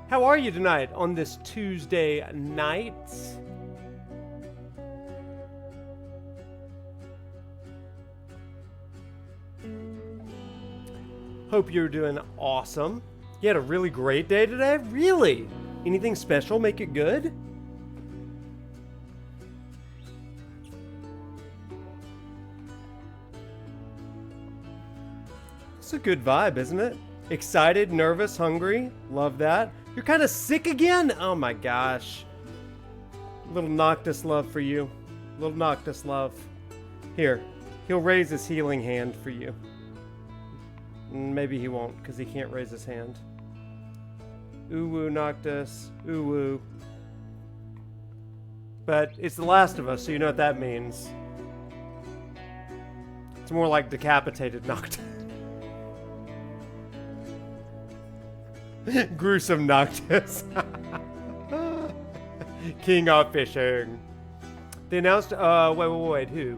How are you tonight on this Tuesday night? Hope you're doing awesome. You had a really great day today? Really? Anything special make it good? It's a good vibe, isn't it? Excited, nervous, hungry. Love that. You're kind of sick again? Oh my gosh. A little Noctis love for you. A little Noctis love. Here, he'll raise his healing hand for you. Maybe he won't, because he can't raise his hand. Ooh woo, Noctis. Ooh woo. But it's The Last of Us, so you know what that means. It's more like decapitated Noctis. Gruesome Noctis. King of fishing. They announced, wait, who?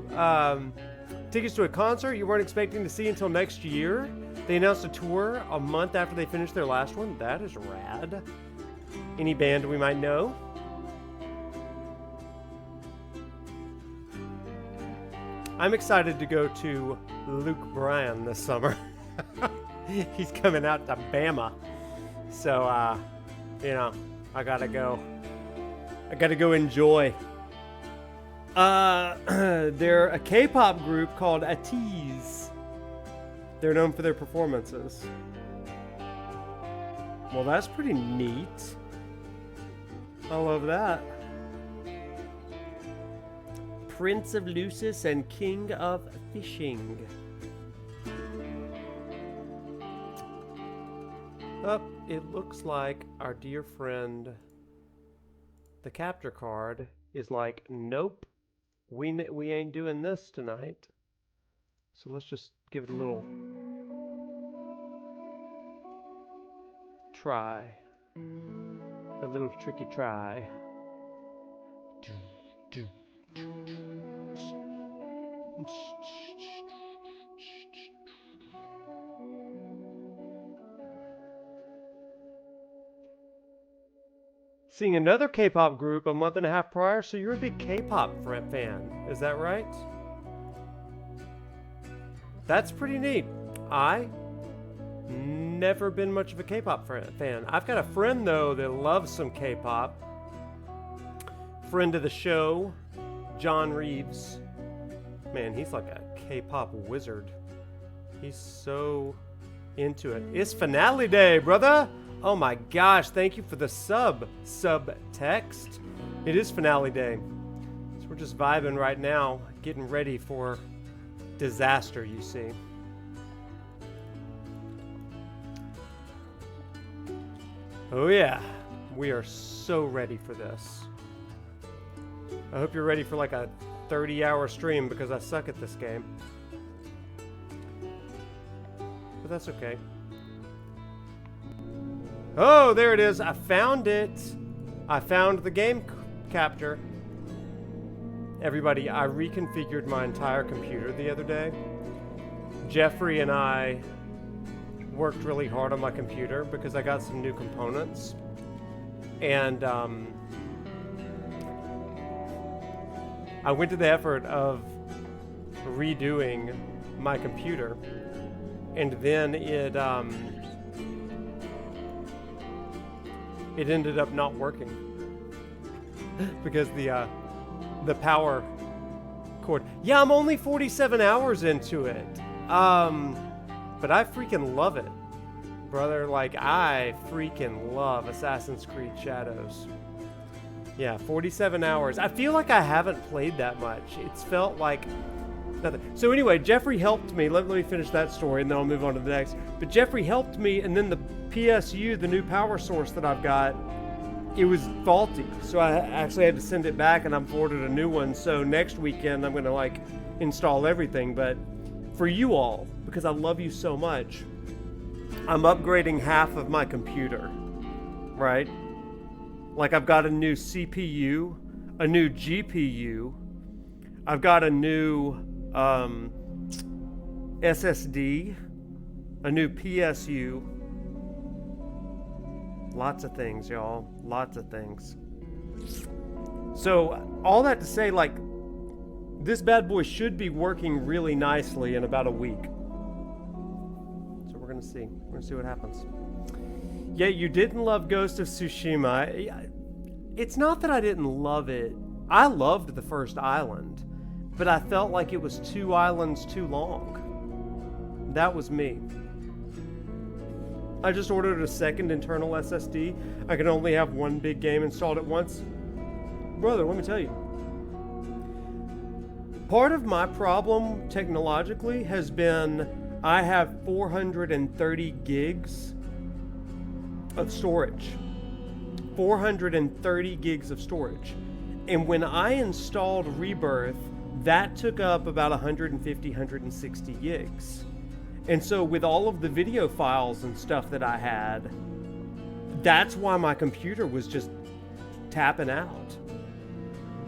Tickets to a concert you weren't expecting to see until next year. They announced a tour a month after they finished their last one. That is rad. Any band we might know? I'm excited to go to Luke Bryan this summer. He's coming out to Bama. So, you know, I gotta go. I gotta go enjoy. They're a K-pop group called ATEEZ. They're known for their performances. Well, that's pretty neat. I love that. Prince of Lucis and King of Fishing. Oh, it looks like our dear friend, the capture card, is like, nope, we ain't doing this tonight. So let's just give it a little try. A little tricky try. Seeing another K-pop group a month and a half prior, so you're a big K-pop fan, is that right? That's pretty neat. I never been much of a K-pop fan. I've got a friend though that loves some K-pop. Friend of the show, John Reeves. Man, he's like a K-pop wizard. He's so into it. It's finale day, brother. Oh my gosh, thank you for the subtext. It is finale day. So we're just vibing right now, getting ready for disaster, you see. Oh yeah, we are so ready for this. I hope you're ready for like a 30-hour stream because I suck at this game. But that's okay. Oh, there it is. I found it. I found the game capture. Everybody, I reconfigured my entire computer the other day. Jeffrey and I worked really hard on my computer because I got some new components. And I went to the effort of redoing my computer. And then it ended up not working because the power cord. Yeah, I'm only 47 hours into it. But I freaking love it, brother. Like, I freaking love Assassin's Creed Shadows. Yeah, 47 hours. I feel like I haven't played that much. It's felt like nothing. So anyway, Jeffrey helped me. Let me finish that story and then I'll move on to the next. But Jeffrey helped me, and then the PSU, the new power source that I've got, it was faulty. So I actually had to send it back, and I'm ordered a new one. So next weekend I'm gonna like install everything. But for you all, because I love you so much, I'm upgrading half of my computer, right? Like, I've got a new CPU, a new GPU, I've got a new SSD, a new PSU, Lots of things, y'all. Lots of things. So, all that to say, like, this bad boy should be working really nicely in about a week. So we're going to see. We're going to see what happens. Yeah, you didn't love Ghost of Tsushima. It's not that I didn't love it. I loved the first island, but I felt like it was 2 islands too long. That was me. I just ordered a second internal SSD. I can only have one big game installed at once. Brother, let me tell you. Part of my problem technologically has been I have 430 gigs of storage. 430 gigs of storage. And when I installed Rebirth, that took up about 150, 160 gigs. And so with all of the video files and stuff that I had, that's why my computer was just tapping out.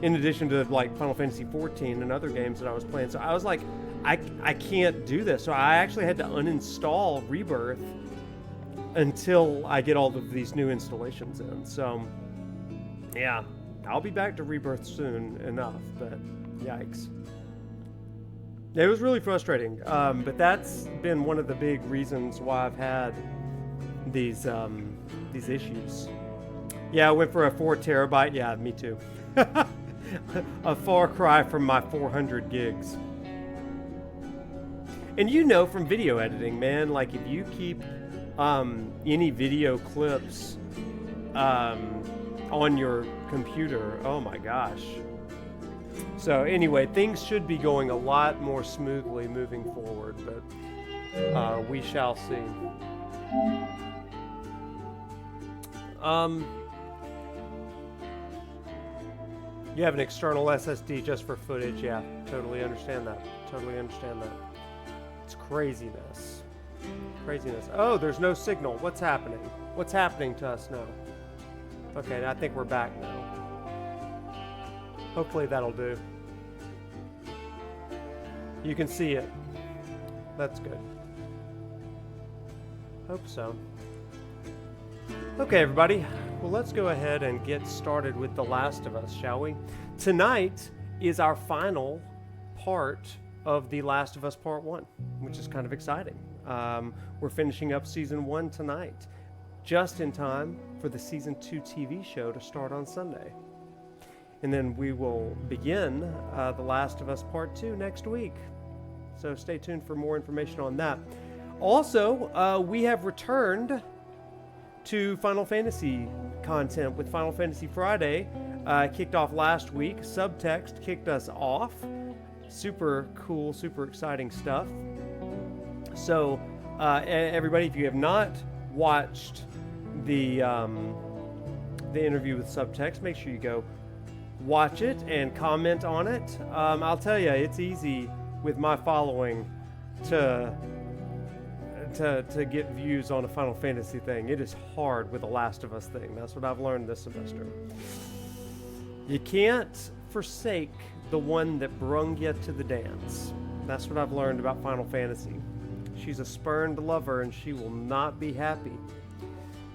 In addition to like Final Fantasy 14 and other games that I was playing. So I was like, I can't do this. So I actually had to uninstall Rebirth until I get all of these new installations in. So yeah, I'll be back to Rebirth soon enough, but yikes. It was really frustrating, but that's been one of the big reasons why I've had these issues. Yeah, I went for a 4 terabyte. Yeah, me too. A far cry from my 400 gigs. And you know from video editing, man, like if you keep any video clips on your computer, oh my gosh. So anyway, things should be going a lot more smoothly moving forward, but we shall see. You have an external SSD just for footage. Yeah, totally understand that. Totally understand that. It's craziness. Craziness. Oh, there's no signal. What's happening? What's happening to us now? Okay, I think we're back now. Hopefully that'll do. You can see it. That's good. Hope so. Okay, everybody. Well, let's go ahead and get started with The Last of Us, shall we? Tonight is our final part of The Last of Us Part 1, which is kind of exciting. We're finishing up Season 1 tonight, just in time for the Season 2 TV show to start on Sunday. And then we will begin The Last of Us Part 2 next week. So stay tuned for more information on that. Also, we have returned to Final Fantasy content with Final Fantasy Friday. Kicked off last week. Subtext kicked us off. Super cool, super exciting stuff. So, everybody, if you have not watched the interview with Subtext, make sure you go watch it and comment on it. I'll tell you, it's easy with my following to get views on a Final Fantasy thing. It is hard with a Last of Us thing. That's what I've learned this semester. You can't forsake the one that brung you to the dance. That's what I've learned about Final Fantasy. She's a spurned lover and she will not be happy.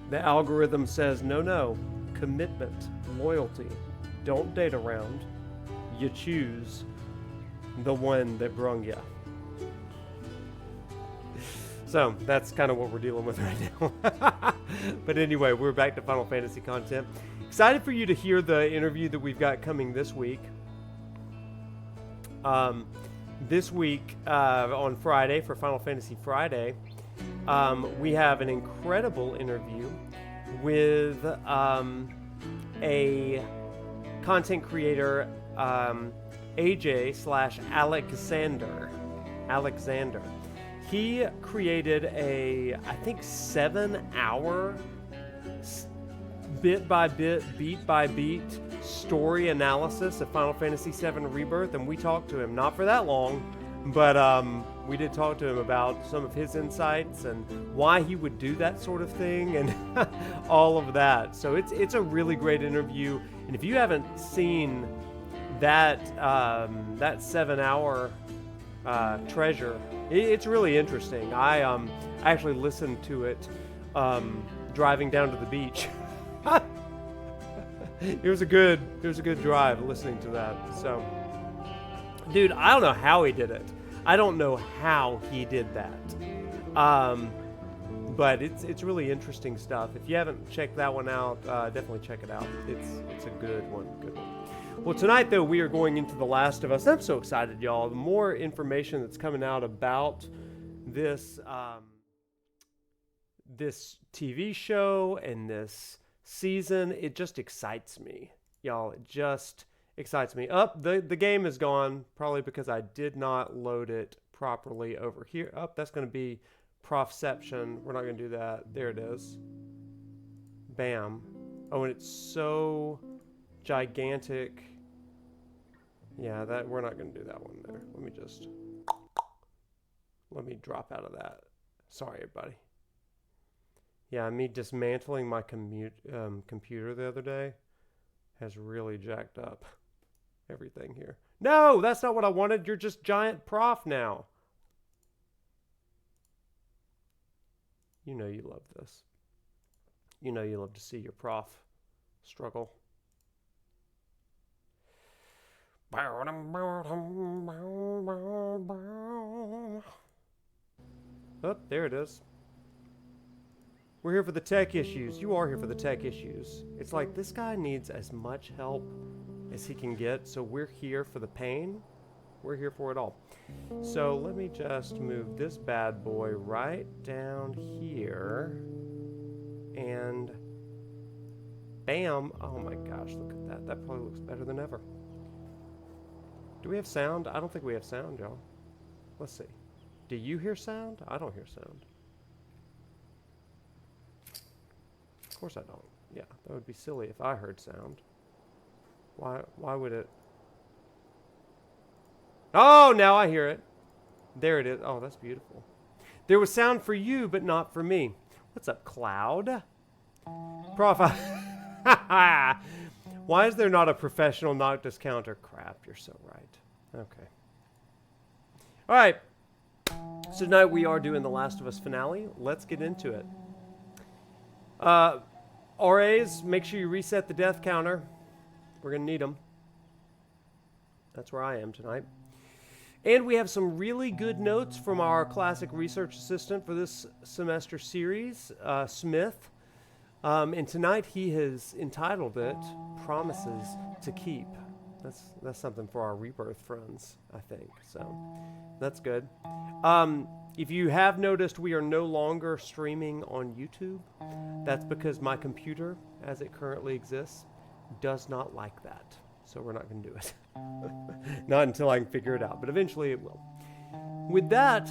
The algorithm says, no, commitment, loyalty. Don't date around. You choose the one that brung you. So that's kind of what we're dealing with right now. But anyway, we're back to Final Fantasy content. Excited for you to hear the interview that we've got coming this week. This week on Friday, for Final Fantasy Friday, we have an incredible interview with a content creator, AJ/Alexander. He created a, I think, 7-hour bit by bit, beat by beat story analysis of Final Fantasy VII Rebirth, and we talked to him, not for that long, but we did talk to him about some of his insights and why he would do that sort of thing and all of that. So it's a really great interview, and if you haven't seen that 7-hour treasure, it's really interesting. I actually listened to it driving down to the beach. It was a good drive listening to that. So, dude, I don't know how he did it. I don't know how he did that. But it's really interesting stuff. If you haven't checked that one out, definitely check it out. It's a good one. Well, tonight though we are going into The Last of Us. I'm so excited, y'all. The more information that's coming out about this this TV show and this season, it just excites me, y'all. It just excites me. The game is gone, probably because I did not load it properly over here. That's going to be Profception. We're not going to do that. There it is. Bam. Oh, and it's so gigantic. Yeah, we're not going to do that one there. Let me drop out of that. Sorry, everybody. Yeah, me dismantling my computer the other day has really jacked up everything here. No, that's not what I wanted. You're just giant prof now. You know you love this. You know you love to see your prof struggle. Oh, there it is. We're here for the tech issues. You are here for the tech issues. It's like this guy needs as much help as he can get, so we're here for the pain. We're here for it all. So let me just move this bad boy right down here. And bam. Oh my gosh, look at that. That probably looks better than ever. Do we have sound? I don't think we have sound, y'all. Let's see. Do you hear sound? I don't hear sound. Of course I don't. Yeah, that would be silly if I heard sound. Why would it? Oh, now I hear it. There it is. Oh, that's beautiful. There was sound for you, but not for me. What's up, Cloud? Prof. Why is there not a professional Noctis counter? Crap, you're so right. Okay. All right. So tonight we are doing The Last of Us finale. Let's get into it. RAs, make sure you reset the death counter. We're going to need them. That's where I am tonight. And we have some really good notes from our classic research assistant for this semester series, Smith. And tonight he has entitled it Promises to Keep. That's something for our Rebirth friends, I think. So that's good. If you have noticed, we are no longer streaming on YouTube. That's because my computer, as it currently exists, does not like that. So we're not going to do it. Not until I can figure it out, but eventually it will. With that,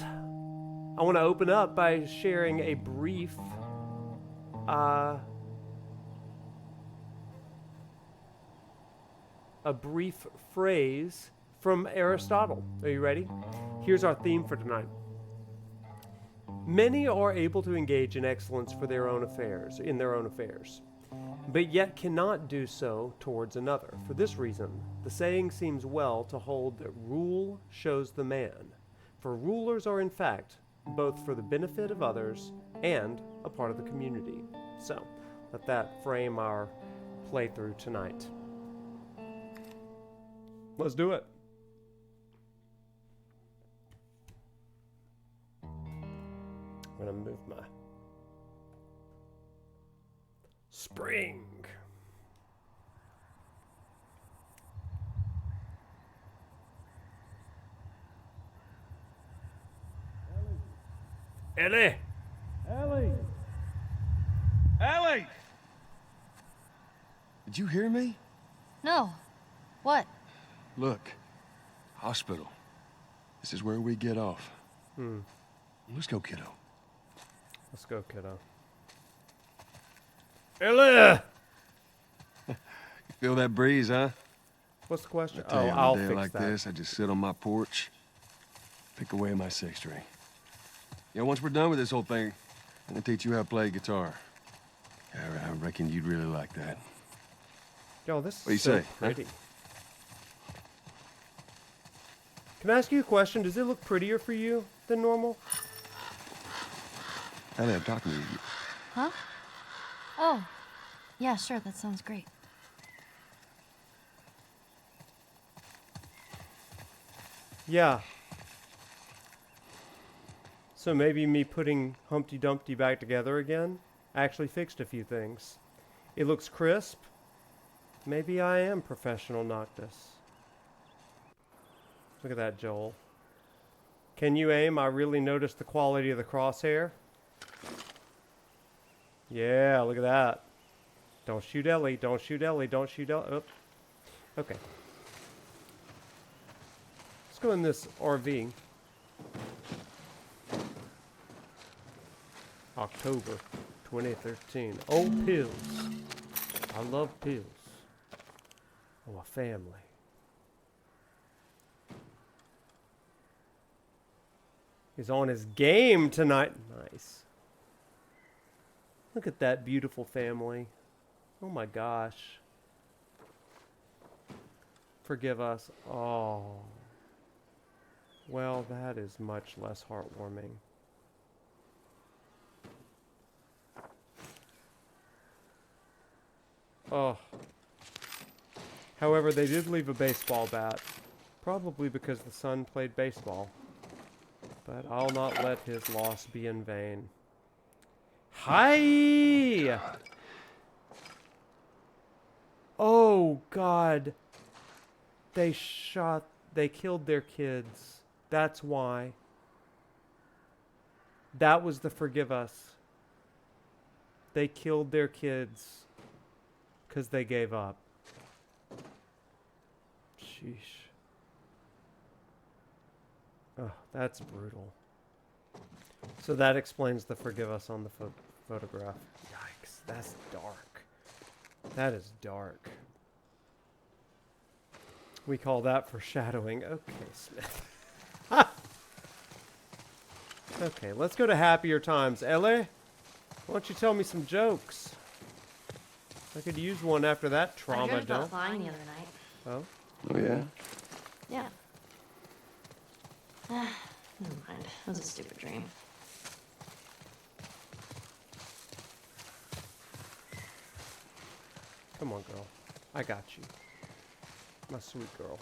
I want to open up by sharing a brief phrase from Aristotle. Are you ready? Here's our theme for tonight. Many are able to engage in excellence in their own affairs, but yet cannot do so towards another. For this reason, the saying seems well to hold that rule shows the man. For rulers are in fact both for the benefit of others and a part of the community. So, let that frame our playthrough tonight. Let's do it. I'm going to move my spring. Ellie! Ellie! Ellie! Did you hear me? No. What? Look. Hospital. This is where we get off. Let's go, kiddo. Let's go, kiddo. Ellie! You feel that breeze, huh? What's the question? I tell you, I'll on a day fix like that. this, I just sit on my porch, pick away at my six string. You know, once we're done with this whole thing, I'm gonna teach you how to play guitar. I reckon you'd really like that. Yo, this What do you is so say, huh? pretty. Can I ask you a question? Does it look prettier for you than normal? Ellie, I'm talking to you. Huh? Oh, yeah, sure, that sounds great. Yeah. So maybe me putting Humpty Dumpty back together again actually fixed a few things. It looks crisp. Maybe I am professional Noctis. Look at that, Joel. Can you aim? I really noticed the quality of the crosshair. Yeah, look at that. Don't shoot Ellie. Don't shoot Ellie. Don't shoot Ellie. Oh. Okay. Let's go in this RV. October 2013. Oh, pills. I love pills. Oh, a family. He's on his game tonight. Nice. Look at that beautiful family. Oh my gosh. Forgive us. Oh. Well, that is much less heartwarming. Oh. However, they did leave a baseball bat. Probably because the son played baseball. But I'll not let his loss be in vain. Hi! Oh, God. They killed their kids. That's why. That was the forgive us. They killed their kids because they gave up. Sheesh. Oh, that's brutal. So that explains the forgive us on the photograph. Yikes, that's dark. That is dark. We call that foreshadowing. Okay, Smith. Okay, let's go to happier times. Ellie, why don't you tell me some jokes? I could use one after that trauma I dreamt about dump. flying the other night. Oh? Oh, yeah? Yeah. Never mind. It was a stupid dream. Come on, girl. I got you. My sweet girl.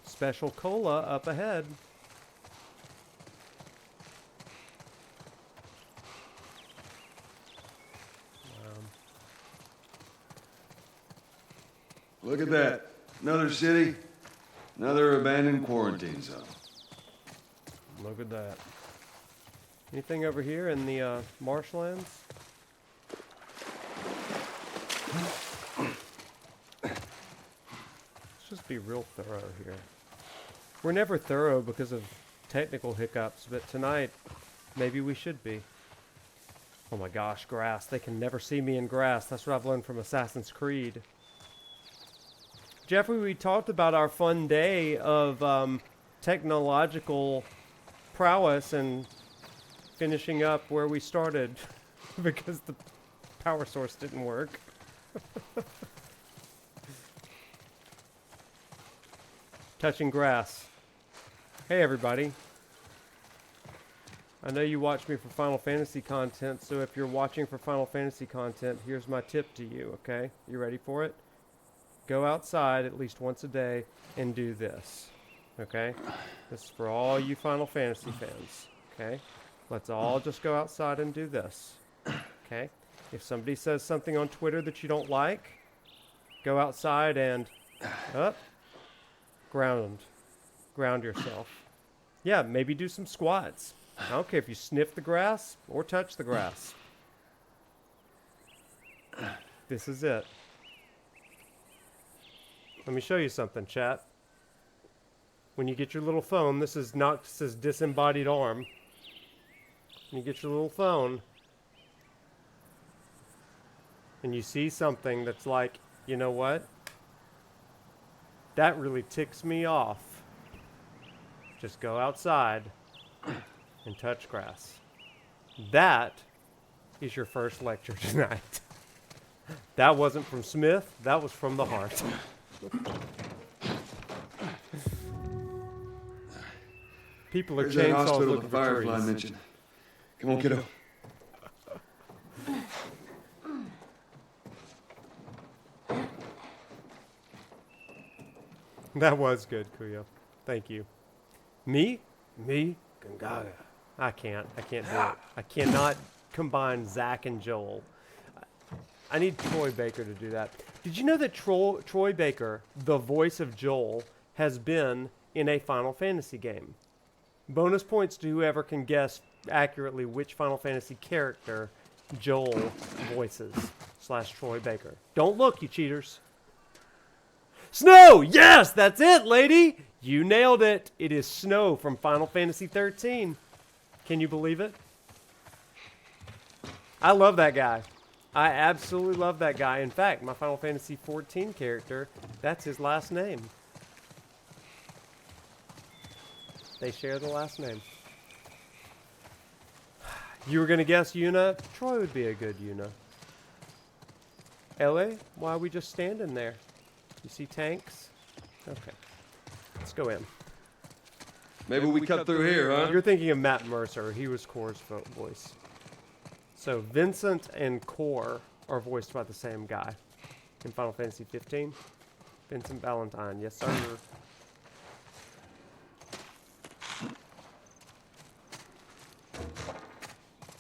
Special cola up ahead. Look at that. Another city. Another abandoned quarantine zone. Look at that. Anything over here in the marshlands? Let's just be real thorough here. We're never thorough because of technical hiccups, but tonight, maybe we should be. Oh my gosh, grass. They can never see me in grass. That's what I've learned from Assassin's Creed. Jeffrey, we talked about our fun day of technological prowess and finishing up where we started because the power source didn't work. Touching grass. Hey everybody. I know you watch me for Final Fantasy content, so if you're watching for Final Fantasy content, here's my tip to you, okay? You ready for it? Go outside at least once a day and do this, okay? This is for all you Final Fantasy fans, okay? Let's all just go outside and do this, okay? If somebody says something on Twitter that you don't like, go outside and ground yourself. Yeah, maybe do some squats. I don't care if you sniff the grass or touch the grass. This is it. Let me show you something, chat. When you get your little phone, this is Noctis's disembodied arm. When you get your little phone, and you see something that's like, you know what? That really ticks me off. Just go outside and touch grass. That is your first lecture tonight. That wasn't from Smith, that was from the heart. People are Where's that chainsaws hospital looking the for Firefly trees. mentioned? Come on, kiddo. That was good, Kuya. Thank you. Me, Gungaga. I can't do it. I cannot combine Zach and Joel. I need Troy Baker to do that. Did you know that Troy Baker, the voice of Joel, has been in a Final Fantasy game? Bonus points to whoever can guess accurately which Final Fantasy character Joel voices / Troy Baker. Don't look, you cheaters. Snow! Yes, that's it, lady! You nailed it. It is Snow from Final Fantasy 13. Can you believe it? I love that guy. I absolutely love that guy. In fact, my Final Fantasy 14 character, that's his last name. They share the last name. You were going to guess Yuna? Troy would be a good Yuna. Ellie, why are we just standing there? You see tanks? Okay. Let's go in. Maybe we cut through here, huh? You're thinking of Matt Mercer. He was Core's voice. So Vincent and Core are voiced by the same guy in Final Fantasy 15. Vincent Valentine. Yes, sir.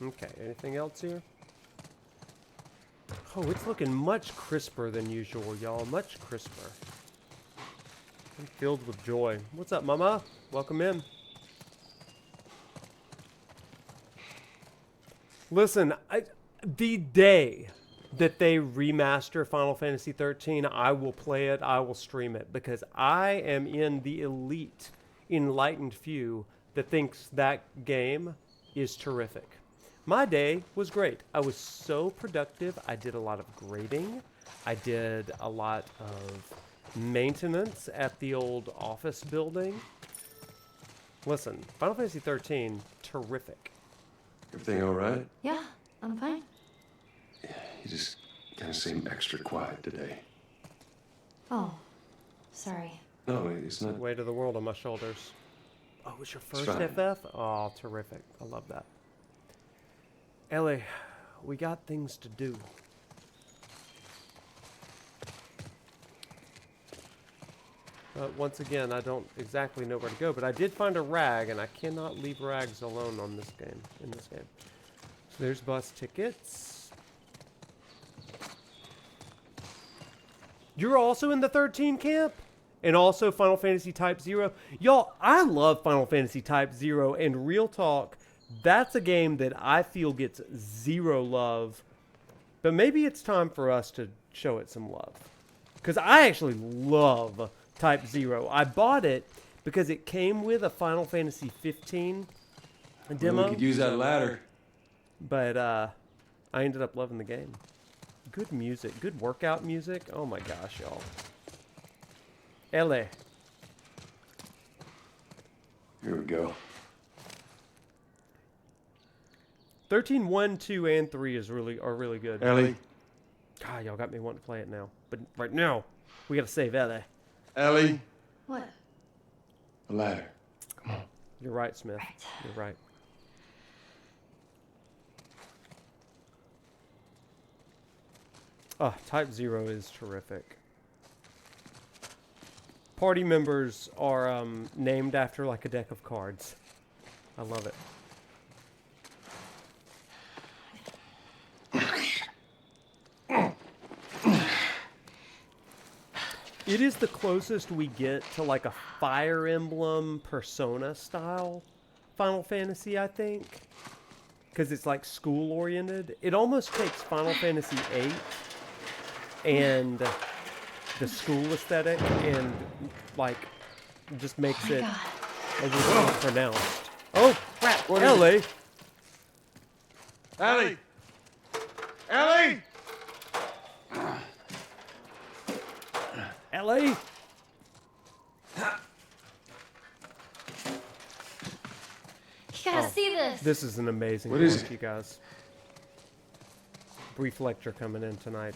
Okay, anything else here? Oh, it's looking much crisper than usual, y'all. Much crisper. I'm filled with joy. What's up, Mama? Welcome in. Listen, the day that they remaster Final Fantasy 13, I will play it, I will stream it, because I am in the elite, enlightened few that thinks that game is terrific. My day was great. I was so productive. I did a lot of grading. I did a lot of maintenance at the old office building. Listen, Final Fantasy 13, terrific. Everything all right? Yeah, I'm fine. You just kind of seem extra quiet today. Oh, sorry. No, it's not. Weight of the world on my shoulders. Oh, it was your first fine. FF? Oh, terrific. I love that. Ellie, we got things to do. Once again, I don't exactly know where to go, but I did find a rag, and I cannot leave rags alone on this game. In this game, so there's bus tickets. You're also in the 13 camp, and also Final Fantasy Type 0. Y'all, I love Final Fantasy Type 0, and real talk, that's a game that I feel gets zero love, but maybe it's time for us to show it some love, because I actually love Type 0. I bought it because it came with a Final Fantasy 15 demo. We could use that ladder. But I ended up loving the game. Good music. Good workout music. Oh my gosh, y'all. Ellie. Here we go. 13, 1, 2, and 3 are really good. Ellie. God, y'all got me wanting to play it now. But right now, we gotta save Ellie. Ellie. What? The ladder. Come on. You're right, Smith. Right. You're right. Oh, Type 0 is terrific. Party members are named after like a deck of cards. I love it. It is the closest we get to like a Fire Emblem Persona style Final Fantasy, I think. Because it's like school oriented. It almost takes Final Fantasy 8 and the school aesthetic and like just makes it a little more pronounced. Oh crap! Ellie! Ellie. Ellie. Ellie! You gotta see this. This is an amazing What is book, it? you guys. Brief lecture coming in tonight.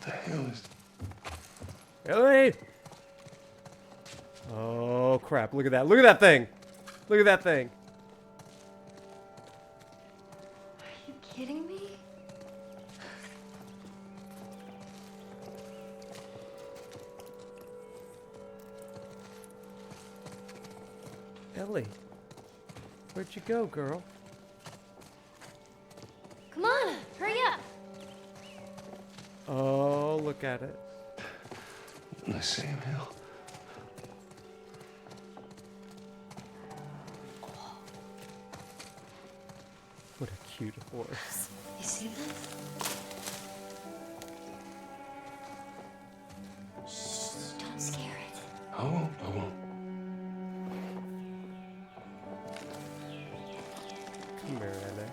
What the hell is? Ellie! Oh crap, look at that. Look at that thing! Look at that thing. kidding me? Ellie, where'd you go, girl? Come on, hurry up. Oh, look at it. I see him, Hill. What a cute horse. You see this? Shh, don't scare it. I won't. Come here, Ellie.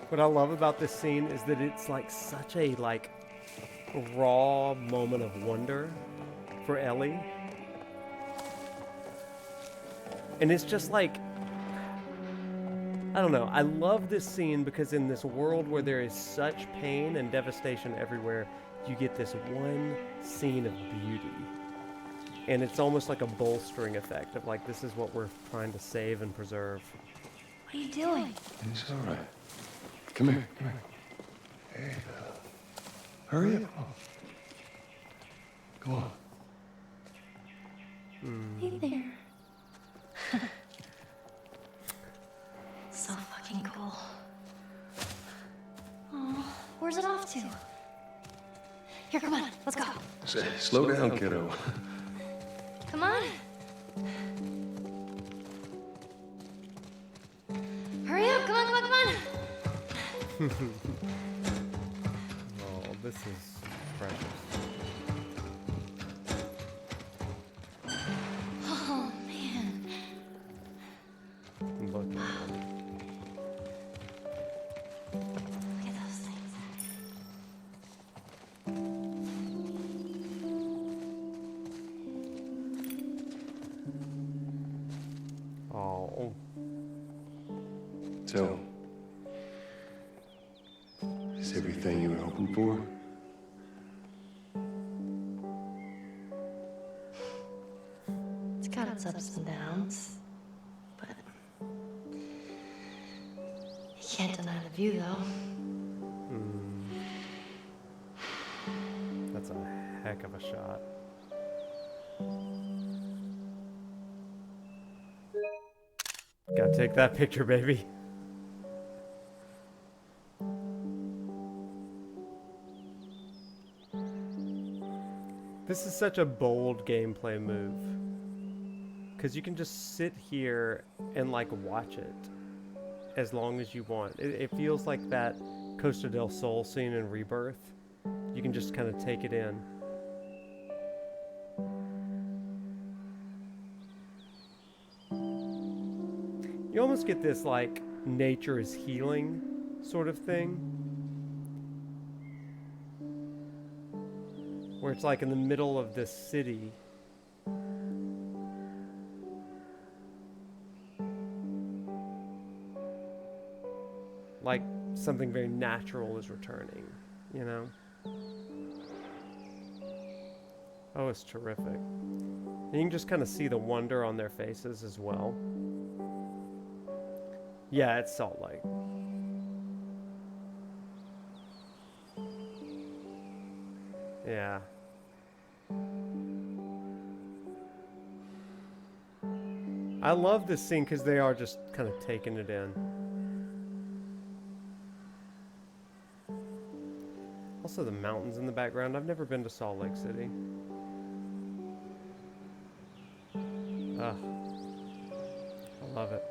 What I love about this scene is that it's like such a raw moment of wonder for Ellie. And it's just like, I don't know, I love this scene because in this world where there is such pain and devastation everywhere, you get this one scene of beauty. And it's almost like a bolstering effect of like, this is what we're trying to save and preserve. What are you doing? It's all right. Come here. Hey, hurry up. Go on. Hey there. So fucking cool. Oh, where's it off to? Here, come on, let's go. Slow down, kiddo. Come on. Hurry up, come on. Oh, this is precious. Oh, man. Look at it. Look at those things. Oh, So, is everything you were hoping for? It's got its ups and downs, but you can't deny the view, though. that's a heck of a shot. Gotta take that picture, baby. This is such a bold gameplay move. Because you can just sit here and like watch it as long as you want. It feels like that Costa del Sol scene in Rebirth. You can just kind of take it in. You almost get this like nature is healing sort of thing. Where it's like in the middle of this city. Like something very natural is returning, you know? Oh, it's terrific. And you can just kind of see the wonder on their faces as well. Yeah, it's Salt Lake. Yeah. I love this scene because they are just kind of taking it in. Also the mountains in the background. I've never been to Salt Lake City. Ugh. I love it.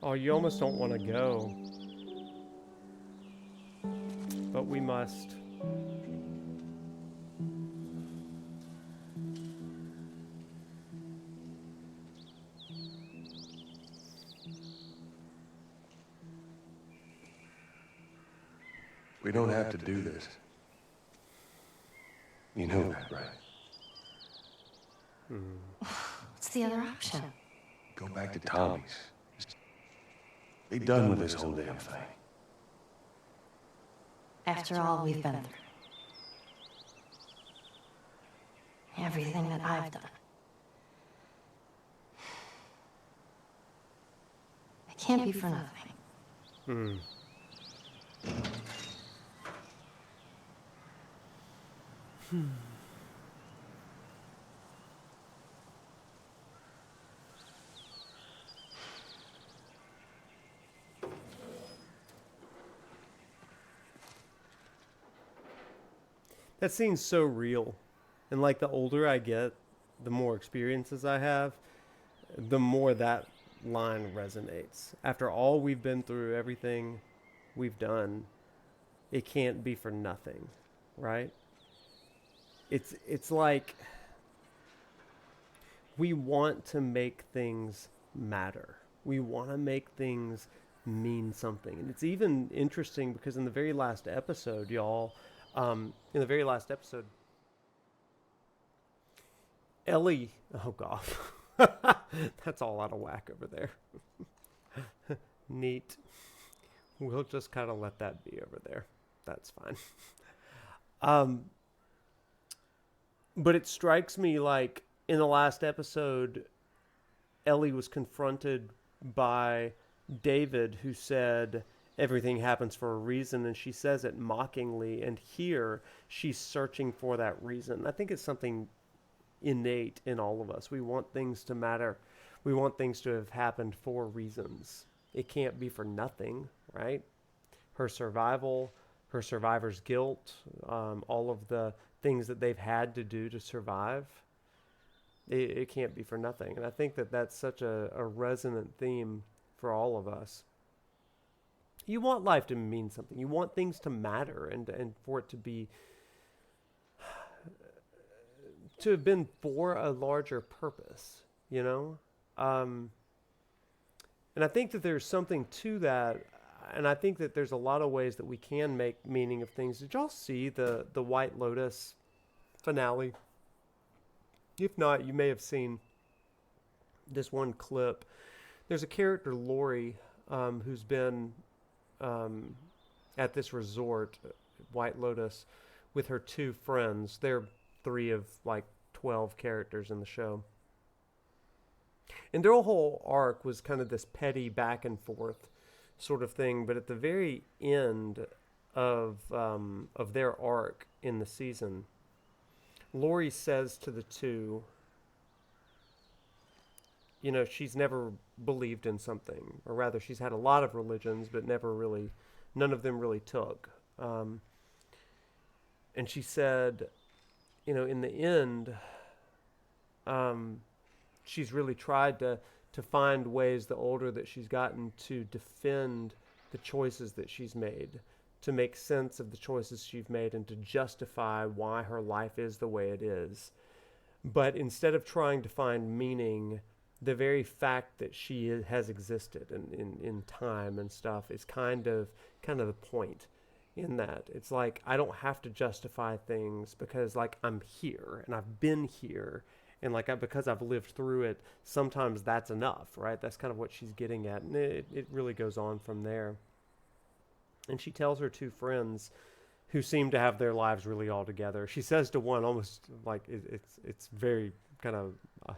Oh, you almost don't want to go. But we must. We don't have to do this. You know that, right? What's the other option? Go back to Tommy's. Just Be done with this whole damn thing. After all we've been through. Everything that I've done. It can't be for nothing. That scene's so real. And like the older I get, the more experiences I have, the more that line resonates. After all we've been through, everything we've done, it can't be for nothing, right? It's like we want to make things matter. We want to make things mean something. And it's even interesting because in the very last episode, y'all, in the very last episode, Ellie, oh god, that's all out of whack over there. Neat. We'll just kind of let that be over there. That's fine. But it strikes me like in the last episode, Ellie was confronted by David, who said everything happens for a reason, and she says it mockingly, and here she's searching for that reason. I think it's something innate in all of us. We want things to matter. We want things to have happened for reasons. It can't be for nothing, right? Her survival, her survivor's guilt, all of the things that they've had to do to survive, it can't be for nothing. And I think that that's such a resonant theme for all of us. You want life to mean something. You want things to matter and for it to be to have been for a larger purpose, you know? And I think that there's something to that, and I think that there's a lot of ways that we can make meaning of things. Did y'all see the White Lotus finale? If not, you may have seen this one clip. There's a character, Lori, who's been at this resort, White Lotus, with her two friends. They're 3 of like 12 characters in the show. And their whole arc was kind of this petty back and forth sort of thing. But at the very end of their arc in the season, Lori says to the two, you know, she's never believed in something, or rather she's had a lot of religions, but none of them really took. And she said, you know, in the end, she's really tried to find ways, the older that she's gotten, to defend the choices that she's made, to make sense of the choices she's made, and to justify why her life is the way it is. But instead of trying to find meaning, the very fact that she has existed in time and stuff is kind of the point in that. It's like, I don't have to justify things because like I'm here and I've been here, and like because I've lived through it, sometimes that's enough, right? That's kind of what she's getting at, and it really goes on from there. And she tells her two friends who seem to have their lives really all together. She says to one, almost like it's very kind of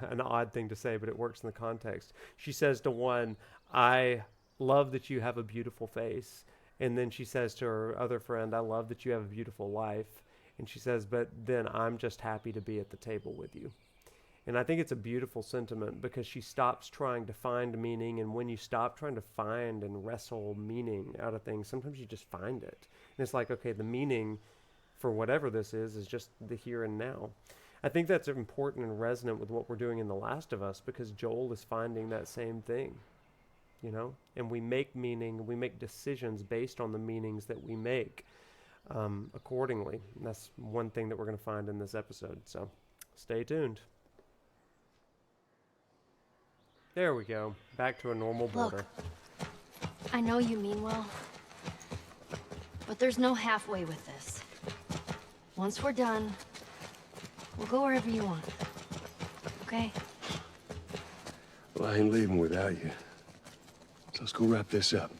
an odd thing to say, but it works in the context. She says to one, I love that you have a beautiful face. And then she says to her other friend, I love that you have a beautiful life. And she says, but then I'm just happy to be at the table with you. And I think it's a beautiful sentiment because she stops trying to find meaning. And when you stop trying to find and wrestle meaning out of things, sometimes you just find it. And it's like, okay, the meaning for whatever this is just the here and now. I think that's important and resonant with what we're doing in The Last of Us, because Joel is finding that same thing, you know? And we make meaning, we make decisions based on the meanings that we make accordingly. And that's one thing that we're going to find in this episode. So stay tuned. There we go. Back to a normal border. Look, I know you mean well, but there's no halfway with this. Once we're done, we'll go wherever you want. Okay? Well, I ain't leaving without you. let's go wrap this up.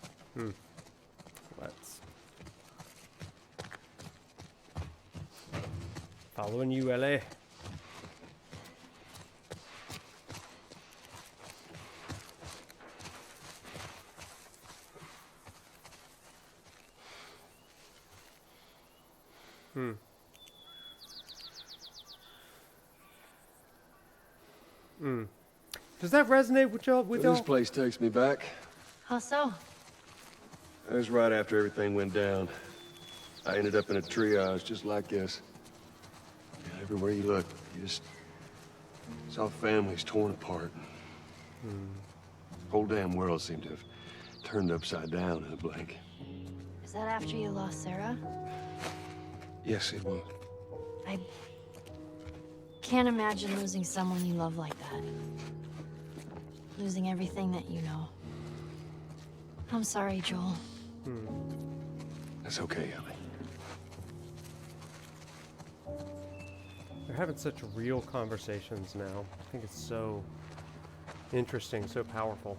Let's. Following you, Ellie. Does that resonate with y'all? This place takes me back. How so? It was right after everything went down. I ended up in a triage just like this. And everywhere you look, you just saw families torn apart. Whole damn world seemed to have turned upside down in a blink. Is that after you lost Sarah? Yes, it was. I can't imagine losing someone you love like that. Losing everything that you know. I'm sorry, Joel. That's okay, Ellie. They're having such real conversations now. I think it's so interesting, so powerful.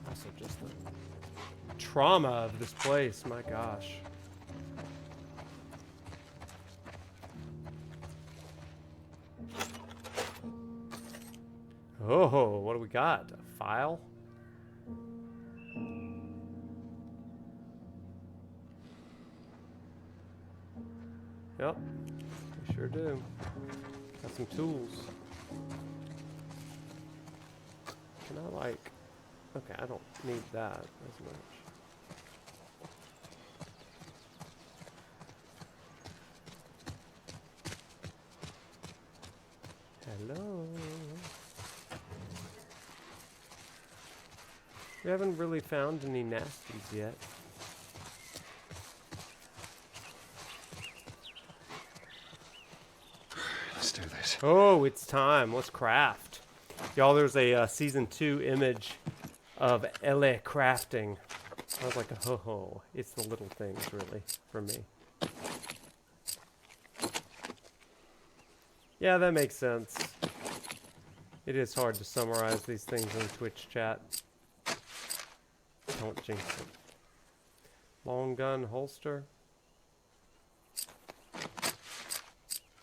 Also, just the trauma of this place, my gosh. Oh, what do we got? A file? Yep, we sure do. Got some tools. Can I like... Okay, I don't need that as much. Hello. We haven't really found any nasties yet. Let's do this. Oh, it's time. Let's craft. Y'all, there's a season 2 image of Ellie crafting. I was like, oh, it's the little things, really, for me. Yeah, that makes sense. It is hard to summarize these things in Twitch chat. Don't jinx it. Long gun holster.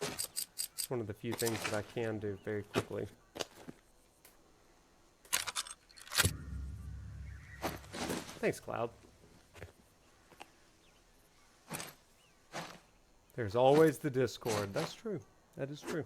It's one of the few things that I can do very quickly. Thanks, Cloud. There's always the Discord. That's true. That is true.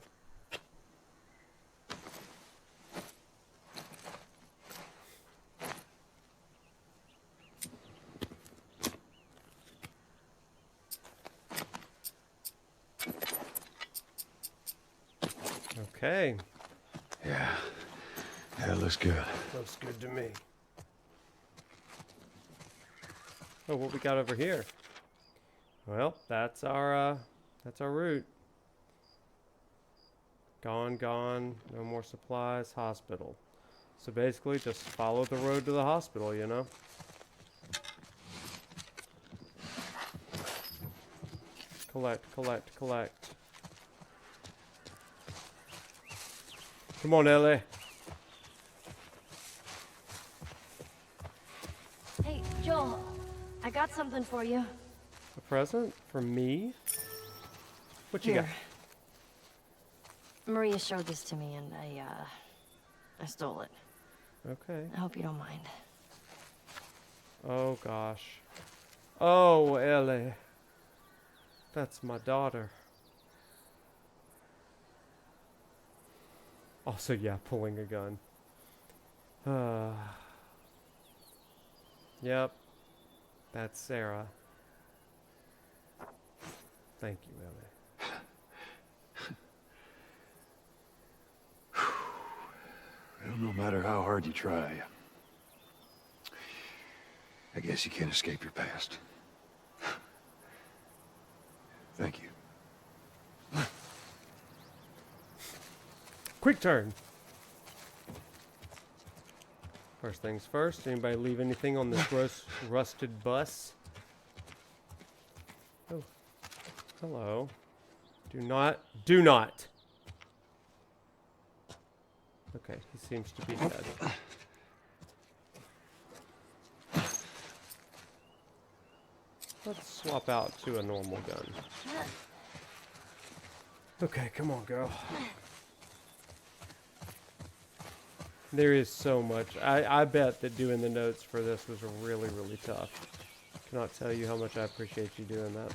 Okay. Yeah. Yeah, looks good. Looks good to me. Oh, what we got over here? Well, that's our route. Gone, gone. No more supplies. Hospital. So basically, just follow the road to the hospital, you know? Collect, collect, collect. Come on, Ellie. Hey, Joel. I got something for you. A present for me? What you got? Here. Maria showed this to me and I stole it. Okay. I hope you don't mind. Oh gosh. Oh, Ellie. That's my daughter. Also, yeah, pulling a gun. Yep. That's Sarah. Thank you, Ellie. Well, no matter how hard you try, I guess you can't escape your past. Thank you. Quick turn. First things first, anybody leave anything on this gross rusted bus? Hello. Do not. Do not. Okay, he seems to be dead. Let's swap out to a normal gun. Okay, come on, girl. There is so much. I bet that doing the notes for this was really, really tough. Cannot tell you how much I appreciate you doing that.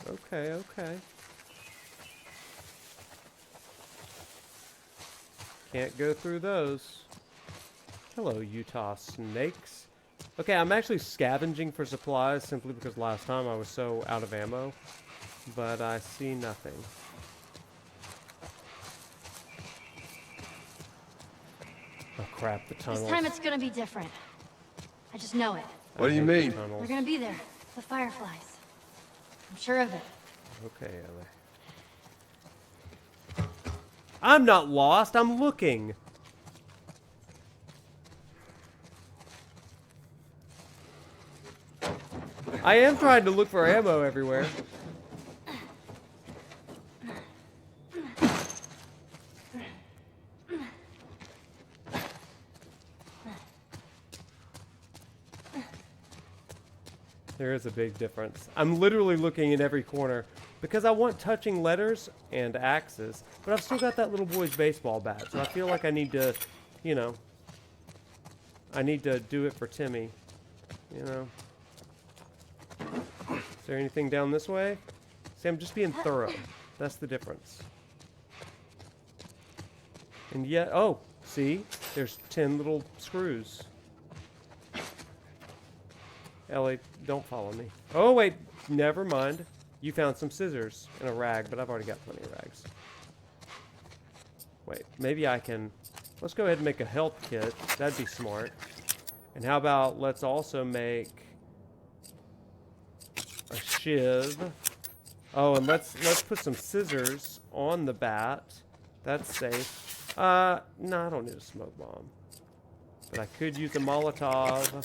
Okay, okay. Can't go through those. Hello, Utah snakes. Okay, I'm actually scavenging for supplies simply because last time I was so out of ammo. But I see nothing. Oh crap, the tunnels. This time it's gonna be different. I just know it. What do you mean? They're gonna be there. The Fireflies. I'm sure of it. Okay, Ellie. I'm not lost, I'm looking. I am trying to look for ammo everywhere. There is a big difference. I'm literally looking in every corner because I want touching letters and axes, but I've still got that little boy's baseball bat, so I feel like I need to, you know, I need to do it for Timmy, you know. Is there anything down this way? See, I'm just being thorough. That's the difference. And yet, oh, see? There's 10 little screws. Ellie, don't follow me. Oh, wait. Never mind. You found some scissors and a rag, but I've already got plenty of rags. Wait, maybe I can... Let's go ahead and make a health kit. That'd be smart. And how about let's also make a shiv. Oh, and let's put some scissors on the bat. That's safe. No, I don't need a smoke bomb. But I could use a Molotov.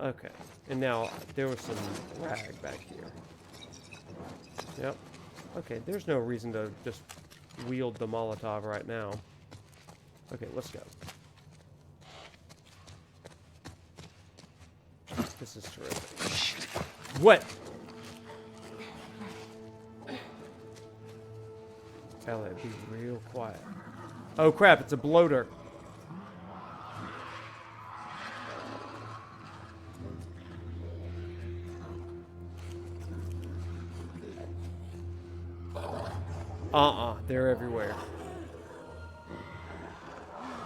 Okay, and now there was some rag back here. Yep. Okay, there's no reason to just wield the Molotov right now. Okay, let's go. This is terrific. What? Ellie, be real quiet. Oh crap, it's a bloater. They're everywhere.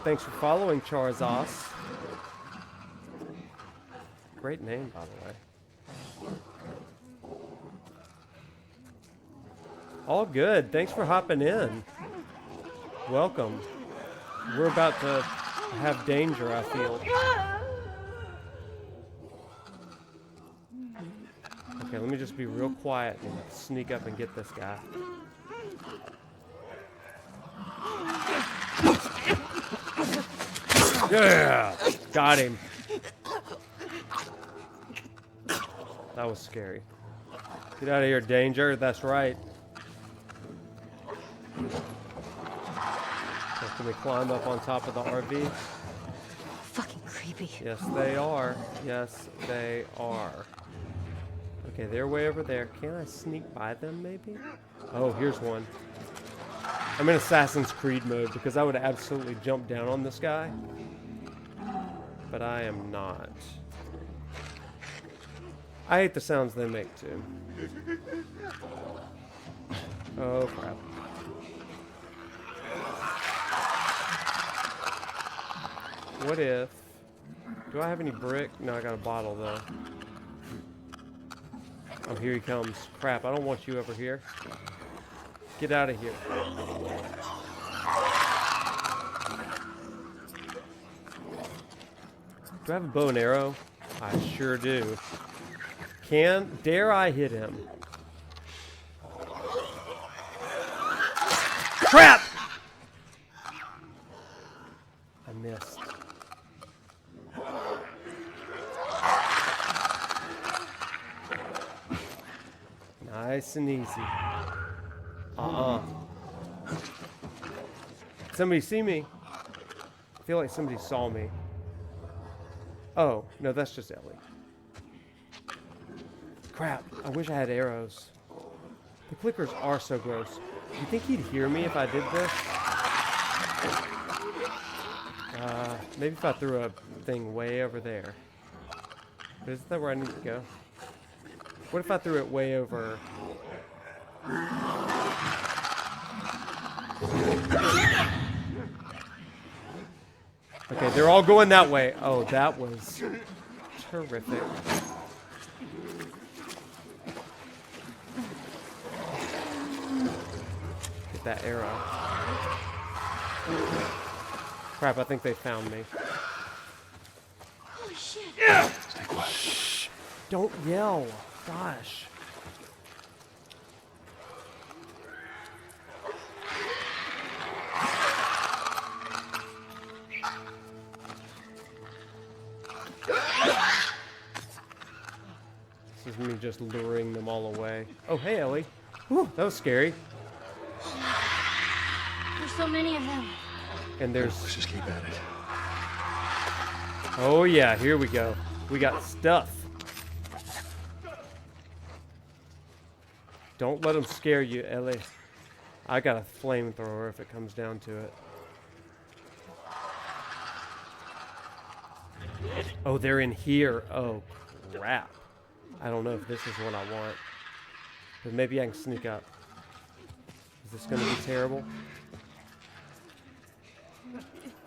Thanks for following, Charzos. Great name, by the way. All good. Thanks for hopping in. Welcome. We're about to have danger, I feel. Okay, let me just be real quiet and sneak up and get this guy. Yeah! Got him. That was scary. Get out of here, danger. That's right. So can we climb up on top of the RV? Fucking creepy. Yes, they are. Yes, they are. Okay, they're way over there. Can I sneak by them, maybe? Oh, here's one. I'm in Assassin's Creed mode because I would absolutely jump down on this guy. But I am not. I hate the sounds they make, too. Oh, crap. What if... Do I have any brick? No, I got a bottle, though. Oh, here he comes. Crap, I don't want you over here. Get out of here. Do I have a bow and arrow? I sure do. Dare I hit him? Crap! I missed. Nice and easy. Somebody see me? I feel like somebody saw me. Oh, no, that's just Ellie. Crap, I wish I had arrows. The clickers are so gross. You think he'd hear me if I did this? Maybe if I threw a thing way over there. But isn't that where I need to go? What if I threw it way over? Okay, they're all going that way. Oh, that was terrific. Get that arrow. Crap, I think they found me. Holy shit. Stay quiet. Shh. Don't yell. Gosh. This is me just luring them all away. Oh, hey, Ellie. Whew, that was scary. There's so many of them. And there's... Let's just keep at it. Oh, yeah, here we go. We got stuff. Don't let them scare you, Ellie. I got a flamethrower if it comes down to it. Oh, they're in here. Oh, crap. I don't know if this is what I want. But maybe I can sneak up. Is this going to be terrible?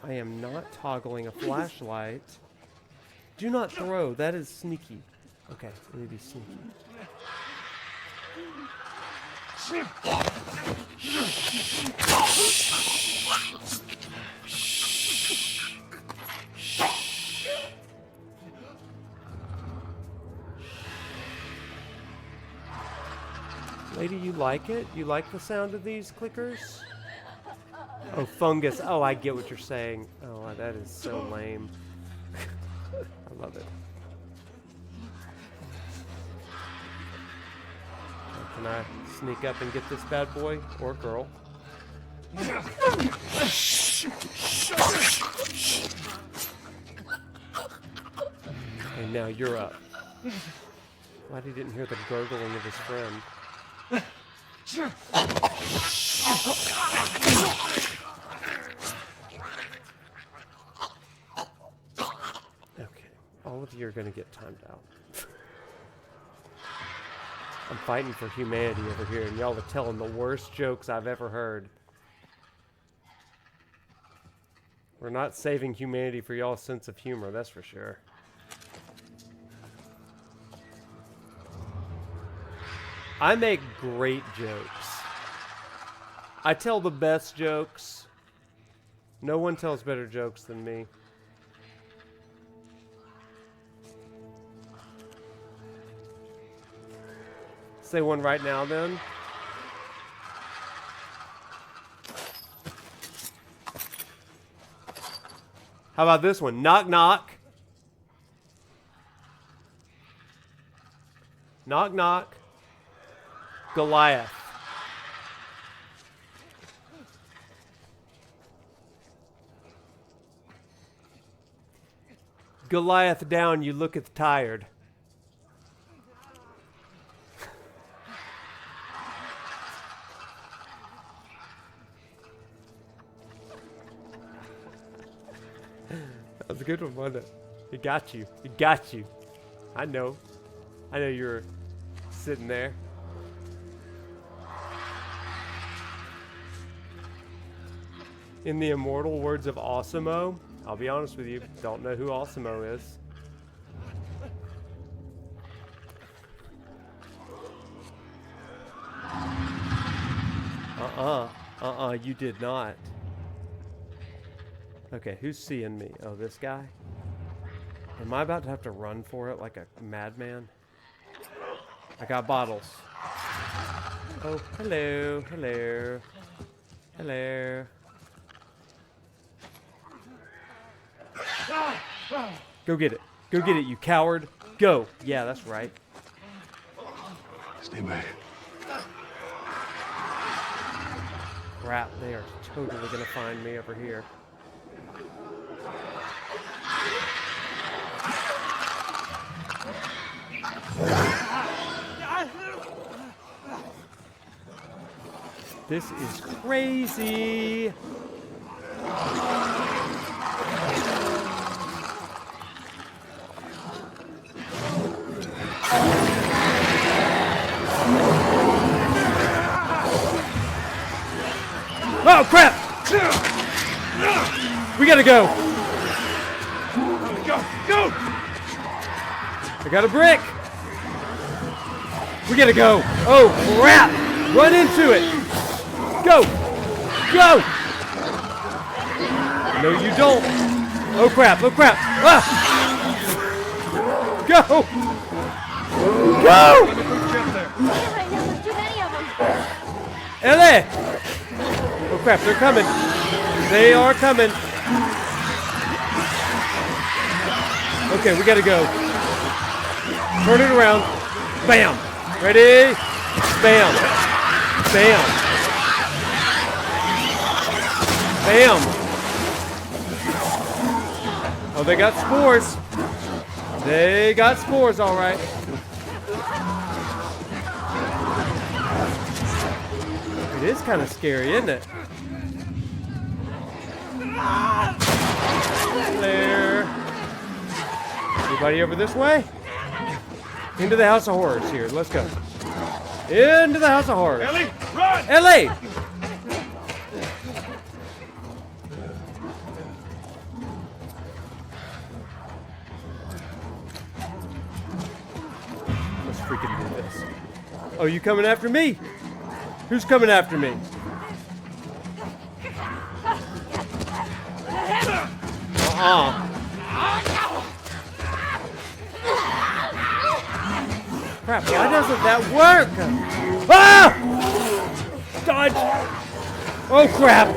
I am not toggling a flashlight. Do not throw. That is sneaky. Okay, let me be sneaky. Lady, you like it? You like the sound of these clickers? Oh, fungus. Oh, I get what you're saying. Oh, that is so lame. I love it. Can I sneak up and get this bad boy or girl? And now you're up. Glad he didn't hear the gurgling of his friend. Okay, all of you are going to get timed out. I'm fighting for humanity over here, and y'all are telling the worst jokes I've ever heard. We're not saving humanity for y'all's sense of humor, that's for sure. I make great jokes. I tell the best jokes. No one tells better jokes than me. Say one right now, then. How about this one? Knock, knock. Knock, knock. Goliath. Goliath down, you looketh tired. That was a good one, wasn't it? He got you. He got you. I know. I know you were sitting there. In the immortal words of Osimo, I'll be honest with you, don't know who Osimo is. You did not. Okay, who's seeing me? Oh, this guy? Am I about to have to run for it like a madman? I got bottles. Oh, hello, hello, hello. Go get it. Go get it, you coward. Go. Yeah, that's right. Stay back. crap, they are totally gonna find me over here. This is crazy. Oh, crap! We gotta go! Go! I got a brick! We gotta go! Oh, crap! Run into it! Go! Go! No, you don't! Oh, crap! Oh, crap! Ah! Go! Go! Right now, there's too many of them. Ellie! Oh crap, they're coming. They are coming. Okay, we gotta go. Turn it around. Bam! Ready? Bam! Bam! Bam! Oh, they got spores. They got spores, all right. It is kind of scary, isn't it? There. Anybody over this way? Into the House of Horrors here. Let's go. Into the House of Horrors. Ellie, run! Ellie! Let's freaking do this. Oh, you coming after me? Who's coming after me? Crap, why doesn't that work? Ah! Dodge! Oh, crap!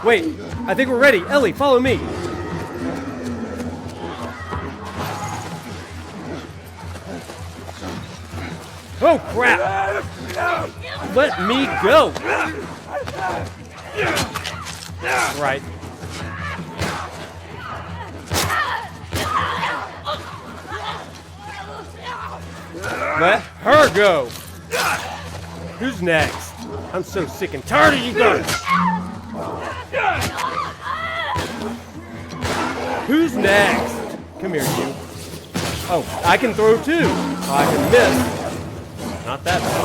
Wait, I think we're ready. Ellie, follow me. Oh, crap! Let me go! Right. Let her go! Who's next? I'm so sick and tired of you guys! Who's next? Come here, you. Oh, I can throw too. Oh, I can miss. Not that bad.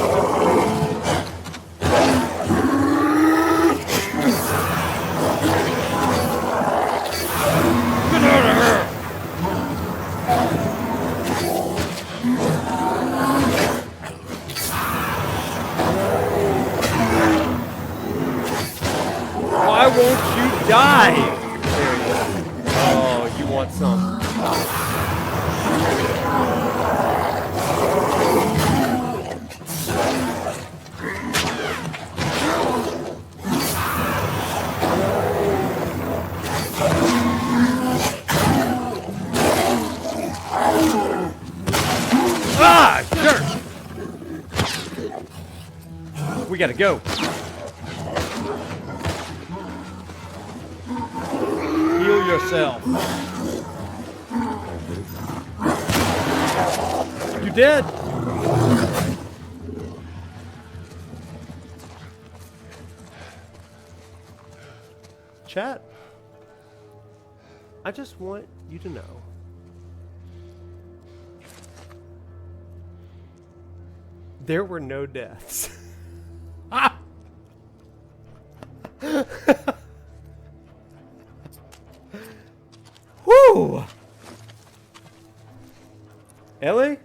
Get out of here! Why won't you die? There you go. Oh, you want some. Ah, jerk! We gotta go. Heal yourself. You dead? Chat, I just want you to know there were no deaths. Ah! Woo! Ellie,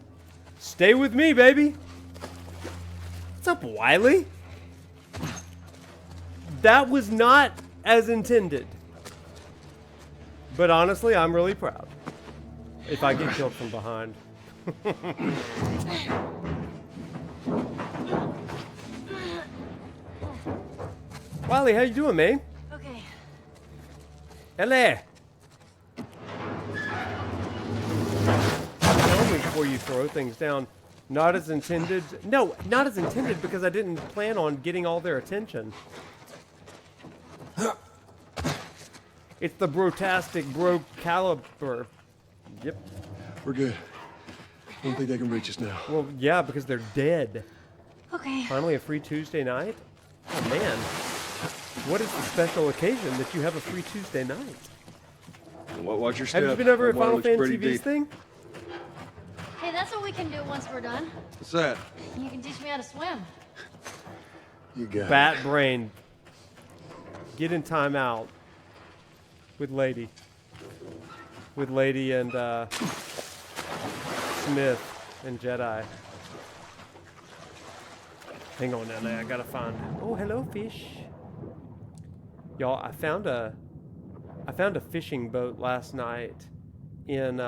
stay with me, baby. What's up, Wiley? That was not as intended. But honestly, I'm really proud. If I get killed from behind. Wiley, how you doing, man? Okay. Ellie! Tell me before you throw things down. Not as intended. No, not as intended because I didn't plan on getting all their attention. It's the brotastic bro caliber. Yep. We're good. I don't think they can reach us now. Well, yeah, because they're dead. Okay. Finally, a free Tuesday night? Oh, man. What is the special occasion that you have a free Tuesday night? Watch your step. Have you been over at That water Final looks Fantasy pretty TV's deep. thing? Hey, that's what we can do once we're done. What's that? You can teach me how to swim. You got Bat brain. Get in timeout with Lady. With Lady and Smith and Jedi. Hang on now, I gotta find. Oh, hello, fish. Y'all, I found a fishing boat last night in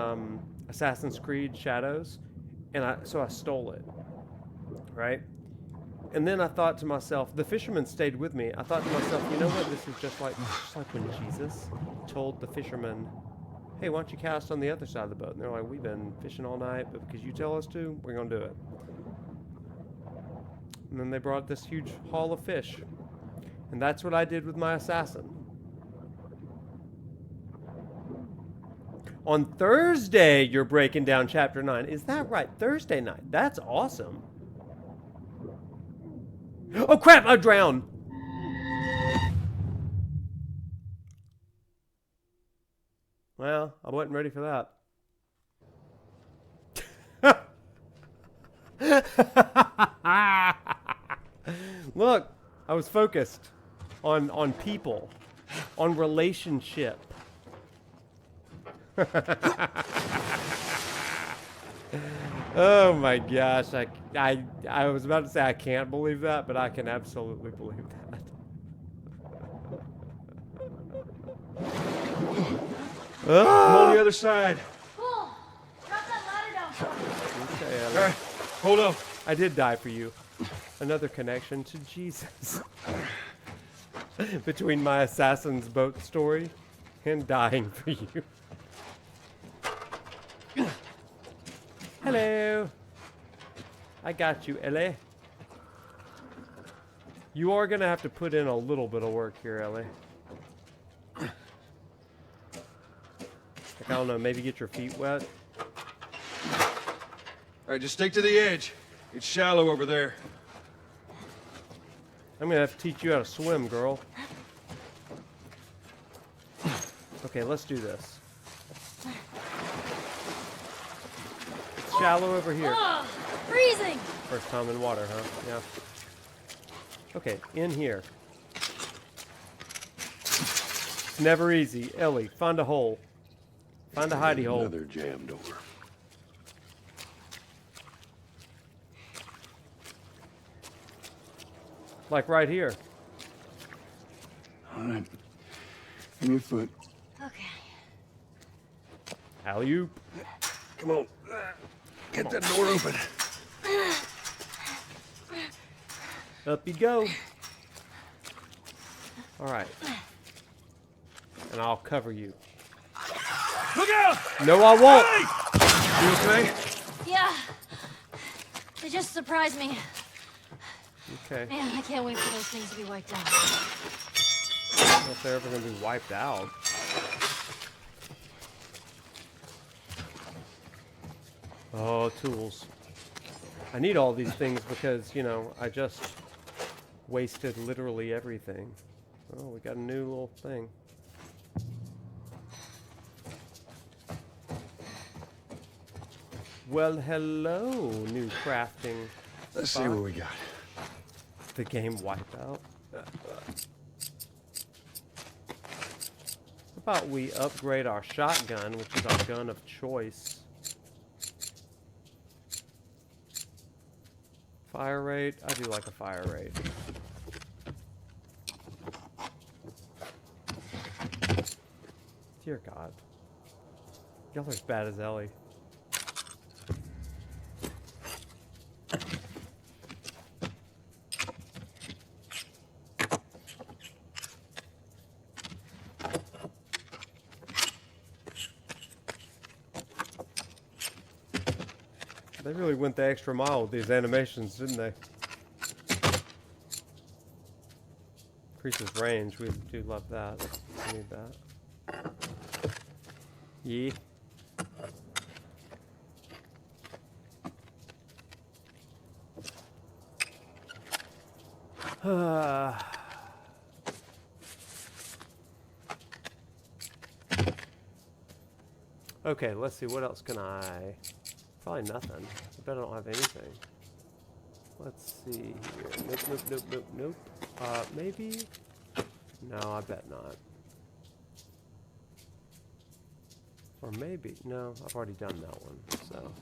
Assassin's Creed Shadows, and so I stole it, right? And then I thought to myself, the fisherman stayed with me. I thought to myself, you know what? This is just like when Jesus told the fishermen, hey, why don't you cast on the other side of the boat? And they're like, we've been fishing all night, but because you tell us to, we're gonna do it. And then they brought this huge haul of fish. And that's what I did with my assassin. On Thursday, you're breaking down Chapter 9. Is that right? Thursday night. That's awesome. Oh, crap! I drowned! Well, I wasn't ready for that. Look, I was focused on people, on relationship. Oh my gosh, I was about to say I can't believe that, but I can absolutely believe that. I'm on the other side. Cool. Drop that ladder down for me. Okay, All right, hold on. I did die for you. Another connection to Jesus. Between my assassin's boat story and dying for you. Hello. I got you, Ellie. You are going to have to put in a little bit of work here, Ellie. Like, I don't know, maybe get your feet wet. All right, just stick to the edge. It's shallow over there. I'm going to have to teach you how to swim, girl. Okay, let's do this. It's shallow over here. Ugh, freezing. First time in water, huh? Yeah. Okay, in here. It's never easy. Ellie, find a hole. Find a hidey hole. Another jam door. Like right here. All right. Give me a foot. Okay. Alley-oop. Come on. Get that door open. Up you go. All right. And I'll cover you. Look out! No, I won't. Hey! You okay? Yeah. They just surprised me. Okay. Man, I can't wait for those things to be wiped out. I don't know if they're ever going to be wiped out. Oh, tools. I need all these things because, you know, I just wasted literally everything. Oh, we got a new little thing. Well, hello, new crafting. Let's see spot. what we got. The game Wipeout. How about we upgrade our shotgun, which is our gun of choice. Fire rate? I do like a fire rate. Dear God. Y'all are as bad as Ellie. They really went the extra mile with these animations, didn't they? Increases range. We do love that. We need that. Yeah. Okay, let's see. What else can I... Probably nothing. I bet I don't have anything. Let's see here. Nope, nope, nope, nope, nope. Maybe? No, I bet not. Or maybe. No, I've already done that one, so.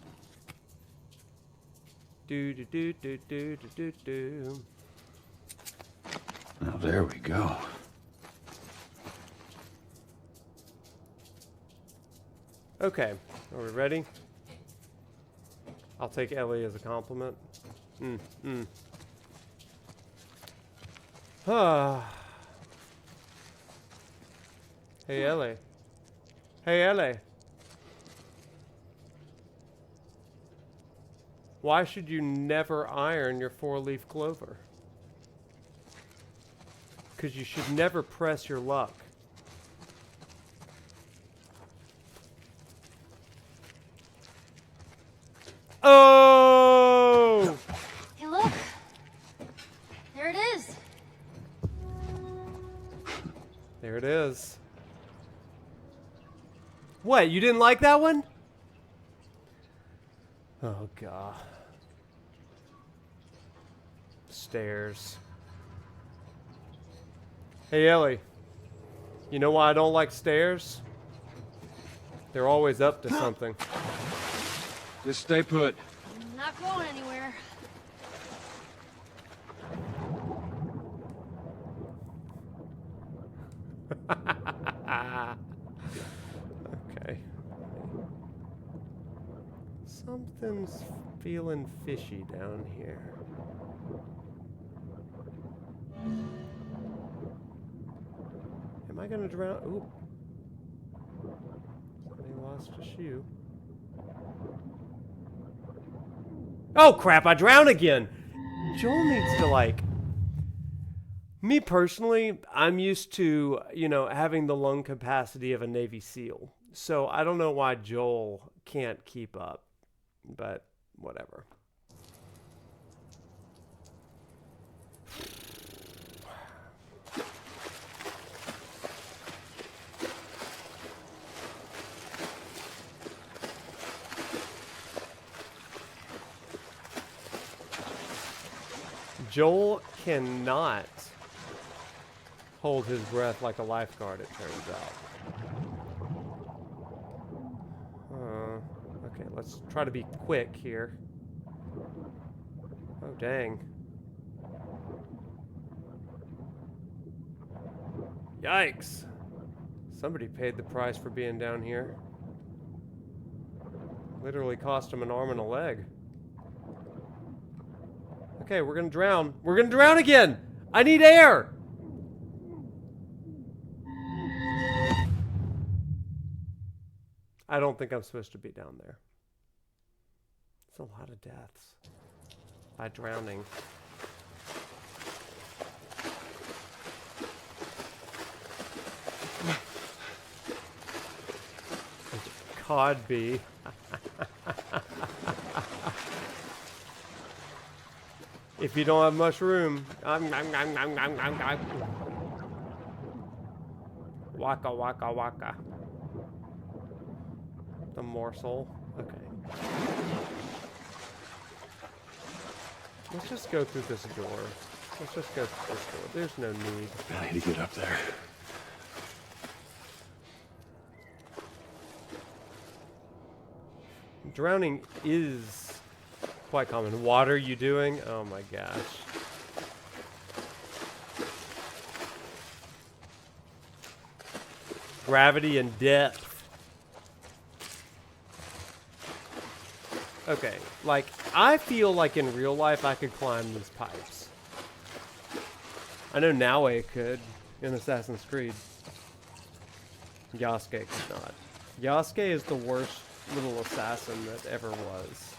Do do do do do do do do. Now there we go. Okay, are we ready? I'll take Ellie as a compliment. Hey Ellie. Hey Ellie. Why should you never iron your 4-leaf clover? Because you should never press your luck. Oh! Hey, look! There it is! There it is. What, you didn't like that one? Oh, God. Stairs. Hey, Ellie. You know why I don't like stairs? They're always up to something. Just stay put. I'm not going anywhere. Okay. Something's feeling fishy down here. Am I gonna drown? Ooh. Somebody lost a shoe. Oh crap, I drowned again! Joel needs to, like... Me personally, I'm used to, you know, having the lung capacity of a Navy SEAL. So I don't know why Joel can't keep up. But, whatever. Joel cannot hold his breath like a lifeguard, it turns out. Okay, let's try to be quick here. Oh, dang. Yikes. Somebody paid the price for being down here. Literally cost him an arm and a leg. Okay, we're gonna drown. We're gonna drown again! I need air! I don't think I'm supposed to be down there. It's a lot of deaths by drowning. Cod bee. If you don't have much room, waka waka waka. The morsel. Okay. Let's just go through this door. Let's just go through this door. There's no need. I need to get up there. Drowning is quite common. What are you doing? Oh my gosh. Gravity and depth. Okay, like, I feel like in real life I could climb these pipes. I know Naue could in Assassin's Creed. Yasuke could not. Yasuke is the worst little assassin that ever was.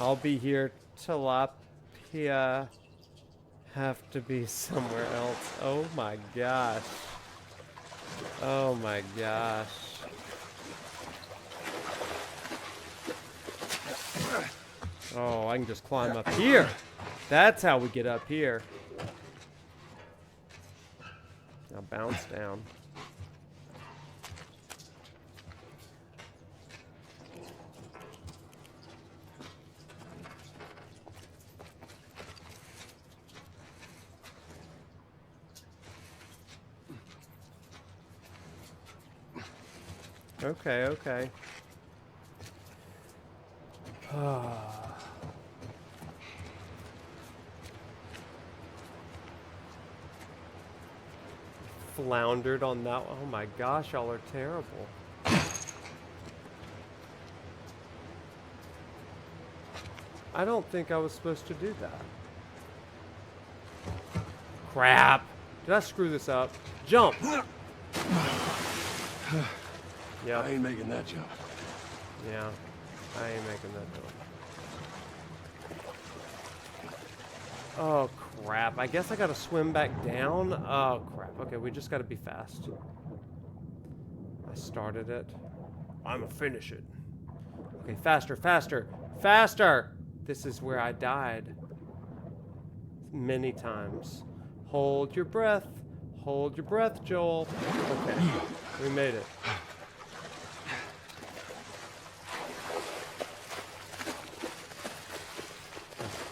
I'll be here. Tilapia have to be somewhere else. Oh my gosh. Oh my gosh. Oh, I can just climb up here. That's how we get up here. Now bounce down. Okay, okay. Floundered on that. Oh my gosh, y'all are terrible. I don't think I was supposed to do that. Crap. Did I screw this up? Jump! Yeah. I ain't making that jump. Yeah. I ain't making that jump. Oh crap. I guess I gotta swim back down. Oh crap. Okay, we just gotta be fast. I started it. I'ma finish it. Okay, faster, faster, faster! This is where I died. Many times. Hold your breath. Hold your breath, Joel. Okay, we made it.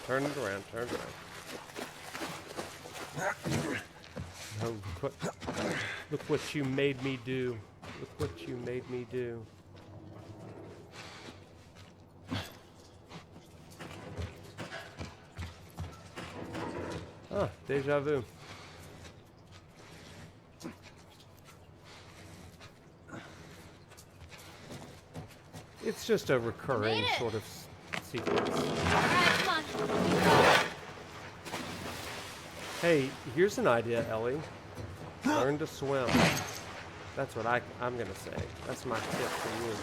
Turn it around, turn it around. Oh, look what you made me do. Look what you made me do. Ah, deja vu. It's just a recurring sort of sequence. Alright, come on. Hey, here's an idea, Ellie. Learn to swim. That's what I'm gonna say. That's my tip for you.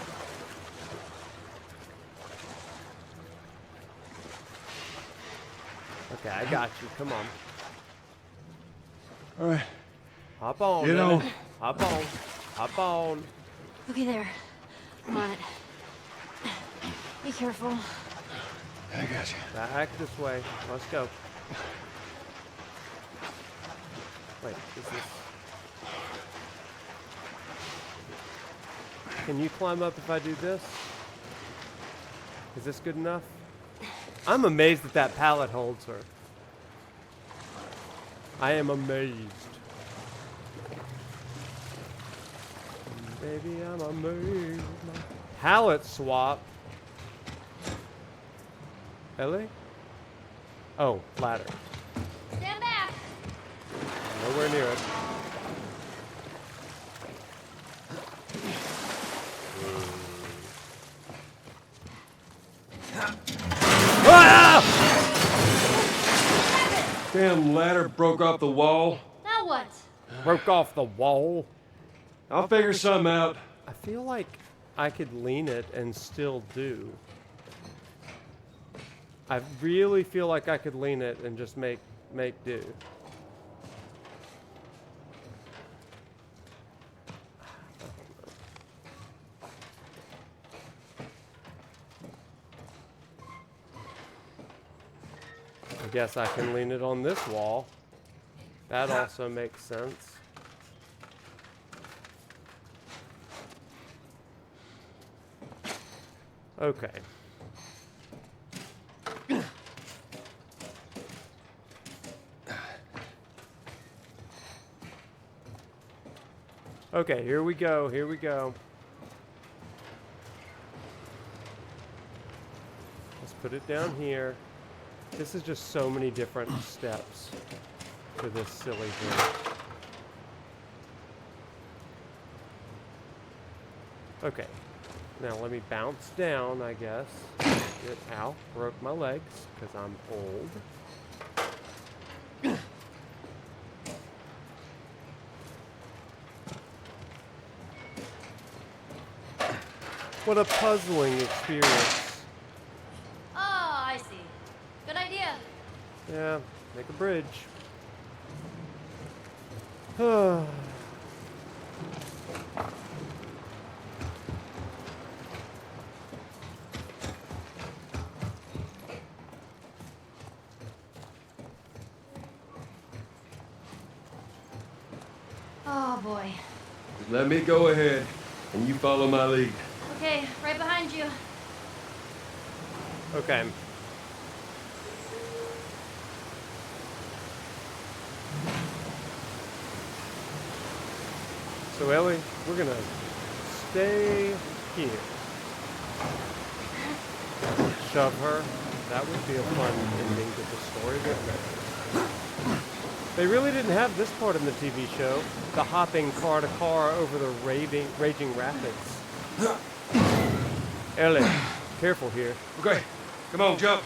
Okay, I got you. Come on. All right. Hop on. Get Ellie. on. Hop on. Hop on. Okay, there. I'm on it. Be careful. I got you. Back this way. Let's go. Wait, is this... Can you climb up if I do this? Is this good enough? I'm amazed that that pallet holds her. I am amazed. Baby, I'm amazed. Pallet swap. Ellie? Oh, ladder. Stand back. Nowhere near it. Ah! Damn ladder broke off the wall. Now what? Broke off the wall. I'll figure something out. I feel like I could lean it and still do. I really feel like I could lean it and just make do. I guess I can lean it on this wall. That also makes sense. Okay. Okay, here we go, here we go. Let's put it down here. This is just so many different steps to this silly thing. Okay, now let me bounce down, I guess. Get out, broke my legs, because I'm old. What a puzzling experience. Oh, Yeah, make a bridge. Oh boy. Just let me go ahead, and you follow my lead. Okay, right behind you. Okay. So Ellie, we're gonna stay here. Shove her. That would be a fun ending to the story, wouldn't it? They really didn't have this part in the TV show. The hopping car to car over the raging rapids. Ellie, careful here. Okay, come on, jump.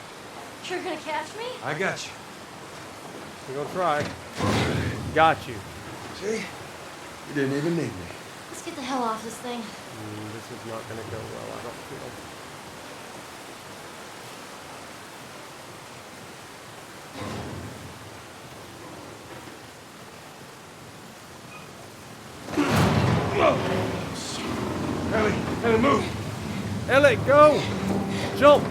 You're gonna catch me? I got you. We're gonna try. Got you. See? You didn't even need me. Let's get the hell off this thing. This is not gonna go well, I don't feel. Ellie, move. Ellie, go! Jump!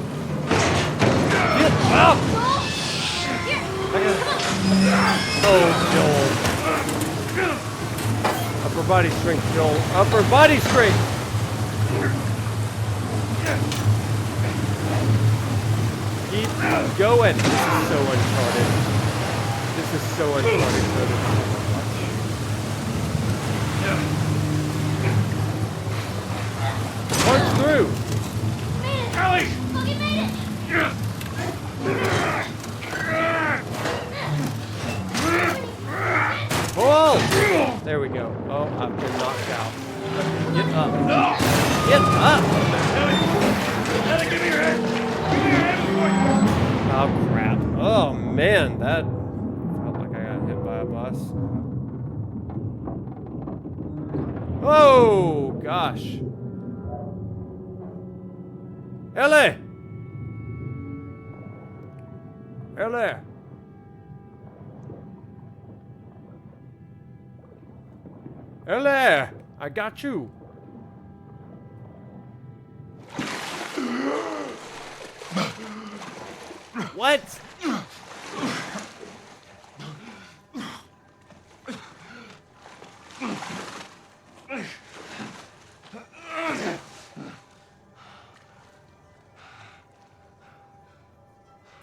Get up! Here! Oh, Joel. Upper body strength, Joel. Upper body strength! Keep going. This is so uncharted. This is so uncharted. Punch through! Made it! Ellie! Logan made it! Pull! There we go. Oh, I've been knocked out. Get up. No! Get up! Ellie, give me your head! Give me your head, Oh, crap. Oh, man. That felt like I got hit by a bus. Oh, gosh. Ellie! Ellie! Ellie! I got you. What?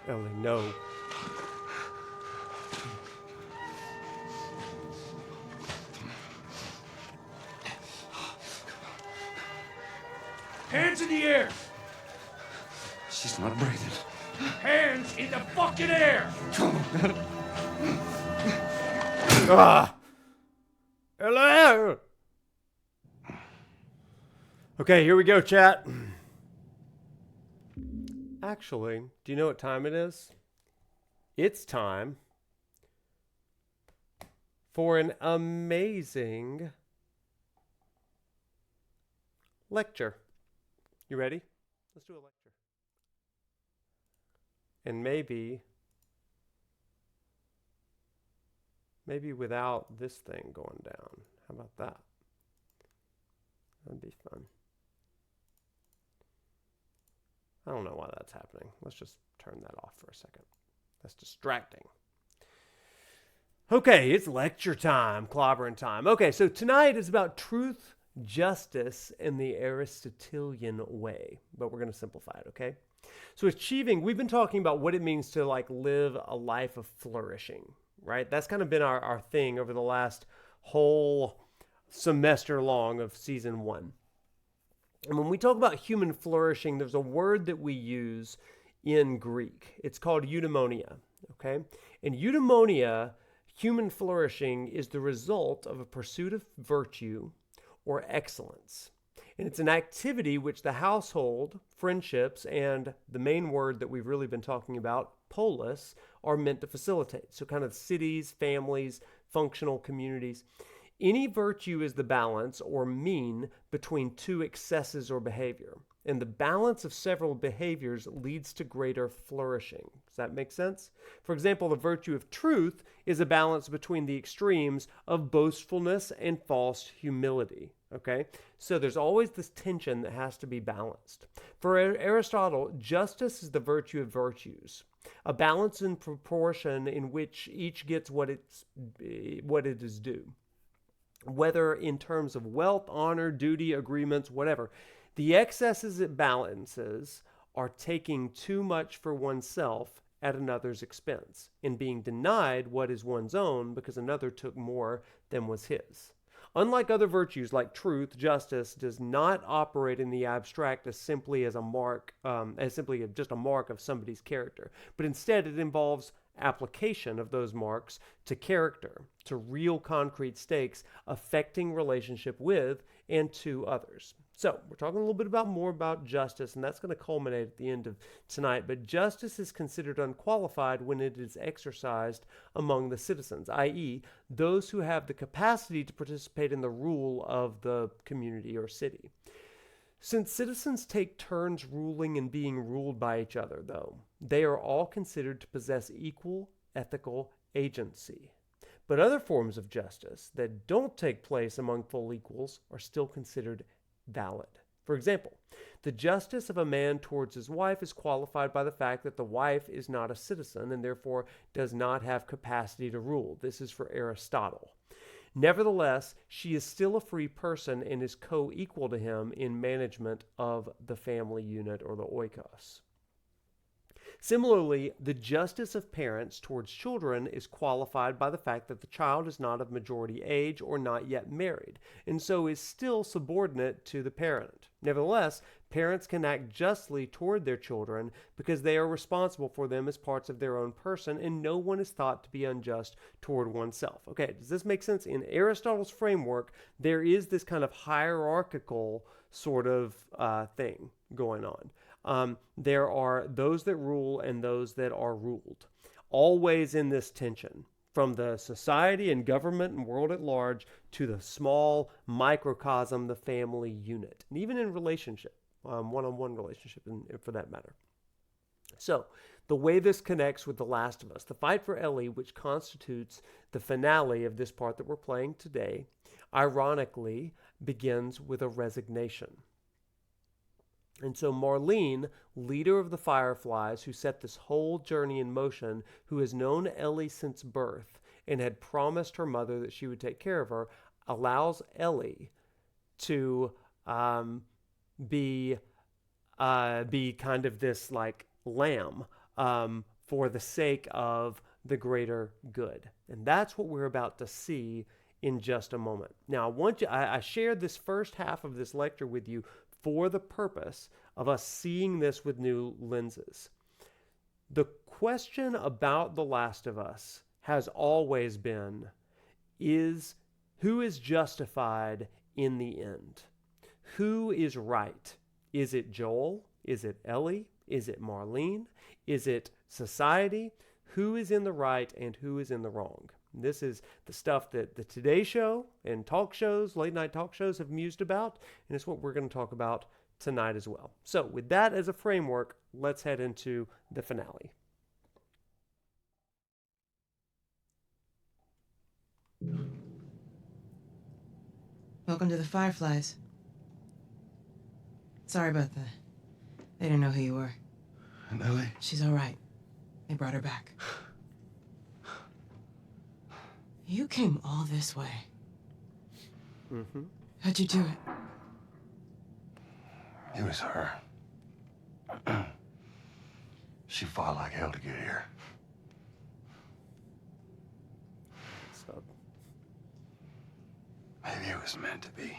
Ellie, no. Hands in the air! She's not breathing. Hands in the fucking air! Ah! Ellie! Okay, here we go, chat. Actually, do you know what time it is? It's time for an amazing lecture. You ready? Let's do a lecture. And maybe without this thing going down. How about that? That'd be fun. I don't know why that's happening. Let's just turn that off for a second. That's distracting. Okay, it's lecture time, clobbering time. Okay, so tonight is about truth, justice, and the Aristotelian way. But we're going to simplify it, okay? So we've been talking about what it means to like live a life of flourishing, right? That's kind of been our thing over the last whole semester long of season 1. And when we talk about human flourishing, there's a word that we use in Greek. It's called eudaimonia, okay? And eudaimonia, human flourishing, is the result of a pursuit of virtue or excellence. And it's an activity which the household, friendships, and the main word that we've really been talking about, polis, are meant to facilitate. So kind of cities, families, functional communities. Any virtue is the balance or mean between two excesses or behavior, and the balance of several behaviors leads to greater flourishing. Does that make sense? For example, the virtue of truth is a balance between the extremes of boastfulness and false humility. Okay? So there's always this tension that has to be balanced. For Aristotle, justice is the virtue of virtues, a balance in proportion in which each gets what it is due, whether in terms of wealth, honor, duty, agreements, whatever. The excesses it balances are taking too much for oneself at another's expense and being denied what is one's own because another took more than was his. Unlike other virtues like truth, justice does not operate in the abstract as simply as just a mark of somebody's character, but instead it involves application of those marks to character, to real concrete stakes affecting relationship with and to others. So we're talking a little bit more about justice, and that's going to culminate at the end of tonight. But justice is considered unqualified when it is exercised among the citizens, i.e., those who have the capacity to participate in the rule of the community or city. Since citizens take turns ruling and being ruled by each other, though, they are all considered to possess equal ethical agency. But other forms of justice that don't take place among full equals are still considered valid. For example, the justice of a man towards his wife is qualified by the fact that the wife is not a citizen and therefore does not have capacity to rule. This is for Aristotle. Nevertheless, she is still a free person and is co-equal to him in management of the family unit or the oikos. Similarly, the justice of parents towards children is qualified by the fact that the child is not of majority age or not yet married, and so is still subordinate to the parent. Nevertheless, parents can act justly toward their children because they are responsible for them as parts of their own person, and no one is thought to be unjust toward oneself. Okay, does this make sense? In Aristotle's framework, there is this kind of hierarchical sort of thing going on. There are those that rule and those that are ruled, always in this tension, from the society and government and world at large to the small microcosm, the family unit, and even in relationship, one-on-one relationship, for that matter. So, the way this connects with The Last of Us, the fight for Ellie, which constitutes the finale of this part that we're playing today, ironically begins with a resignation. And so Marlene, leader of the Fireflies, who set this whole journey in motion, who has known Ellie since birth and had promised her mother that she would take care of her, allows Ellie to be kind of this like lamb for the sake of the greater good. And that's what we're about to see in just a moment. Now, I shared this first half of this lecture with you for the purpose of us seeing this with new lenses. The question about The Last of Us has always been, who is justified in the end? Who is right? Is it Joel? Is it Ellie? Is it Marlene? Is it society? Who is in the right and who is in the wrong? This is the stuff that the Today Show and talk shows, late night talk shows, have mused about, and it's what we're going to talk about tonight as well. So with that as a framework, let's head into the finale. Welcome to the Fireflies. Sorry about that. They didn't know who you were. And Ellie? She's all right. They brought her back. You came all this way. Mm-hmm. How'd you do it? It was her. She fought like hell to get here. So, Maybe it was meant to be.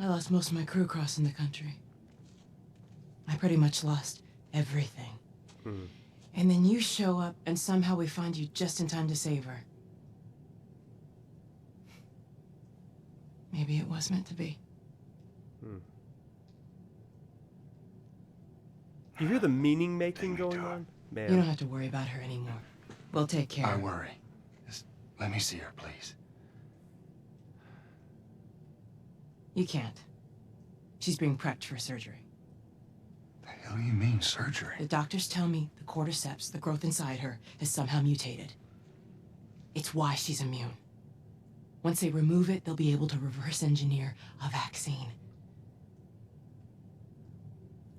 I lost most of my crew crossing the country. I pretty much lost everything. mm-hmm. And then you show up, and somehow we find you just in time to save her. Maybe it was meant to be. You hear the meaning making going on? Man. You don't have to worry about her anymore. We'll take care I of her. worry. Just let me see her, please. You can't. She's being prepped for surgery. The hell do you mean, surgery? The doctors tell me the cordyceps, the growth inside her, has somehow mutated. It's why she's immune. Once they remove it, they'll be able to reverse engineer a vaccine.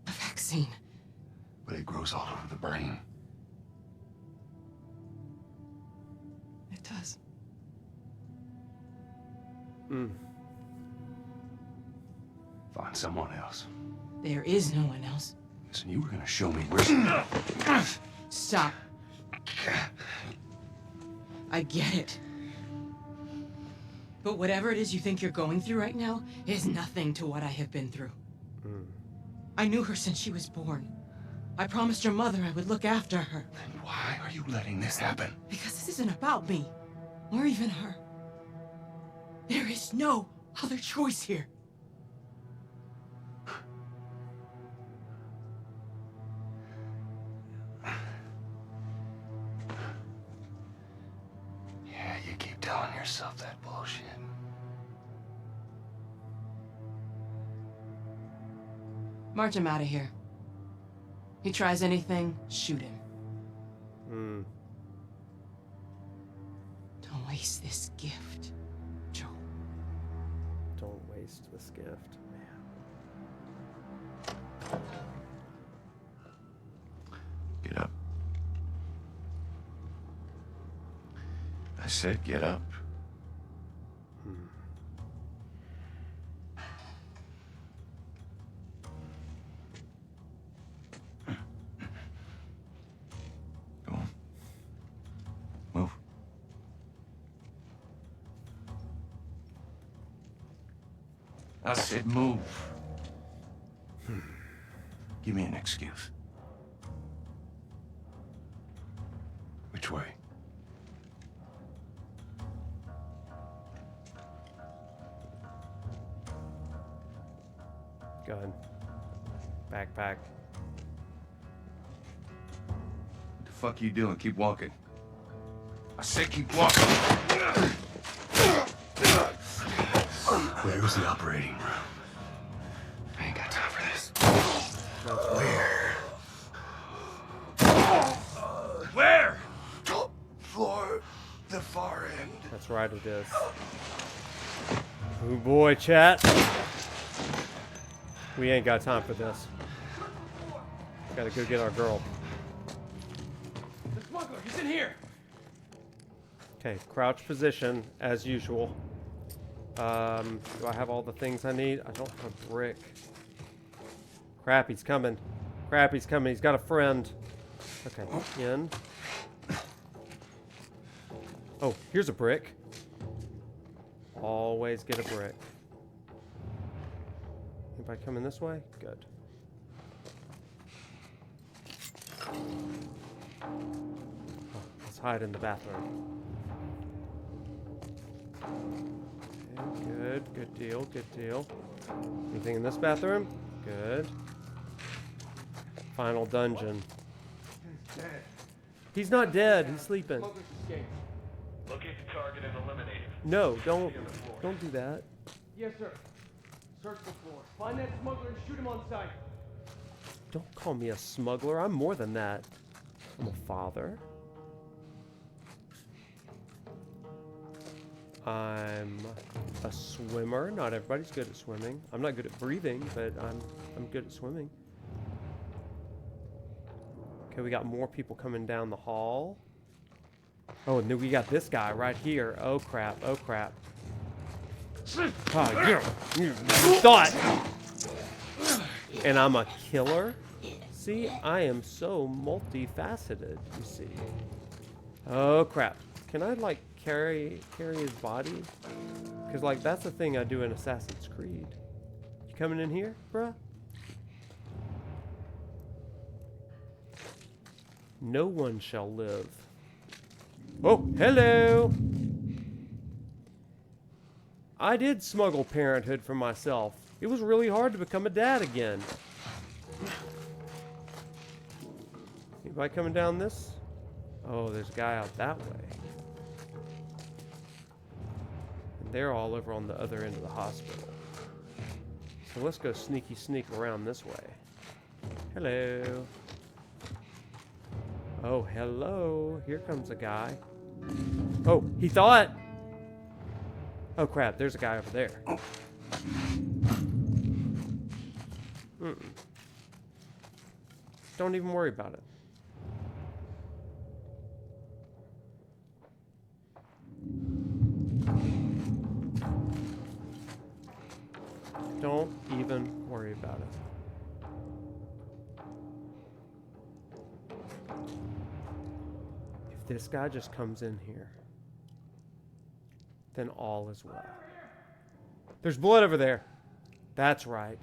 A vaccine. But it grows all over the brain. It does. Find someone else. There is no one else. Listen, you were gonna show me where... Stop. I get it. But whatever it is you think you're going through right now is nothing to what I have been through. I knew her since she was born. I promised her mother I would look after her. Then why are you letting this happen? Because this isn't about me, or even her. There is no other choice here. Yeah, you keep telling yourself that bullshit. March him out of here. He tries anything, shoot him. Don't waste this gift, Joe. Don't waste this gift, man. Get up. I said get up. Go on. Move. I said move. Give me an excuse. Which way? Gun. Backpack. What the fuck you doing? Keep walking. I said keep walking. Where's the operating room? I ain't got time for this. Where? Where? Top floor, the far end. That's right, it is. Oh boy, chat. We ain't got time for this. Gotta go get our girl. The smuggler, he's in here. Okay, crouch position as usual. Do I have all the things I need? I don't have a brick. Crap, he's coming. Crap, he's coming. He's got a friend. Okay, in. Oh, here's a brick. Always get a brick. Anybody coming this way? Good. Oh, let's hide in the bathroom. Okay, good deal, good deal. Anything in this bathroom? Good. Final dungeon. He's not dead, he's sleeping. Locate the target and eliminate him. No, don't do that. Yes, sir. Search the floor. Find that smuggler and shoot him on sight. Don't call me a smuggler, I'm more than that. I'm a father. I'm a swimmer. Not everybody's good at swimming. I'm not good at breathing, but I'm good at swimming. Okay, we got more people coming down the hall. Oh, and then we got this guy right here. Oh crap, oh crap. Oh, you thought. And I'm a killer? See, I am so multifaceted, you see. Oh crap. Can I like carry his body? Because like that's the thing I do in Assassin's Creed. You coming in here, bruh? No one shall live. Oh, hello! I did smuggle parenthood for myself. It was really hard to become a dad again. Anybody coming down this? Oh, there's a guy out that way. And they're all over on the other end of the hospital. So let's go sneaky sneak around this way. Hello. Oh, hello. Here comes a guy. Oh, he thought. Oh, crap. There's a guy over there. Don't even worry about it. Don't even worry about it. If this guy just comes in here, then all is well. There's blood over there. That's right.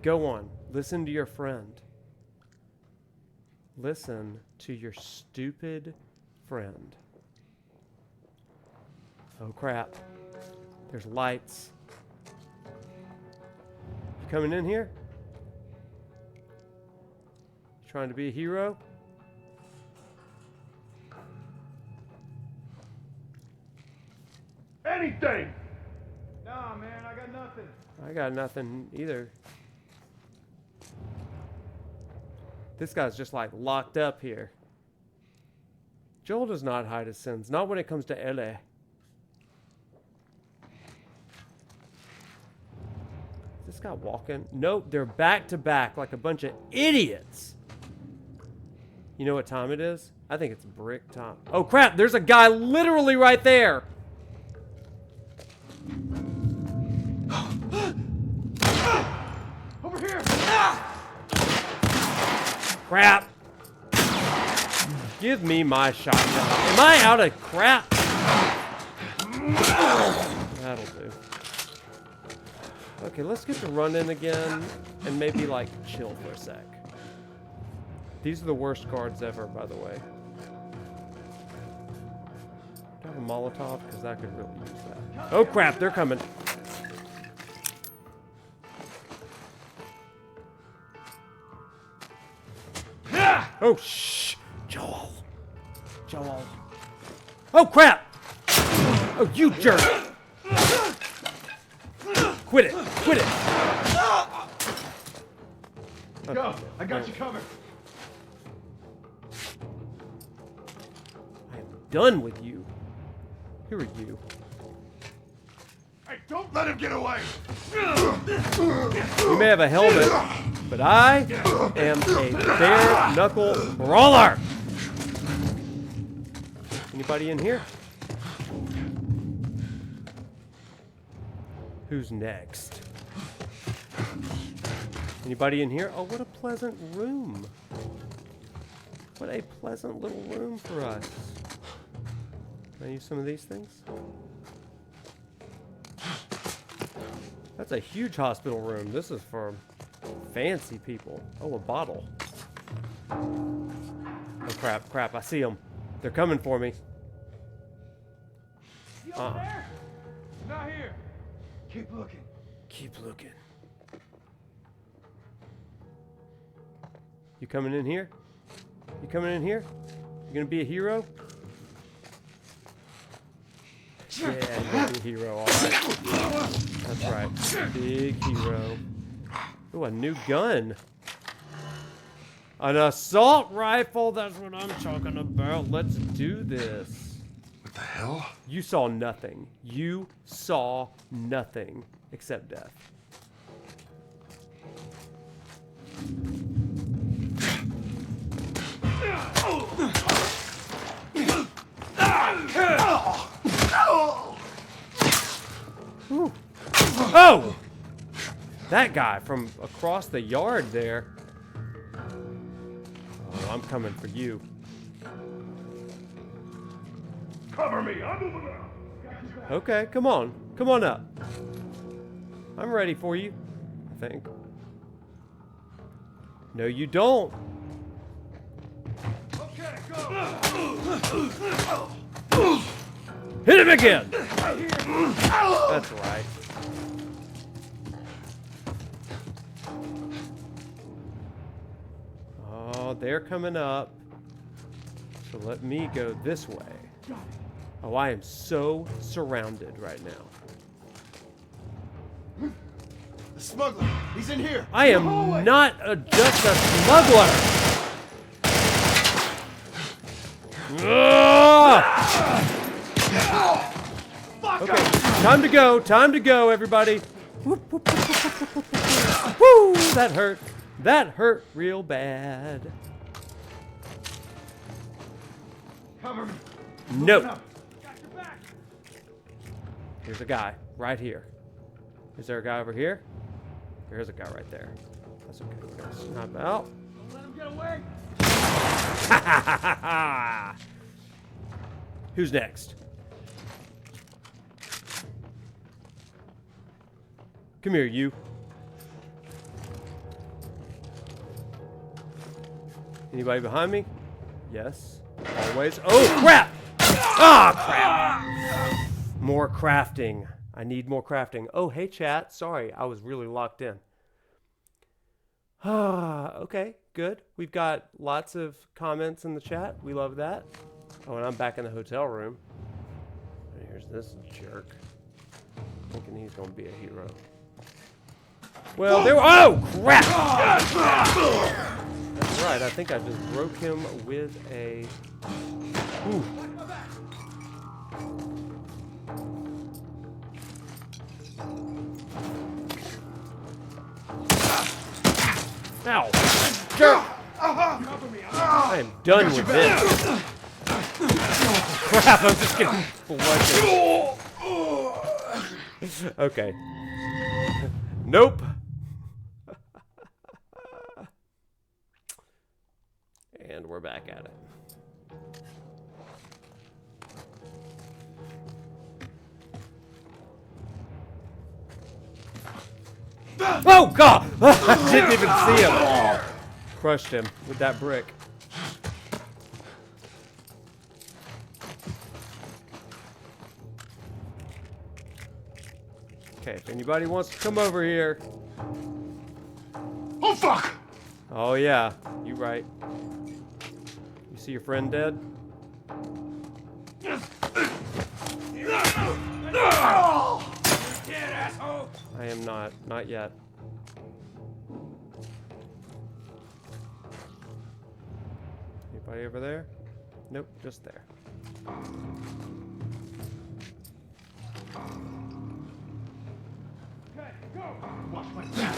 Go on. Listen to your friend. Listen to your stupid friend. Oh, crap. There's lights. You coming in here? You trying to be a hero? Anything! Nah, man, I got nothing. I got nothing either. This guy's just like locked up here. Joel does not hide his sins. Not when it comes to Ellie. Is this guy walking? Nope, they're back to back like a bunch of idiots. You know what time it is? I think it's brick time. Oh crap, there's a guy literally right there. Over here! Crap. Give me my shotgun. Am I out of crap? That'll do. Okay, let's get to running again and maybe like chill for a sec. These are the worst guards ever, by the way. Do I have a Molotov? Because I could really use that. Oh crap, they're coming. Oh, shh. Joel. Joel. Oh, crap. Oh, you jerk. Quit it. Quit it. Go! I got you covered. I am done with you. Who are you? Hey, don't let him get away! You may have a helmet, but I am a bare knuckle brawler. Anybody in here? Who's next? Anybody in here? Oh, what a pleasant room. What a pleasant little room for us. Can I use some of these things? That's a huge hospital room. This is for fancy people. Oh, a bottle. Oh, crap, crap. I see them. They're coming for me. You over there? Not here. Keep looking. Keep looking. You coming in here? You coming in here? You gonna be a hero? Yeah, you're gonna be a hero, alright. That's right. Big hero. Ooh, a new gun. An assault rifle, that's what I'm talking about. Let's do this. What the hell? You saw nothing. You saw nothing except death. Ooh. Oh! That guy from across the yard there. Oh, I'm coming for you. Cover me! I'm moving out! Okay, come on. Come on up. I'm ready for you, I think. No, you don't. Okay, go! Hit him again! That's right. Oh, they're coming up. So let me go this way. Oh, I am so surrounded right now. The smuggler. He's in here. I am not just a smuggler. Okay, time to go, everybody. Whoop, whoop, whoop, whoop, whoop, whoop, whoop. Woo, that hurt. That hurt real bad. Cover me. No. Here's a guy right here. Is there a guy over here? There's a guy right there. That's okay. We're gonna snipe out. Don't let him get away. Who's next? Come here, you. Anybody behind me? Yes. Always. Oh, crap! Ah, crap! More crafting. I need more crafting. Oh, hey, chat. Sorry, I was really locked in. Ah, okay, good. We've got lots of comments in the chat. We love that. Oh, and I'm back in the hotel room. And here's this jerk. Thinking he's going to be a hero. Well, there. Oh, crap! That's right. I think I just broke him with a. Ooh. Ow! Jerk! I am done with this. Crap! I'm just getting bludgeoned. Okay. Nope. And we're back at it. Oh God! I didn't even see him. Crushed him with that brick. Okay, if anybody wants to come over here. Oh fuck! Oh yeah, you right. You see your friend dead? I am not. Not yet. Anybody over there? Nope, just there. Okay, go! Watch my back!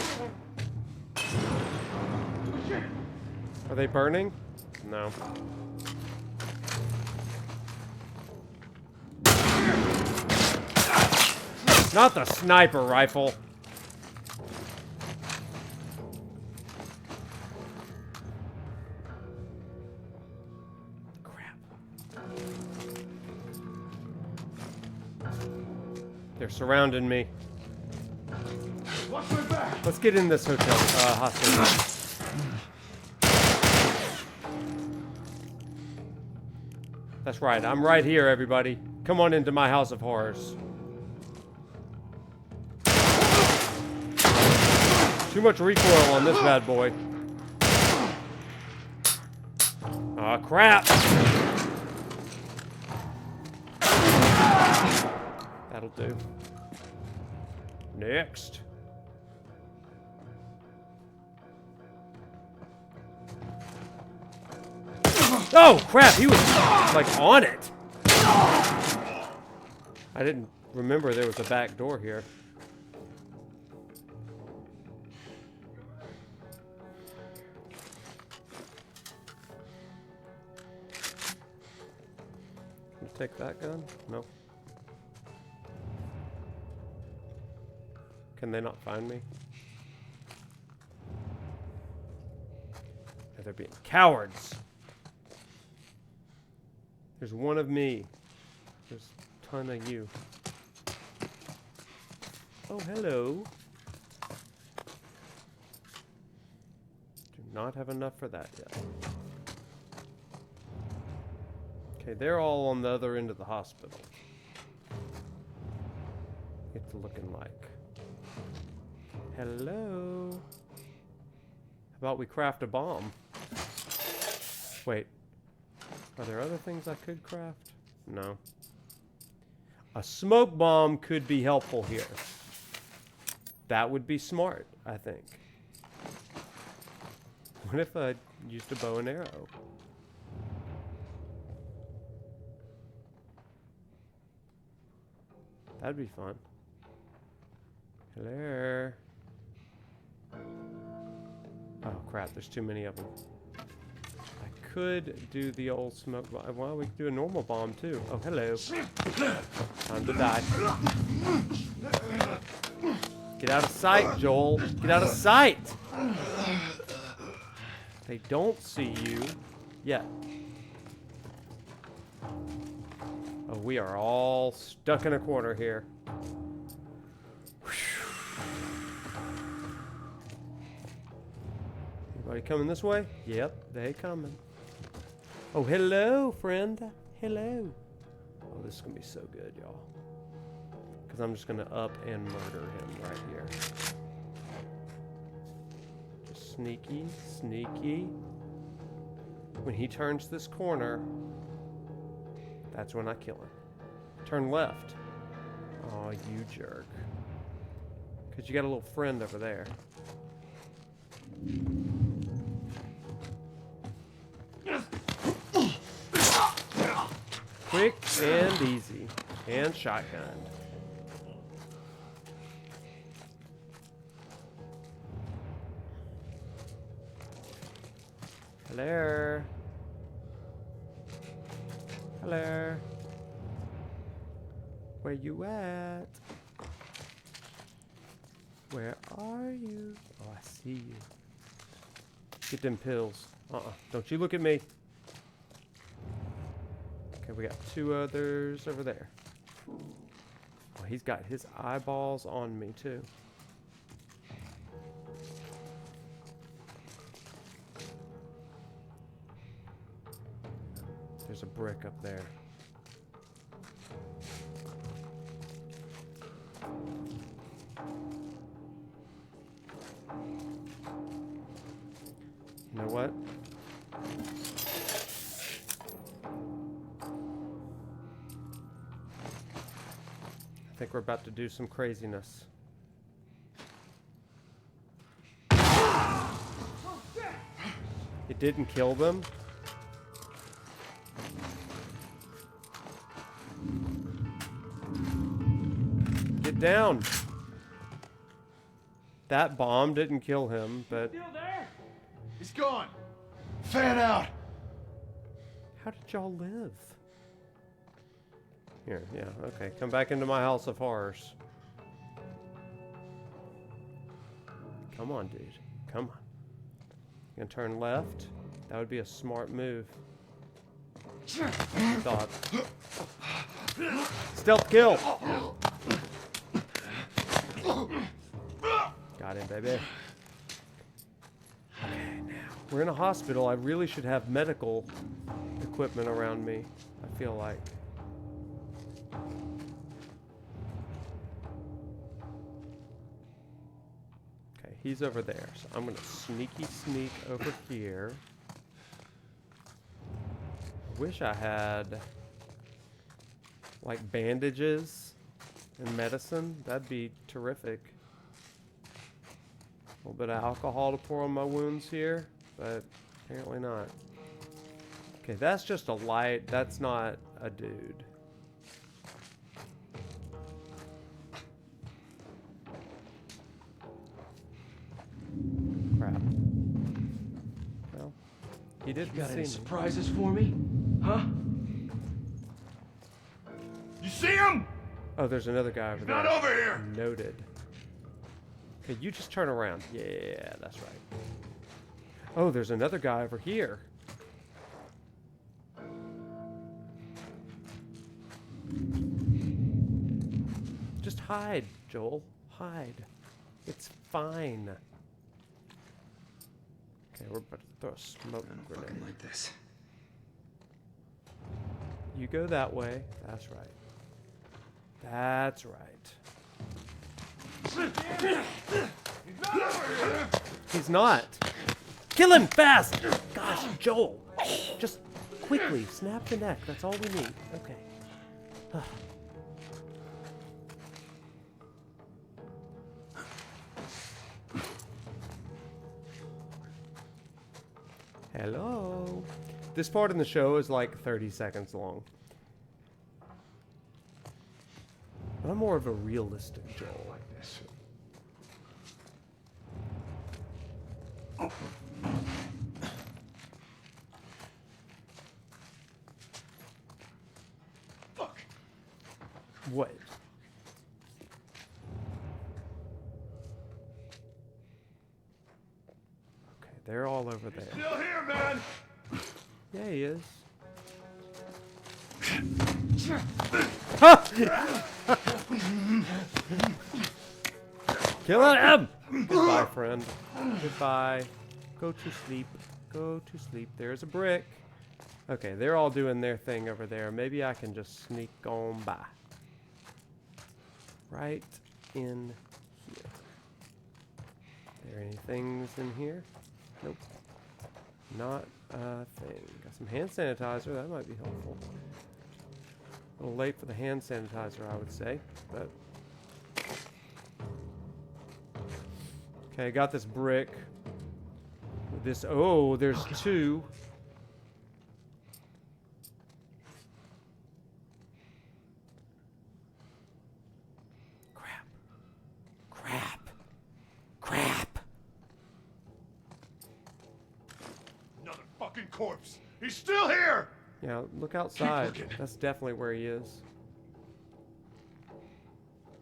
Are they burning? No. Not the sniper rifle. Crap. They're surrounding me. Watch my back! Let's get in this hotel, hospital. That's right. I'm right here, everybody. Come on into my house of horrors. Too much recoil on this bad boy. Aw, crap. That'll do. Next. Oh, crap. He was, like, on it. I didn't remember there was a back door here. Take that gun? No. Can they not find me? They're being cowards. There's one of me. There's a ton of you. Oh, hello. Do not have enough for that yet. Okay, they're all on the other end of the hospital. It's looking like. Hello? How about we craft a bomb? Wait. Are there other things I could craft? No. A smoke bomb could be helpful here. That would be smart, I think. What if I used a bow and arrow? That'd be fun. Hello. Oh crap, there's too many of them. I could do the old smoke bomb. Well, we could do a normal bomb too. Oh, hello. Time to die. Get out of sight, Joel. Get out of sight! They don't see you yet. Oh, we are all stuck in a corner here. Anybody coming this way? Yep, they coming. Oh, hello, friend. Hello. Oh, this is gonna be so good, y'all. Because I'm just gonna up and murder him right here. Just sneaky, sneaky. When he turns this corner, that's when I kill him. Turn left. Oh, you jerk. Because you got a little friend over there. Quick and easy. And shotgun. Hello. Hello. Where you at? Where are you? Oh, I see you. Get them pills. Don't you look at me. Okay, we got two others over there. Oh, he's got his eyeballs on me, too. There's a brick up there. You know what? I think we're about to do some craziness. It didn't kill them. Get down. That bomb didn't kill him, but... Still there? He's gone. Fan out. How did y'all live? Here, yeah, okay. Come back into my house of horrors. Come on, dude. Come on. You gonna turn left? That would be a smart move. Thought. Stealth kill! Got him, baby. Okay, now. We're in a hospital. I really should have medical equipment around me, I feel like. Okay, he's over there. So I'm gonna sneaky sneak over here. I wish I had like bandages and medicine. That'd be terrific. A little bit of alcohol to pour on my wounds here, but apparently not. Okay, that's just a light. That's not a dude. Crap. Well, he didn't Got see any me. surprises for me? Huh? You see him? Oh, there's another guy over there. Not over here. Noted. Okay, you just turn around. Yeah, that's right. Oh, there's another guy over here. Just hide, Joel. Hide. It's fine. Okay, we're about to throw a smoke grenade. Fucking like this. You go that way. That's right. That's right. He's not. Kill him fast! Gosh, Joel. Just quickly. Snap the neck. That's all we need. Okay. Hello. This part in the show is like 30 seconds long. I'm more of a realistic Joel. Like this. Fuck. What? Okay, they're all over there. Still here, man. Yeah, he is. Kill him! Goodbye, friend. Goodbye. Go to sleep. Go to sleep. There's a brick. Okay, they're all doing their thing over there. Maybe I can just sneak on by. Right in here. Are there any things in here? Nope. Not a thing. Got some hand sanitizer. That might be helpful. A little late for the hand sanitizer, I would say, but... Okay, got this brick. This, oh, there's two. Crap. Crap. Crap. Another fucking corpse. He's still here. Yeah, look outside. looking. That's definitely where he is.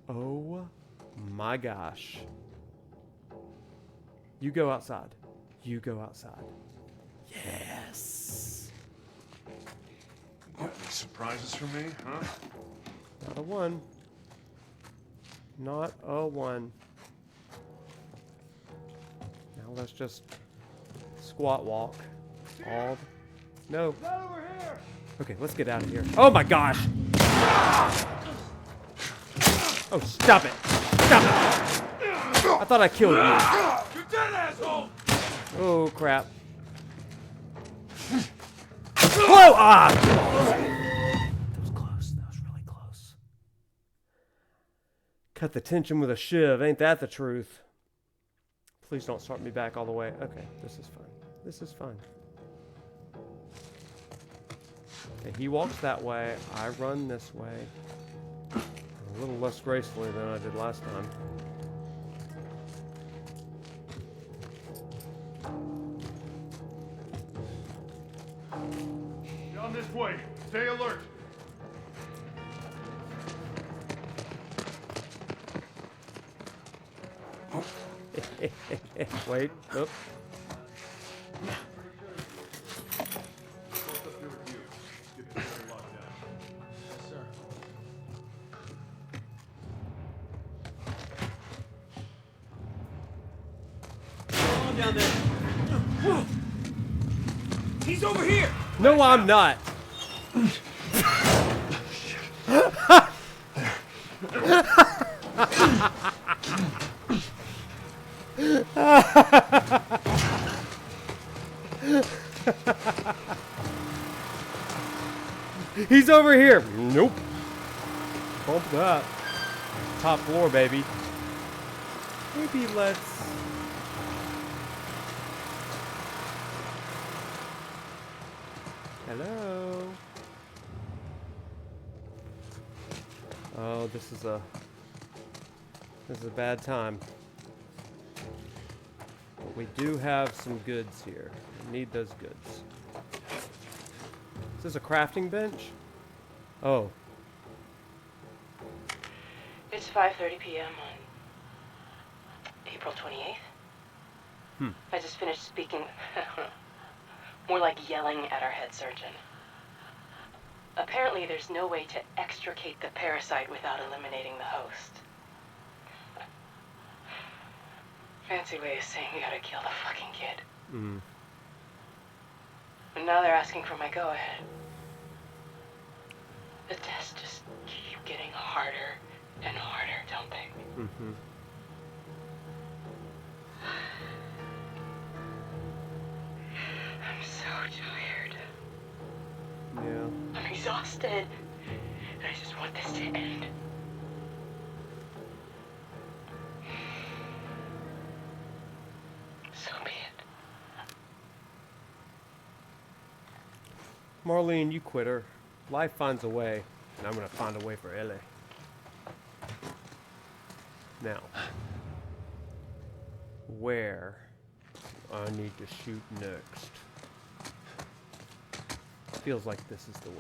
Oh my gosh. You go outside. You go outside. Yes. Got any surprises for me, huh? Not a one. Not a one. Now let's just squat walk. All. No. Not over here! Okay, let's get out of here. Oh my gosh! Oh, stop it! Stop it! I thought I killed you. You're dead, asshole! Oh crap! Whoa! Ah! That was close. That was really close. Cut the tension with a shiv. Ain't that the truth? Please don't start me back all the way. Okay, this is fine. This is fine. Okay, he walks that way. I run this way. A little less gracefully than I did last time. Down this way. Stay alert. Wait. Oop. Down there. He's over here! No, I'm not. He's over here. Nope. Bump that. Top floor, baby. Maybe let's... Hello. Oh, this is a bad time. But we do have some goods here. We need those goods. Is this a crafting bench? Oh. It's 5:30 p.m. on April 28th. I just finished speaking, more like yelling at our head surgeon. Apparently there's no way to extricate the parasite without eliminating the host. Fancy way of saying we gotta kill the fucking kid. And now they're asking for my go-ahead. The tests just keep getting harder and harder, don't they? Mm-hmm. I'm so tired. exhausted. And I just want this to end. So be it. Marlene, you quit her. Life finds a way, and I'm gonna find a way for Ellie. Now, where do I need to shoot next? Feels like this is the way.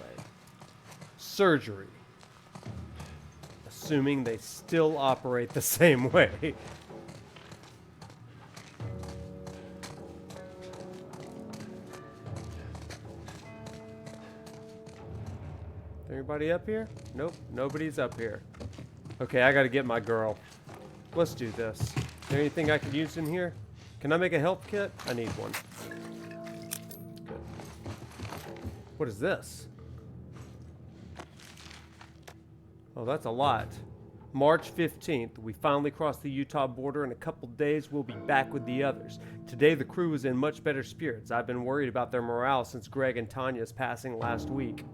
Surgery. Assuming they still operate the same way. Anybody up here? Nope, nobody's up here. Okay, I gotta get my girl. Let's do this. Is there anything I could use in here? Can I make a health kit? I need one. Good. What is this? Oh, that's a lot. March 15th, we finally crossed the Utah border. In a couple days, we'll be back with the others. Today, the crew is in much better spirits. I've been worried about their morale since Greg and Tanya's passing last week.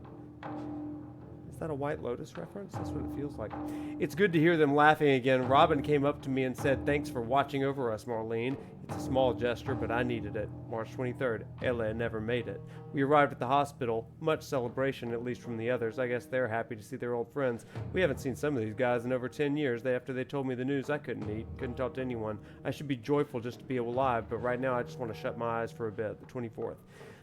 Is that a White Lotus reference? That's what it feels like. It's good to hear them laughing again. Robin came up to me and said, "Thanks for watching over us, Marlene." It's a small gesture, but I needed it. March 23rd, Ellie never made it. We arrived at the hospital. Much celebration, at least from the others. I guess they're happy to see their old friends. We haven't seen some of these guys in over 10 years. After they told me the news, I couldn't eat, couldn't talk to anyone. I should be joyful just to be alive, but right now I just want to shut my eyes for a bit. The 24th.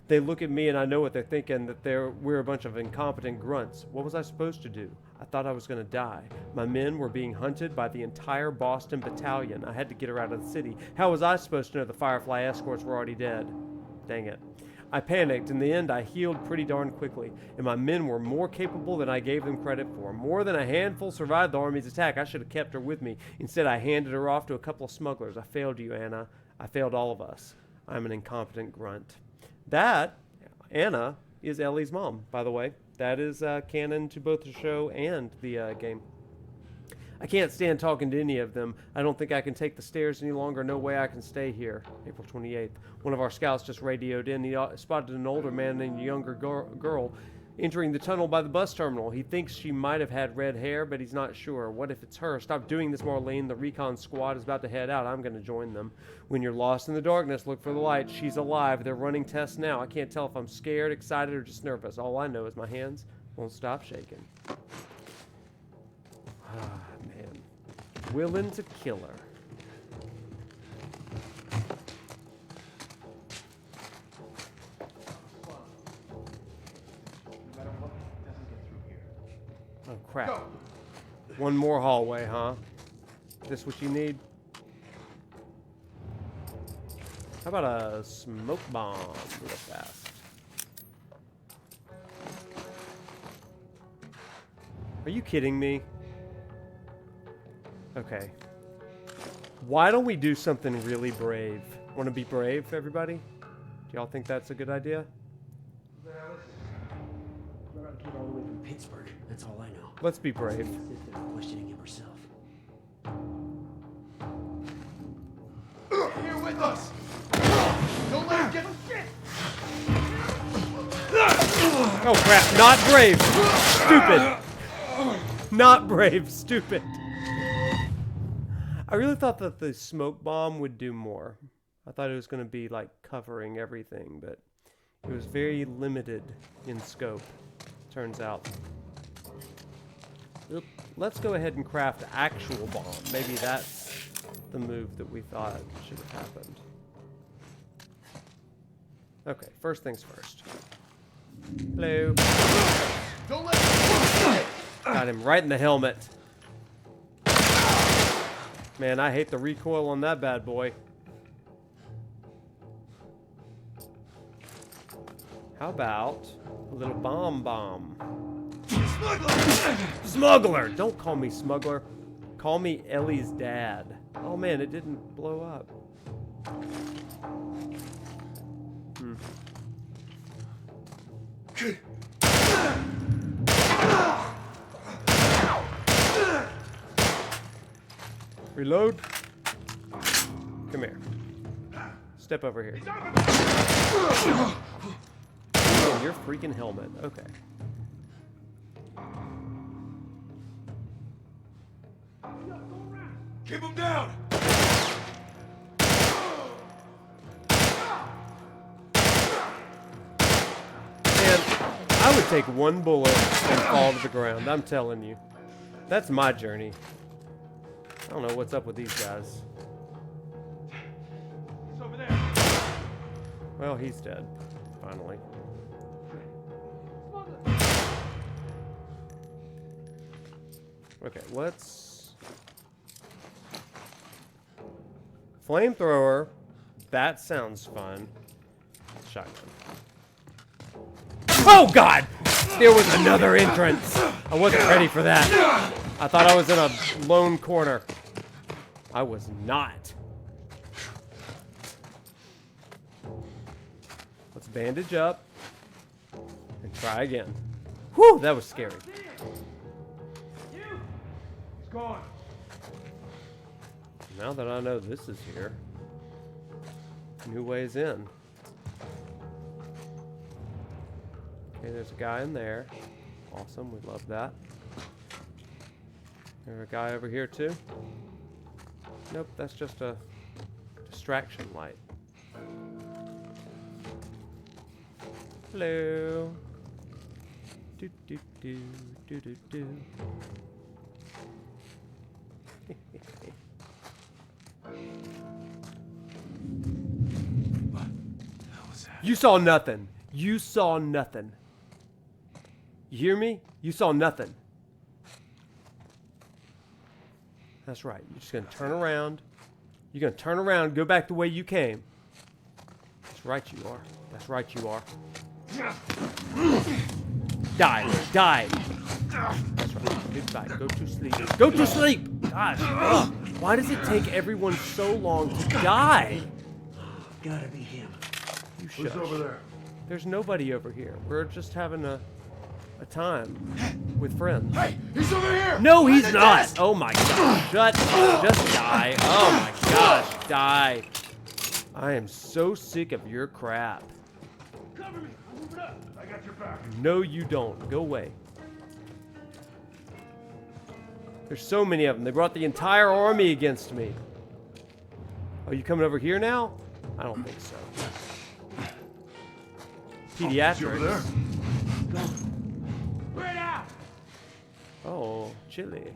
They look at me and I know what they're thinking, that we're a bunch of incompetent grunts. What was I supposed to do? I thought I was going to die. My men were being hunted by the entire Boston battalion. I had to get her out of the city. How was I supposed to know the Firefly escorts were already dead? Dang it. I panicked. In the end, I healed pretty darn quickly, and my men were more capable than I gave them credit for. More than a handful survived the Army's attack. I should have kept her with me. Instead, I handed her off to a couple of smugglers. I failed you, Anna. I failed all of us. I'm an incompetent grunt. That, Anna, is Ellie's mom, by the way. That is canon to both the show and the game. I can't stand talking to any of them. I don't think I can take the stairs any longer. No way I can stay here. April 28th. One of our scouts just radioed in. He spotted an older man and a younger girl entering the tunnel by the bus terminal. He thinks she might have had red hair, but he's not sure. What if it's her? Stop doing this, Marlene. The recon squad is about to head out. I'm going to join them. When you're lost in the darkness, look for the light. She's alive. They're running tests now. I can't tell if I'm scared, excited, or just nervous. All I know is my hands won't stop shaking. Ah, man. Willing to kill her. Oh, crap. Go. One more hallway, huh? This what you need? How about a smoke bomb real fast? Are you kidding me? Okay. Why don't we do something really brave? Want to be brave, everybody? Do y'all think that's a good idea? We're not came all the way from Pittsburgh. That's all I know. Let's be brave. Sit there questioning him herself. Here with us. Don't let him get shit. Oh crap, not brave! Stupid! Not brave, stupid. I really thought that the smoke bomb would do more. I thought it was going to be like covering everything, but it was very limited in scope, turns out. Oop. Let's go ahead and craft actual bomb. Maybe that's the move that we thought should have happened. Okay, first things first. Hello. Don't let him. Got him right in the helmet. Man, I hate the recoil on that bad boy. How about a little bomb? Smuggler! Don't call me smuggler. Call me Ellie's dad. Oh man, it didn't blow up. Reload. Come here. Step over here. Oh, your freaking helmet. Okay. Keep him down! And I would take one bullet and fall to the ground. I'm telling you. That's my journey. I don't know what's up with these guys. He's over there. Well, he's dead. Finally. Okay, let's... Flamethrower. That sounds fun. Shotgun. Oh, God! There was another entrance. I wasn't ready for that. I thought I was in a lone corner. I was not. Let's bandage up and try again. Whew, that was scary. He's gone. Now that I know this is here, new ways in. Okay, there's a guy in there. Awesome, we love that. There's a guy over here too. Nope, that's just a distraction light. Hello. Do do do do do do. What the hell was that? You saw nothing. You saw nothing. You hear me? You saw nothing. That's right. You're just going to turn around. You're going to turn around, go back the way you came. That's right you are. That's right you are. Die. Die. That's right. Goodbye. Go to sleep. Go to sleep! Gosh. Ugh. Why does it take everyone so long to die? Gotta be him. You Who's shush. over there? There's nobody over here. We're just having a time with friends. Hey, he's over here! No, he's not. Oh my gosh. Just die. Oh my gosh. Die. I am so sick of your crap. Cover me! I'll move it up. I got your back. No, you don't. Go away. There's so many of them. They brought the entire army against me. Oh, you coming over here now? I don't think so. Pediatrics. You over there? Oh, chilly.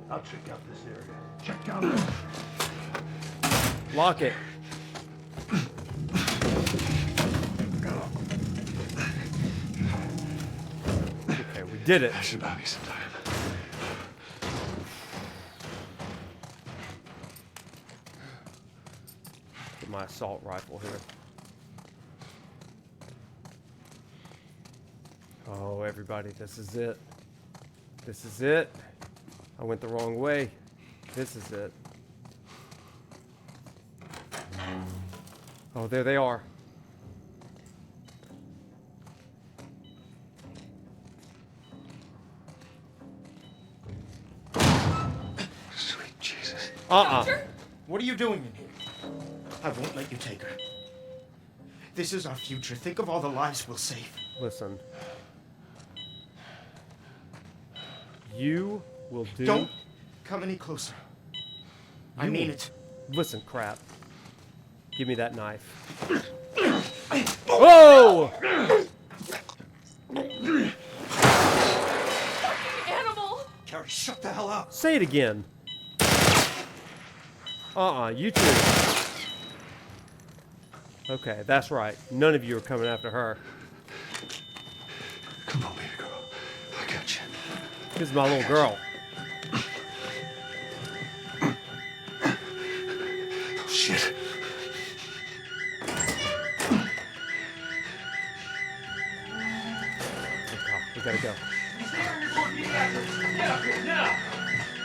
I'll check out this area. Check down there. Lock it. Okay, we did it. That should buy me some time. Get my assault rifle here. Oh, everybody, this is it. This is it. I went the wrong way. This is it. Oh, there they are. Sweet Jesus. What are you doing in here? I won't let you take her. This is our future. Think of all the lives we'll save. Listen. You will do... Don't come any closer. I You mean will- it. Listen, crap. Give me that knife. Whoa! Animal! Carrie, shut the hell up. Say it again. You two. Okay, that's right. None of you are coming after her. Come on, baby girl. I got you. This is my little girl. Oh, shit. Okay, we gotta go.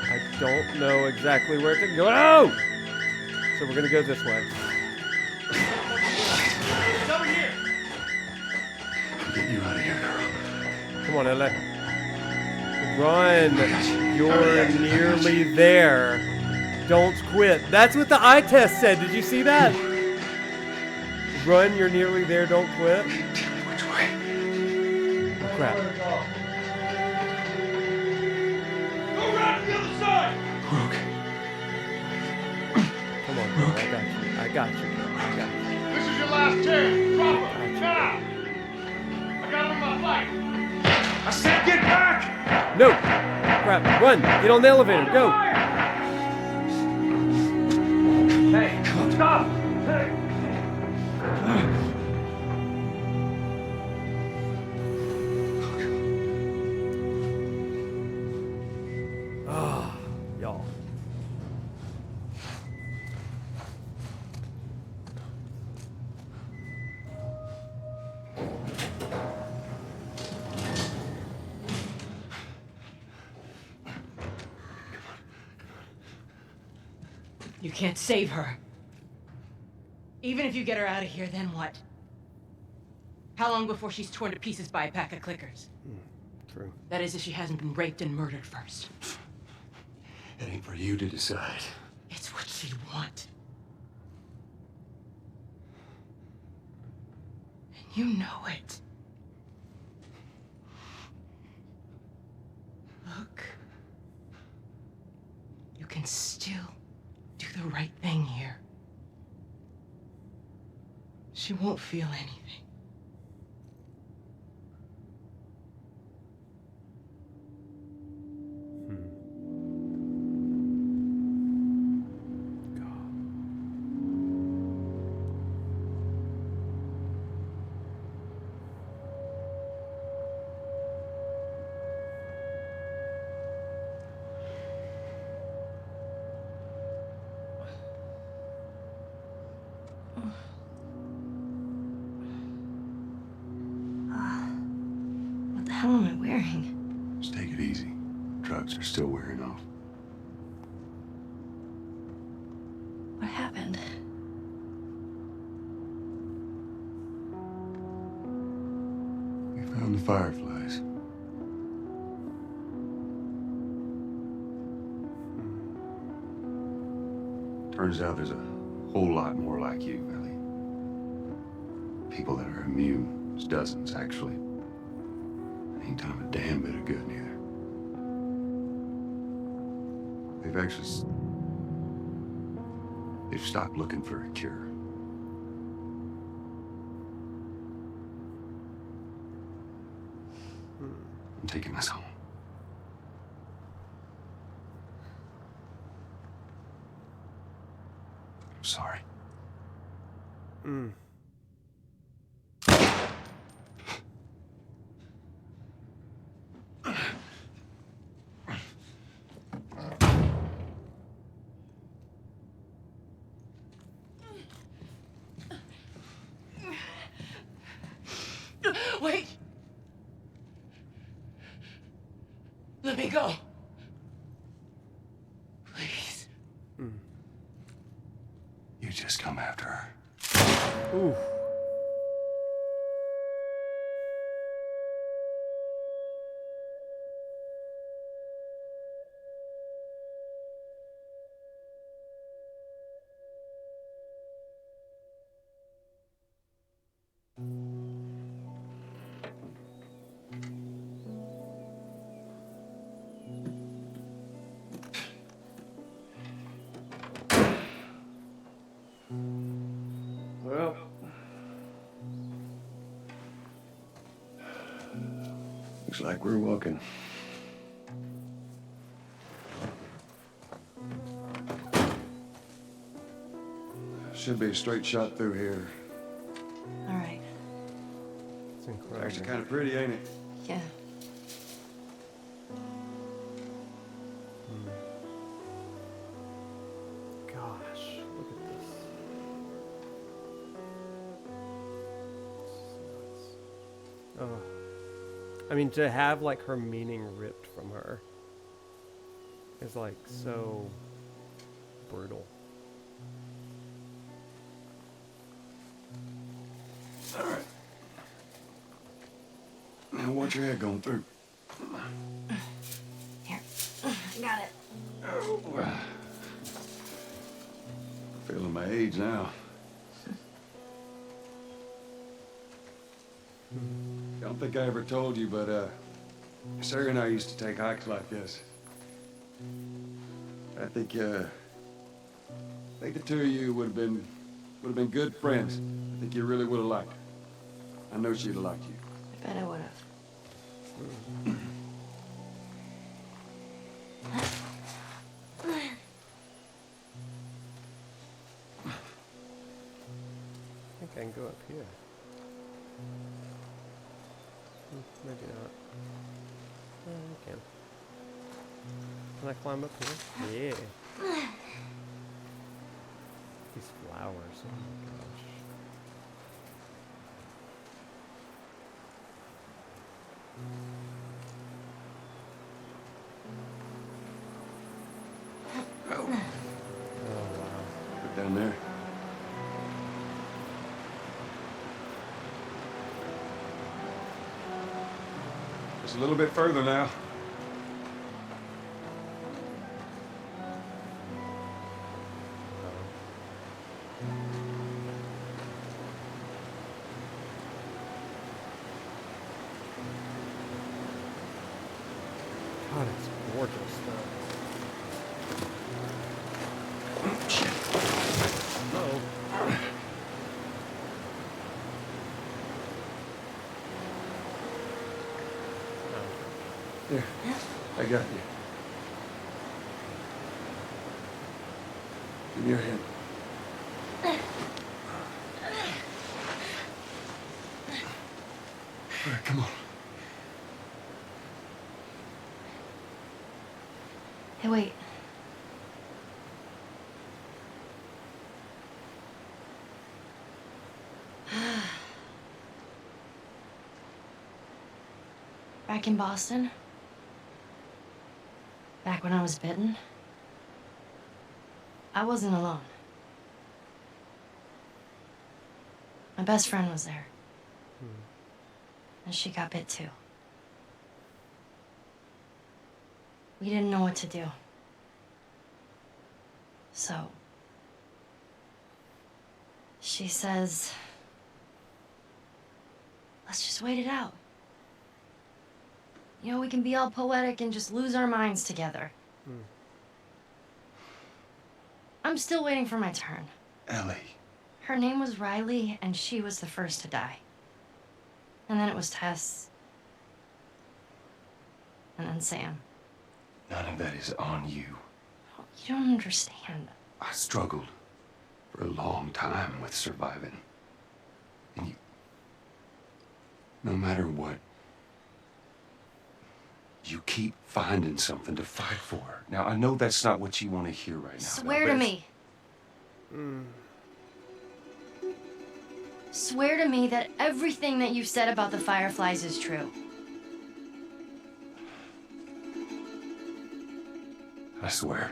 I don't know exactly where to go. Oh! So we're gonna go this way. Get you out of here, girl. Come on, Ellie. Run. You're nearly there. Don't quit. That's what the eye test said. Did you see that? Run, you're nearly there. Don't quit. Which way? Crap. Out the other side! Rook. Come on, girl. I got you. I got you, girl. I got you. This is your last chance. Drop him. Now! I got him in my fight. I said get back! No! Crap. Run! Get on the elevator. Go! Hey, stop! Hey! Ah, y'all. You can't save her. Even if you get her out of here, then what? How long before she's torn to pieces by a pack of clickers? True. That is, if she hasn't been raped and murdered first. It ain't for you to decide. It's what she'd want. And you know it. Look. You can still do the right thing here. She won't feel anything. What the hell am I wearing? Just take it easy. Drugs are still wearing off. What happened? We found the Fireflies. Turns out there's a whole lot more like you, Ellie. People that are immune. There's dozens, actually. Ain't done a damn bit of good, neither. They've stopped looking for a cure. I'm taking us home. I'm sorry. Wait! Let me go. Please. You just come after her. Ooh. Well, looks like we're walking. Should be a straight shot through here. All right. It's incredible. Actually kind of pretty, ain't it? Yeah. Gosh, look at this. Oh. I mean, to have like her meaning ripped from her is like so brutal. All right. Now watch your head going through. Here. I got it. Oh. Feeling my age now. I don't think I ever told you, but Sarah and I used to take hikes like this. I think the two of you would have been good friends. I think you really would have liked her. I know she'd have liked you. I bet I would have. I think I can go up here. Maybe not. Oh, I can. Can I climb up here? Yeah. These flowers. Oh my gosh. Oh, Oh wow. look down there. Just a little bit further now. God, it's gorgeous though. Uh-oh. Here, I got you. Give me your hand. All right, come on. Hey, wait. Back in Boston, back when I was bitten, I wasn't alone. My best friend was there. And she got bit too. We didn't know what to do. So, she says, let's just wait it out. You know, we can be all poetic and just lose our minds together. I'm still waiting for my turn. Ellie. Her name was Riley, and she was the first to die. And then it was Tess. And then Sam. None of that is on you. You don't understand. I struggled for a long time with surviving. And you, no matter what, you keep finding something to fight for. Now, I know that's not what you want to hear right now. Swear to me. Swear to me that everything that you've said about the Fireflies is true. I swear.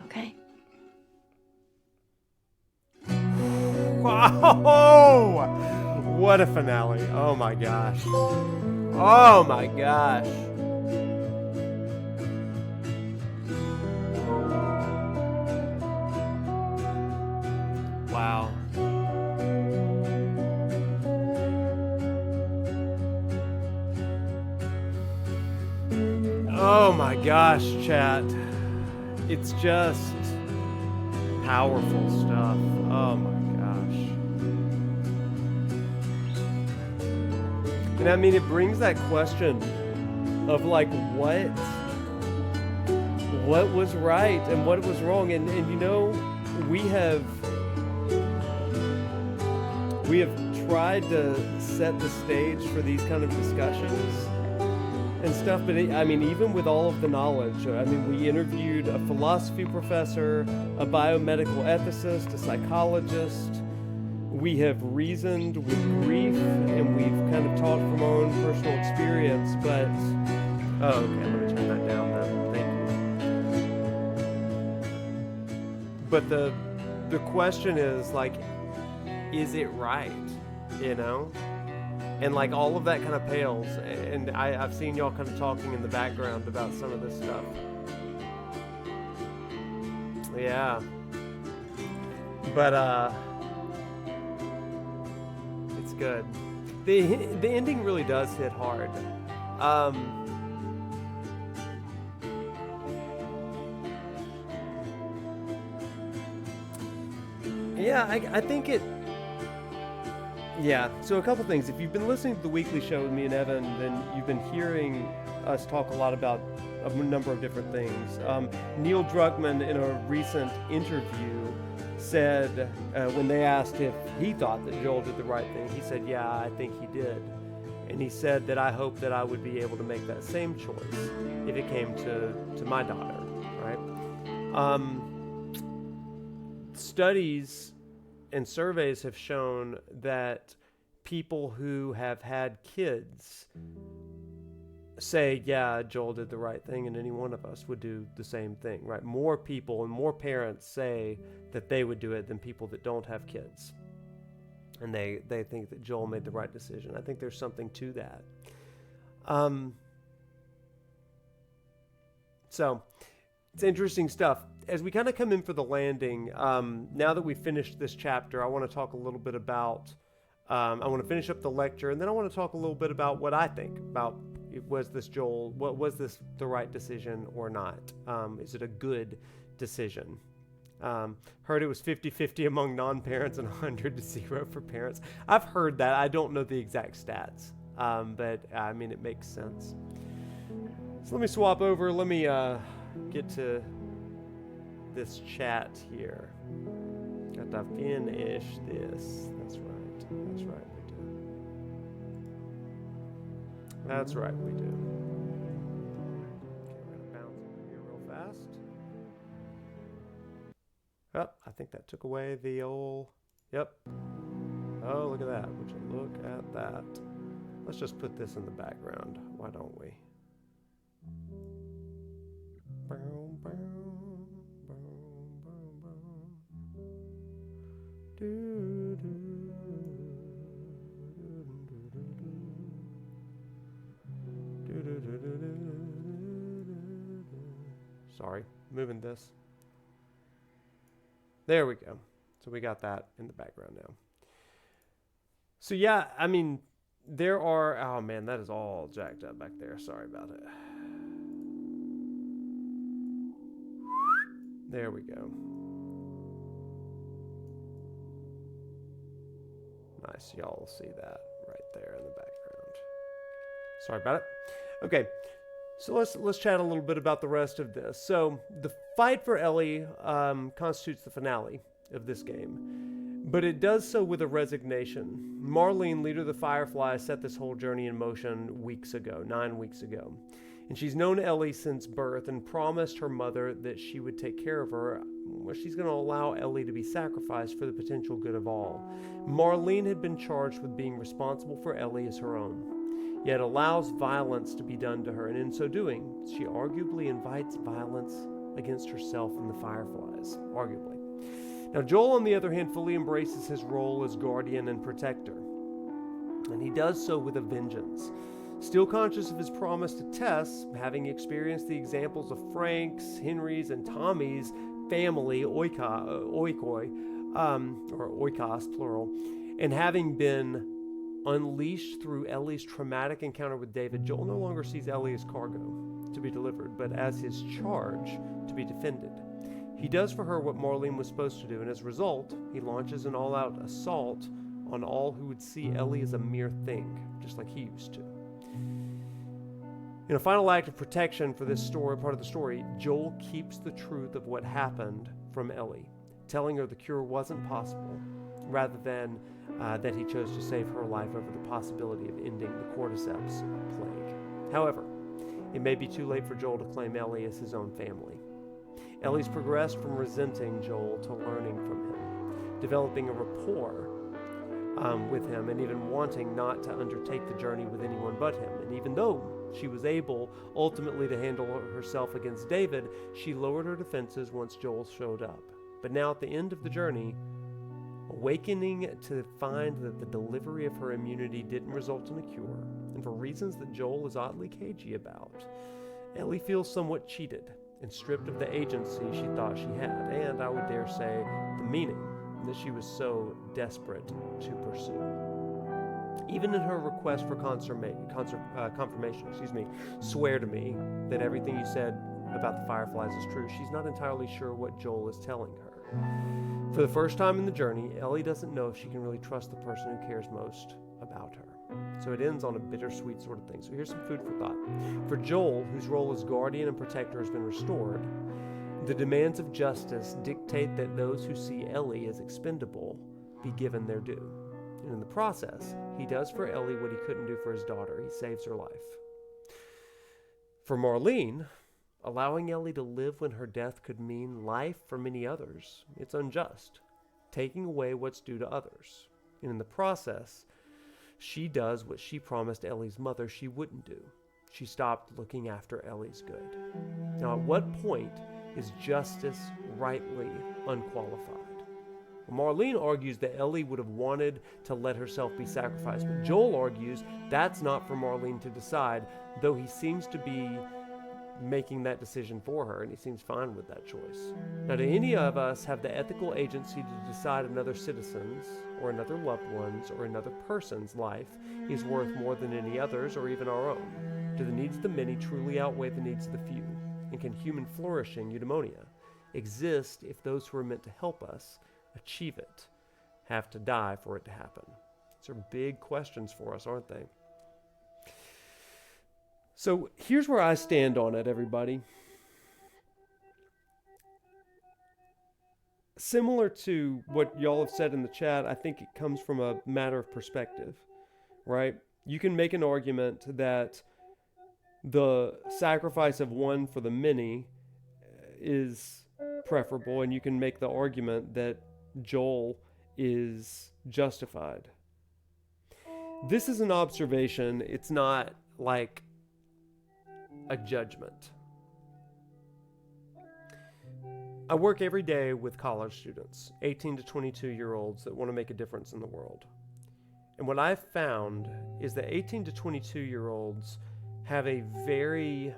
Okay? Wow! What a finale. Oh my gosh. Oh my gosh. Wow. Oh my gosh, chat. It's just powerful stuff. Oh my gosh. And I mean, it brings that question of like what was right and what was wrong. And you know, we have tried to set the stage for these kind of discussions and stuff, but I mean, even with all of the knowledge, I mean, we interviewed a philosophy professor, a biomedical ethicist, a psychologist. We have reasoned with grief, and we've kind of talked from our own personal experience, but... Oh, okay, let me turn that down then. Thank you. But the question is, like, is it right, you know? And like all of that kind of pales, and I've seen y'all kind of talking in the background about some of this stuff. Yeah. But it's good. The ending really does hit hard. Yeah, I think it. Yeah, so a couple things. If you've been listening to the weekly show with me and Evan, then you've been hearing us talk a lot about a number of different things. Neil Druckmann, in a recent interview, said when they asked if he thought that Joel did the right thing, he said, yeah, I think he did. And he said that I hope that I would be able to make that same choice if it came to my daughter, right? Studies and surveys have shown that people who have had kids say, yeah, Joel did the right thing, and any one of us would do the same thing, right? More people and more parents say that they would do it than people that don't have kids. And they think that Joel made the right decision. I think there's something to that. So it's interesting stuff. As we kind of come in for the landing, now that we've finished this chapter, I want to talk a little bit about, I want to finish up the lecture, and then I want to talk a little bit about what I think about, was this the right decision or not? Is it a good decision? Heard it was 50-50 among non-parents and 100-0 for parents. I've heard that. I don't know the exact stats, but I mean, it makes sense. So let me swap over. Let me get to this chat here. Got to finish this. That's right. That's right, we do. That's right, we do. Okay, we're going to bounce over here real fast. Oh, I think that took away the old... Yep. Oh, look at that. Would you look at that? Let's just put this in the background. Why don't we? Sorry, moving this. There we go. So we got that in the background now. So yeah, I mean, there are... Oh man, that is all jacked up back there. Sorry about it. There we go. Nice, y'all will see that right there in the background. Sorry about it. Okay, so let's chat a little bit about the rest of this. So the fight for Ellie constitutes the finale of this game, but it does so with a resignation. Marlene, leader of the Firefly, set this whole journey in motion 9 weeks ago. And she's known Ellie since birth and promised her mother that she would take care of her. Well, she's going to allow Ellie to be sacrificed for the potential good of all. Marlene had been charged with being responsible for Ellie as her own, yet allows violence to be done to her, and in so doing, she arguably invites violence against herself and the Fireflies, arguably. Now, Joel, on the other hand, fully embraces his role as guardian and protector, and he does so with a vengeance. Still conscious of his promise to Tess, having experienced the examples of Frank's, Henry's, and Tommy's family, oikos, plural, and having been unleashed through Ellie's traumatic encounter with David, Joel no longer sees Ellie as cargo to be delivered, but as his charge to be defended. He does for her what Marlene was supposed to do, and as a result, he launches an all-out assault on all who would see Ellie as a mere thing, just like he used to. In a final act of protection for this story, part of the story, Joel keeps the truth of what happened from Ellie, telling her the cure wasn't possible, rather than that he chose to save her life over the possibility of ending the cordyceps plague. However, it may be too late for Joel to claim Ellie as his own family. Ellie's progressed from resenting Joel to learning from him, developing a rapport with him, and even wanting not to undertake the journey with anyone but him. And even though she was able ultimately to handle herself against David, she lowered her defenses once Joel showed up. But now at the end of the journey, awakening to find that the delivery of her immunity didn't result in a cure, and for reasons that Joel is oddly cagey about, Ellie feels somewhat cheated and stripped of the agency she thought she had, and I would dare say the meaning and that she was so desperate to pursue. Even in her request for confirmation, swear to me that everything you said about the Fireflies is true, she's not entirely sure what Joel is telling her. For the first time in the journey, Ellie doesn't know if she can really trust the person who cares most about her. So it ends on a bittersweet sort of thing. So here's some food for thought. For Joel, whose role as guardian and protector has been restored, the demands of justice dictate that those who see Ellie as expendable be given their due. And in the process, he does for Ellie what he couldn't do for his daughter. He saves her life. For Marlene, allowing Ellie to live when her death could mean life for many others, it's unjust, taking away what's due to others. And in the process, she does what she promised Ellie's mother she wouldn't do. She stopped looking after Ellie's good. Now, at what point is justice rightly unqualified? Well, Marlene argues that Ellie would have wanted to let herself be sacrificed, but Joel argues that's not for Marlene to decide, though he seems to be making that decision for her, and he seems fine with that choice. Now, do any of us have the ethical agency to decide another citizen's, or another loved one's, or another person's life is worth more than any other's, or even our own? Do the needs of the many truly outweigh the needs of the few? And can human flourishing, eudaimonia, exist if those who are meant to help us achieve it have to die for it to happen? These are big questions for us, aren't they? So here's where I stand on it, everybody. Similar to what y'all have said in the chat, I think it comes from a matter of perspective, right? You can make an argument that the sacrifice of one for the many is preferable, and you can make the argument that Joel is justified. This is an observation. It's not like a judgment. I work every day with college students, 18 to 22-year-olds that want to make a difference in the world. And what I've found is that 18 to 22-year-olds have a very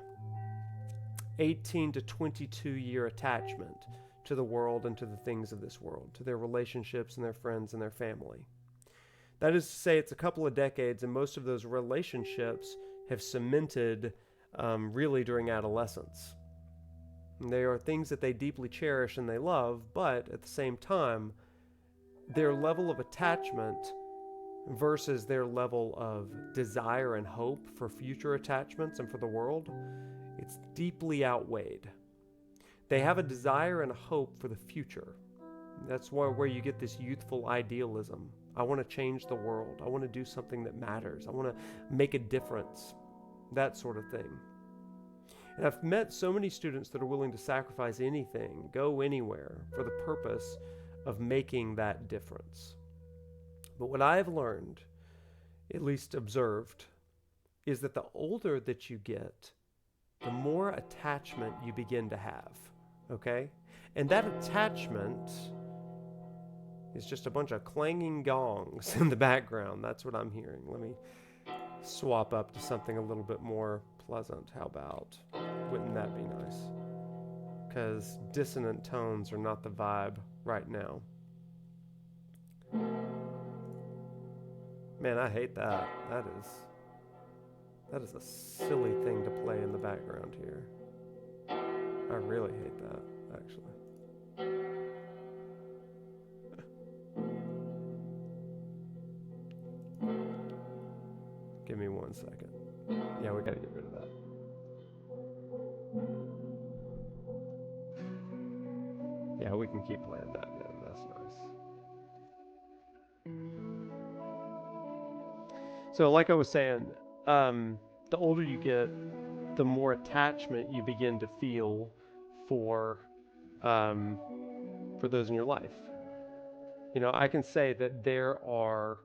18 to 22-year attachment to the world and to the things of this world, to their relationships and their friends and their family. That is to say, it's a couple of decades, and most of those relationships have cemented really during adolescence. And they are things that they deeply cherish and they love, but at the same time, their level of attachment versus their level of desire and hope for future attachments and for the world, it's deeply outweighed. They have a desire and a hope for the future. That's where you get this youthful idealism. I want to change the world. I want to do something that matters. I want to make a difference. That sort of thing. And I've met so many students that are willing to sacrifice anything, go anywhere, for the purpose of making that difference. But what I've learned, at least observed, is that the older that you get, the more attachment you begin to have, okay? And that attachment is just a bunch of clanging gongs in the background. That's what I'm hearing. Let me swap up to something a little bit more pleasant. How about? Wouldn't that be nice? Because dissonant tones are not the vibe right now. Man, I hate that. That is a silly thing to play in the background here. I really hate that, actually. Give me 1 second. Yeah, we gotta get rid of that. Yeah, we can keep playing that then. That's nice. So like I was saying, the older you get, the more attachment you begin to feel for those in your life. You know, I can say that there are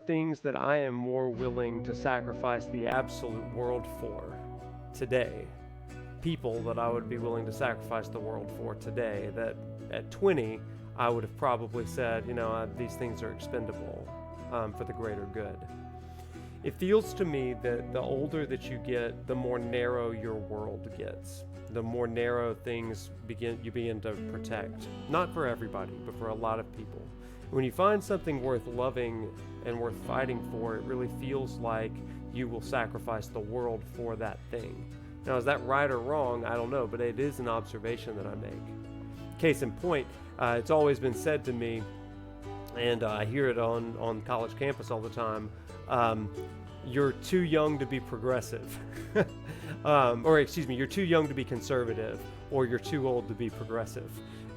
things that I am more willing to sacrifice the absolute world for today. People that I would be willing to sacrifice the world for today, that at 20, I would have probably said, you know, these things are expendable for the greater good. It feels to me that the older that you get, the more narrow your world gets. The more narrow things you begin to protect. Not for everybody, but for a lot of people. When you find something worth loving and worth fighting for, it really feels like you will sacrifice the world for that thing. Now, is that right or wrong? I don't know, but it is an observation that I make. Case in point, it's always been said to me, and I hear it on college campus all the time, you're too young to be progressive. Or excuse me, you're too young to be conservative, or you're too old to be progressive.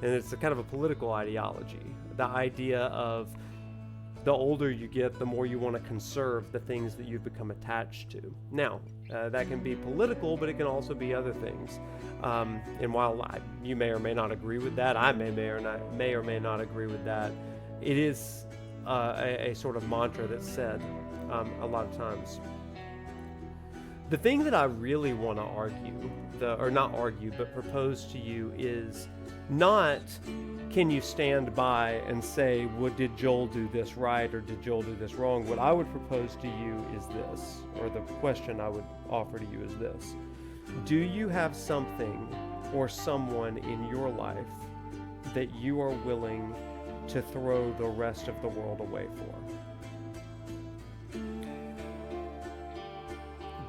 And it's a kind of a political ideology. The idea of the older you get, the more you want to conserve the things that you've become attached to. Now, that can be political, but it can also be other things. And while you may or may not agree with that, I may or may not agree with that, it is a sort of mantra that's said a lot of times. The thing that I really want to argue, or not argue, but propose to you is not, can you stand by and say, well, did Joel do this right or did Joel do this wrong? What I would propose to you is this, or the question I would offer to you is this. Do you have something or someone in your life that you are willing to throw the rest of the world away for?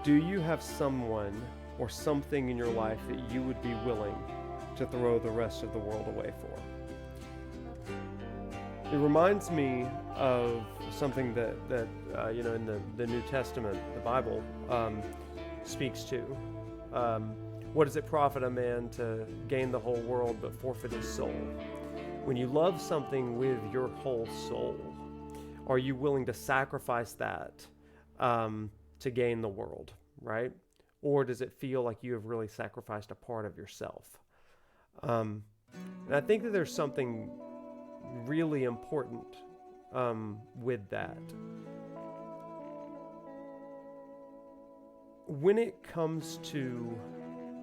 Do you have someone or something in your life that you would be willing to throw the rest of the world away for? It reminds me of something that in the New Testament, the Bible, speaks to. What does it profit a man to gain the whole world but forfeit his soul? When you love something with your whole soul, are you willing to sacrifice that to gain the world, right? Or does it feel like you have really sacrificed a part of yourself? And I think that there's something really important with that. When it comes to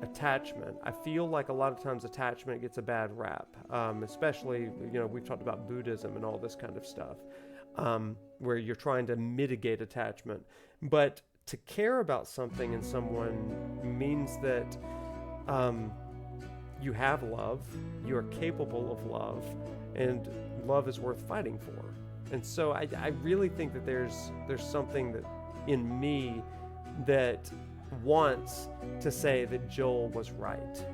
attachment, I feel like a lot of times attachment gets a bad rap, especially, we've talked about Buddhism and all this kind of stuff, where you're trying to mitigate attachment. But to care about something in someone means that you have love, you are capable of love, and love is worth fighting for. And so I really think that there's something that in me that wants to say that Joel was right.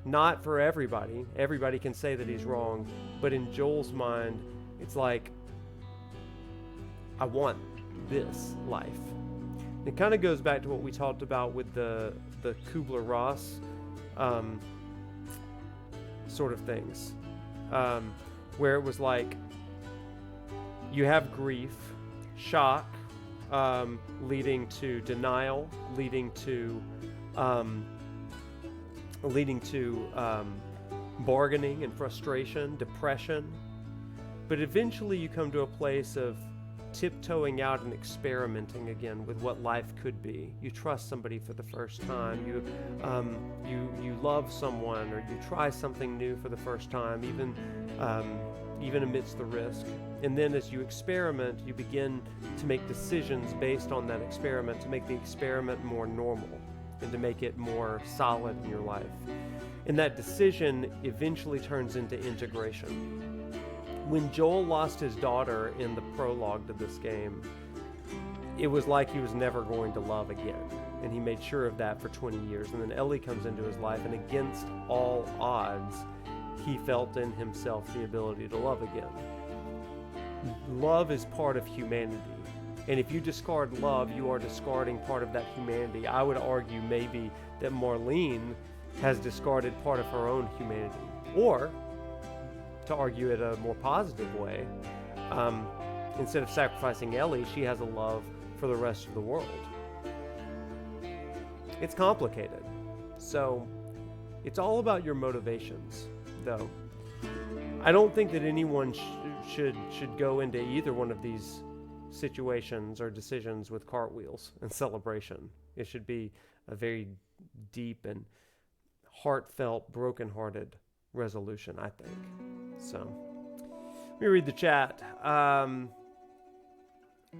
Not for everybody. Everybody can say that he's wrong, but in Joel's mind, it's like, I want this life. It kind of goes back to what we talked about with the Kubler-Ross sort of things, where it was like you have grief, shock, leading to denial, leading to bargaining and frustration, depression. But eventually you come to a place of tiptoeing out and experimenting again with what life could be. You trust somebody for the first time. You love someone, or you try something new for the first time, even amidst the risk. And then as you experiment, you begin to make decisions based on that experiment to make the experiment more normal and to make it more solid in your life. And that decision eventually turns into integration. When Joel lost his daughter in the prologue to this game, it was like he was never going to love again. And he made sure of that for 20 years. And then Ellie comes into his life, and against all odds, he felt in himself the ability to love again. Love is part of humanity. And if you discard love, you are discarding part of that humanity. I would argue maybe that Marlene has discarded part of her own humanity. Or, to argue it a more positive way, instead of sacrificing Ellie, she has a love for the rest of the world. It's complicated. So, it's all about your motivations, though. I don't think that anyone should go into either one of these situations or decisions with cartwheels and celebration. It should be a very deep and heartfelt, brokenhearted resolution, I think. So, let me read the chat.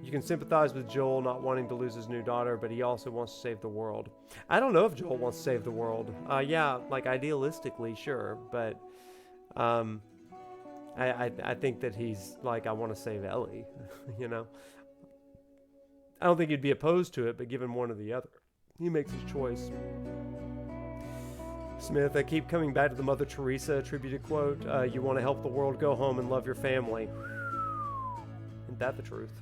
You can sympathize with Joel not wanting to lose his new daughter, but he also wants to save the world. I don't know if Joel wants to save the world. Yeah, like idealistically, sure, but I think that he's like, I want to save Ellie, you know? I don't think he'd be opposed to it, but given one or the other, he makes his choice. Smith, I keep coming back to the Mother Teresa attributed quote, you want to help the world, go home and love your family. Isn't that the truth?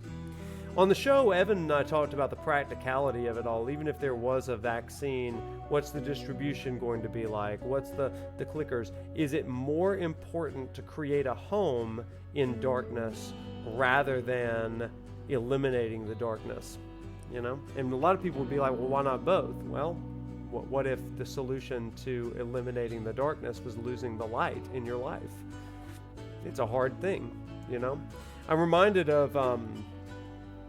On the show, Evan and I talked about the practicality of it all. Even if there was a vaccine, what's the distribution going to be like? What's the clickers? Is it more important to create a home in darkness rather than eliminating the darkness? You know? And a lot of people would be like, well, why not both? Well, what if the solution to eliminating the darkness was losing the light in your life? It's a hard thing, you know? I'm reminded of...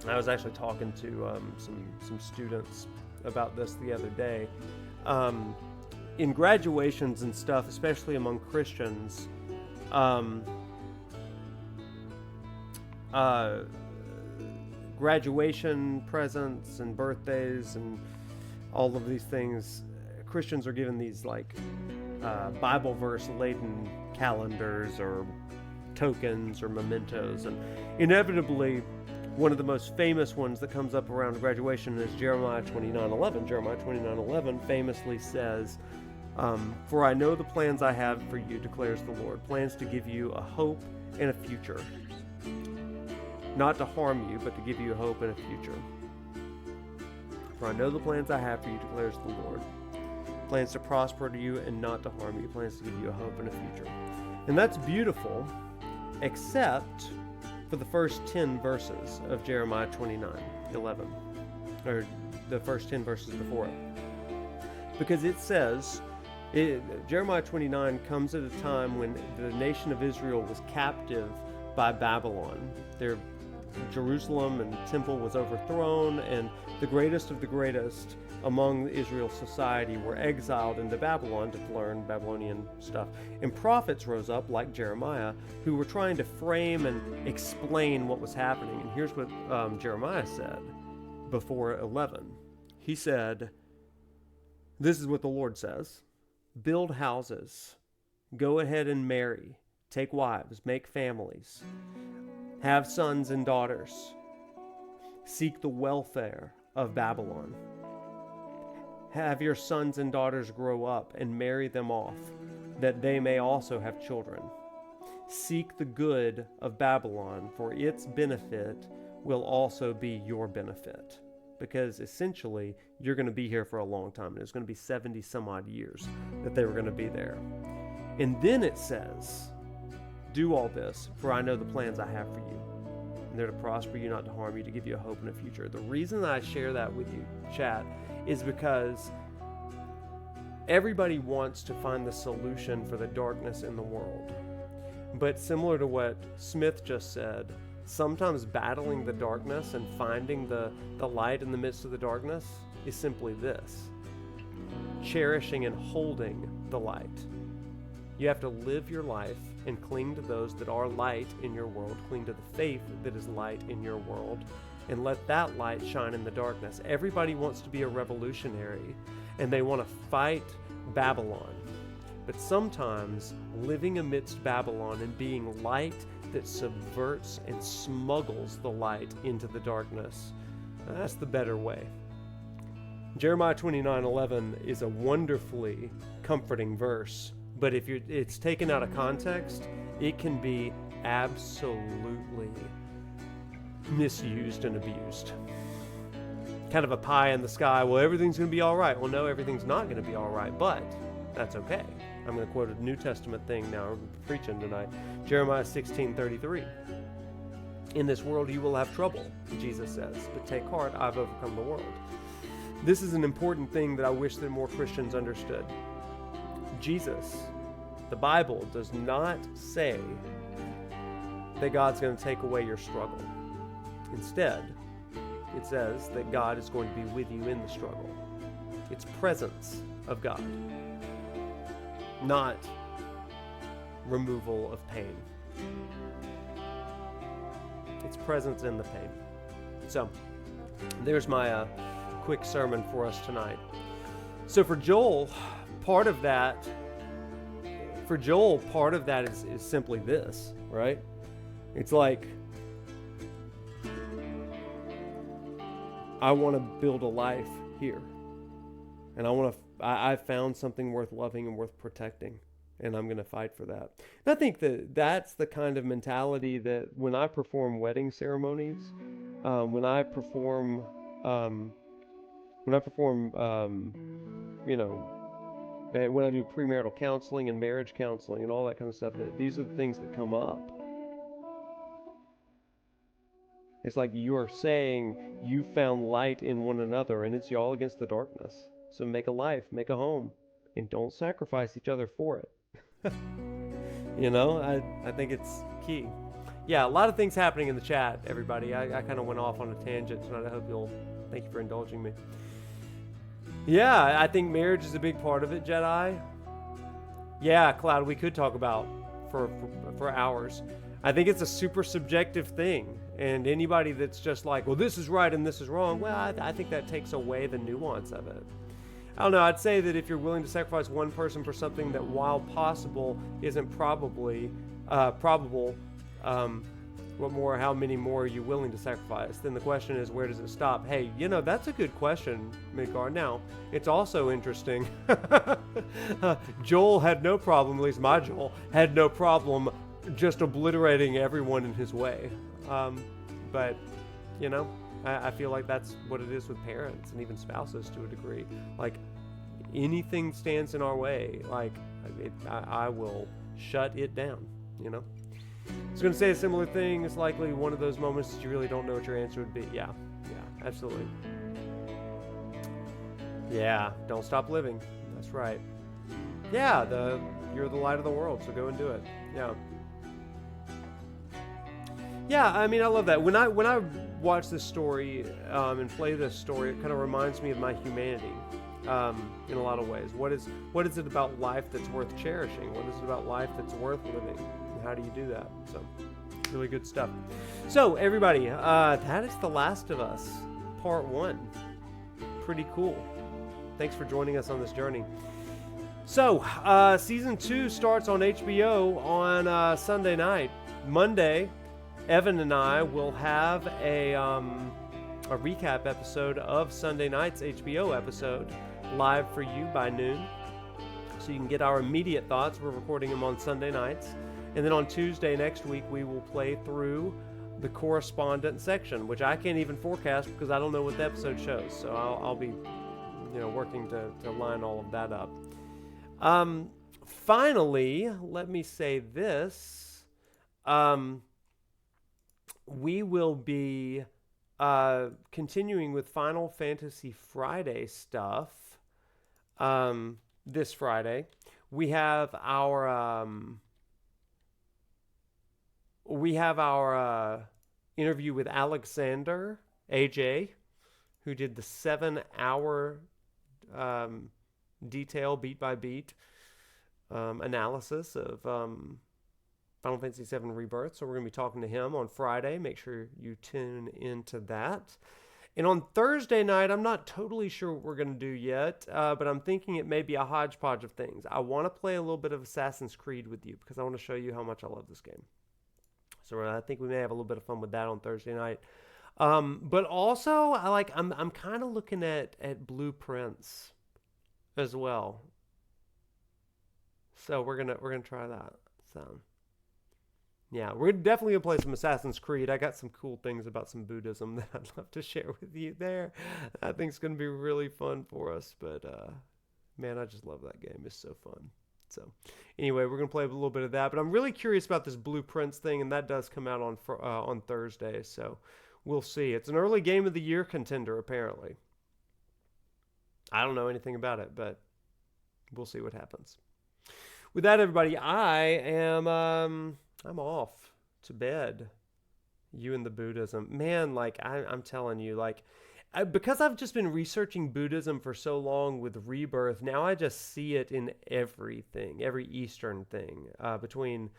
I was actually talking to some students about this the other day. In graduations and stuff, especially among Christians, graduation presents and birthdays and all of these things, Christians are given these like Bible verse laden calendars or tokens or mementos, and inevitably one of the most famous ones that comes up around graduation is Jeremiah 29:11. Jeremiah 29:11 famously says, for I know the plans I have for you, declares the Lord, plans to give you a hope and a future. Not to harm you, but to give you a hope and a future. For I know the plans I have for you, declares the Lord. Plans to prosper to you and not to harm you. Plans to give you a hope and a future. And that's beautiful, except for the first 10 verses of Jeremiah 29:11, or the first 10 verses before it. Because it says, Jeremiah 29 comes at a time when the nation of Israel was captive by Babylon. Their Jerusalem and temple was overthrown, and the greatest of the greatest among Israel's society were exiled into Babylon to learn Babylonian stuff. And prophets rose up, like Jeremiah, who were trying to frame and explain what was happening. And here's what Jeremiah said before 11. He said, this is what the Lord says, build houses, go ahead and marry, take wives, make families, have sons and daughters, seek the welfare of Babylon. Have your sons and daughters grow up and marry them off, that they may also have children. Seek the good of Babylon, for its benefit will also be your benefit. Because essentially, you're going to be here for a long time. And it's going to be 70 some odd years that they were going to be there. And then it says, do all this, for I know the plans I have for you. And they're to prosper you, not to harm you, to give you a hope and a future. The reason that I share that with you, chat, is because everybody wants to find the solution for the darkness in the world. But similar to what Smith just said, sometimes battling the darkness and finding the light in the midst of the darkness is simply this: cherishing and holding the light. You have to live your life and cling to those that are light in your world, cling to the faith that is light in your world, and let that light shine in the darkness. Everybody wants to be a revolutionary, and they want to fight Babylon. But sometimes living amidst Babylon and being light that subverts and smuggles the light into the darkness, that's the better way. Jeremiah 29:11 is a wonderfully comforting verse, but if it's taken out of context, it can be absolutely misused and abused. Kind of a pie in the sky, well, everything's going to be all right. Well, no, everything's not going to be all right, but that's okay. I'm going to quote a New Testament thing now. We're preaching tonight. Jeremiah 16:33. In this world you will have trouble, Jesus says, but take heart, I've overcome the world. This is an important thing that I wish that more Christians understood. Jesus, the Bible, does not say that God's going to take away your struggle. Instead, it says that God is going to be with you in the struggle. It's presence of God, not removal of pain. It's presence in the pain. So there's my quick sermon for us tonight. So for Joel, part of that is simply this, right? It's like, I want to build a life here, and I found something worth loving and worth protecting, and I'm going to fight for that. And I think that's the kind of mentality that when I perform wedding ceremonies, when I perform, you know, and when I do premarital counseling and marriage counseling and all that kind of stuff, that these are the things that come up. It's like you are saying you found light in one another, and it's y'all against the darkness. So make a life, make a home, and don't sacrifice each other for it. You know, I think it's key. Yeah, a lot of things happening in the chat, everybody. I kind of went off on a tangent tonight. I hope thank you for indulging me. Yeah, I think marriage is a big part of it, Jedi. Yeah, Cloud, we could talk about for hours. I think it's a super subjective thing, and anybody that's just like, well, this is right and this is wrong, well, I think that takes away the nuance of it. I don't know, I'd say that if you're willing to sacrifice one person for something that, while possible, isn't probable, how many more are you willing to sacrifice? Then the question is, where does it stop? Hey, that's a good question, Midgard. Now, it's also interesting. Joel had no problem, at least my Joel, had no problem just obliterating everyone in his way. But, I feel like that's what it is with parents and even spouses to a degree. Like, anything stands in our way, like, I will shut it down, I was going to say a similar thing. It's likely one of those moments that you really don't know what your answer would be. Yeah, absolutely. Yeah, don't stop living. That's right. Yeah, you're the light of the world, so go and do it. Yeah, I mean, I love that. When I watch this story and play this story, it kind of reminds me of my humanity in a lot of ways. What is it about life that's worth cherishing? What is it about life that's worth living? How do you do that? So, really good stuff. So, everybody, that is The Last of Us, Part 1. Pretty cool. Thanks for joining us on this journey. So, Season 2 starts on HBO on Sunday night. Monday, Evan and I will have a recap episode of Sunday night's HBO episode live for you by noon. So you can get our immediate thoughts. We're recording them on Sunday nights. And then on Tuesday next week, we will play through the correspondent section, which I can't even forecast because I don't know what the episode shows. So I'll be, working to line all of that up. Finally, let me say this. We will be continuing with Final Fantasy Friday stuff this Friday. We have our interview with Alexander, AJ, who did the 7-hour detail, beat by beat analysis of Final Fantasy VII Rebirth. So we're going to be talking to him on Friday. Make sure you tune into that. And on Thursday night, I'm not totally sure what we're going to do yet, but I'm thinking it may be a hodgepodge of things. I want to play a little bit of Assassin's Creed with you because I want to show you how much I love this game. So I think we may have a little bit of fun with that on Thursday night. But also, I'm kind of looking at blueprints as well. So we're gonna try that. So yeah, we're definitely gonna play some Assassin's Creed. I got some cool things about some Buddhism that I'd love to share with you there. I think it's gonna be really fun for us. But man, I just love that game. It's so fun. So anyway, we're going to play a little bit of that, but I'm really curious about this blueprints thing, and that does come out on Thursday, so we'll see. It's an early game of the year contender, apparently. I don't know anything about it, but we'll see what happens. With that, everybody, I'm off to bed. You and the Buddhism. Man, I'm telling you, because I've just been researching Buddhism for so long with Rebirth, now I just see it in everything, every Eastern thing, between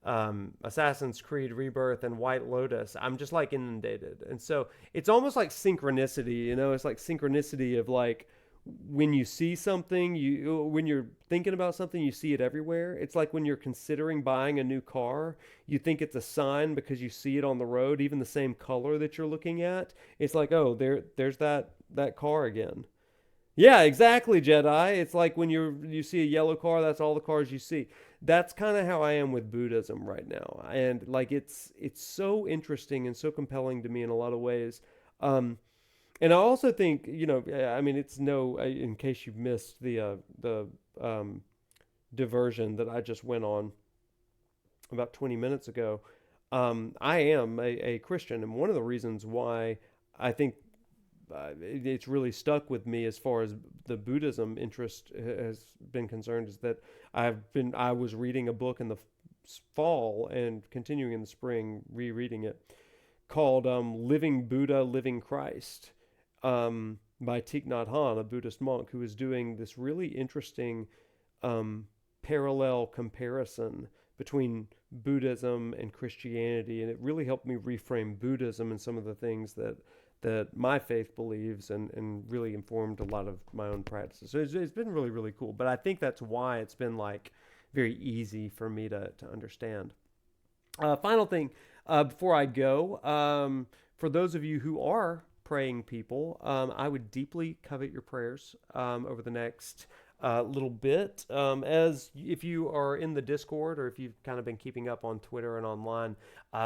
Assassin's Creed Rebirth and White Lotus, I'm just like inundated. And so it's almost like synchronicity, you know, it's like synchronicity of like when you see something, when you're thinking about something, you see it everywhere. It's like when you're considering buying a new car, you think it's a sign because you see it on the road, even the same color that you're looking at. It's like, oh, there's that car again. Yeah, exactly, Jedi. It's like when you see a yellow car, that's all the cars you see. That's kind of how I am with Buddhism right now. And like it's so interesting and so compelling to me in a lot of ways. And I also think, you know, I mean, it's no, in case you've missed the diversion that I just went on about 20 minutes ago. I am a Christian, and one of the reasons why I think it's really stuck with me as far as the Buddhism interest has been concerned is that I was reading a book in the fall and continuing in the spring, rereading it, called Living Buddha, Living Christ, by Thich Nhat Hanh, a Buddhist monk who is doing this really interesting parallel comparison between Buddhism and Christianity, and it really helped me reframe Buddhism and some of the things that my faith believes, and really informed a lot of my own practices. So it's been really, really cool. But I think that's why it's been like very easy for me to understand. Final thing before I go, for those of you who are praying people, I would deeply covet your prayers over the next little bit. As if you are in the Discord, or if you've kind of been keeping up on Twitter and online,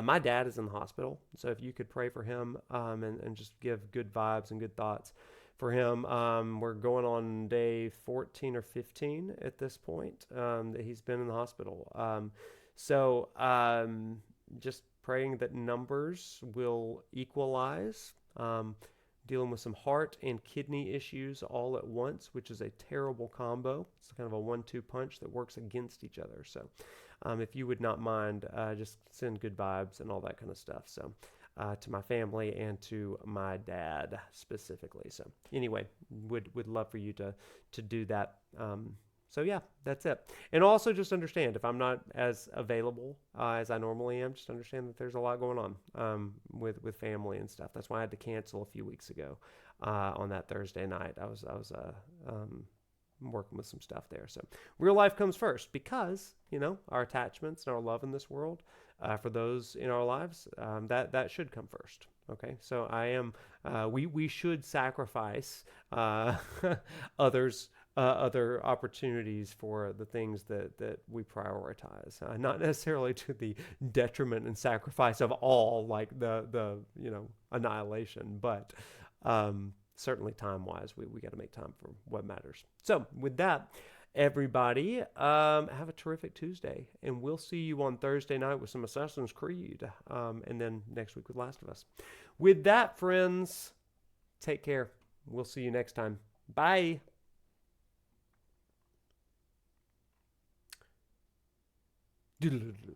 my dad is in the hospital. So if you could pray for him and just give good vibes and good thoughts for him. We're going on day 14 or 15 at this point that he's been in the hospital. So just praying that numbers will equalize. Dealing with some heart and kidney issues all at once, which is a terrible combo. It's kind of a 1-2 punch that works against each other. So if you would not mind, just send good vibes and all that kind of stuff. So to my family and to my dad specifically. So anyway, would love for you to do that. So yeah, that's it. And also just understand if I'm not as available as I normally am, just understand that there's a lot going on with family and stuff. That's why I had to cancel a few weeks ago on that Thursday night. I was working with some stuff there. So real life comes first because, you know, our attachments and our love in this world, for those in our lives, that should come first. Okay, so I am. We should sacrifice others. Other opportunities for the things that we prioritize, not necessarily to the detriment and sacrifice of all, like the annihilation, but certainly time-wise, we got to make time for what matters. So with that, everybody, have a terrific Tuesday, and we'll see you on Thursday night with some Assassin's Creed, and then next week with Last of Us. With that, friends, take care. We'll see you next time. Bye. Doodle-doodle.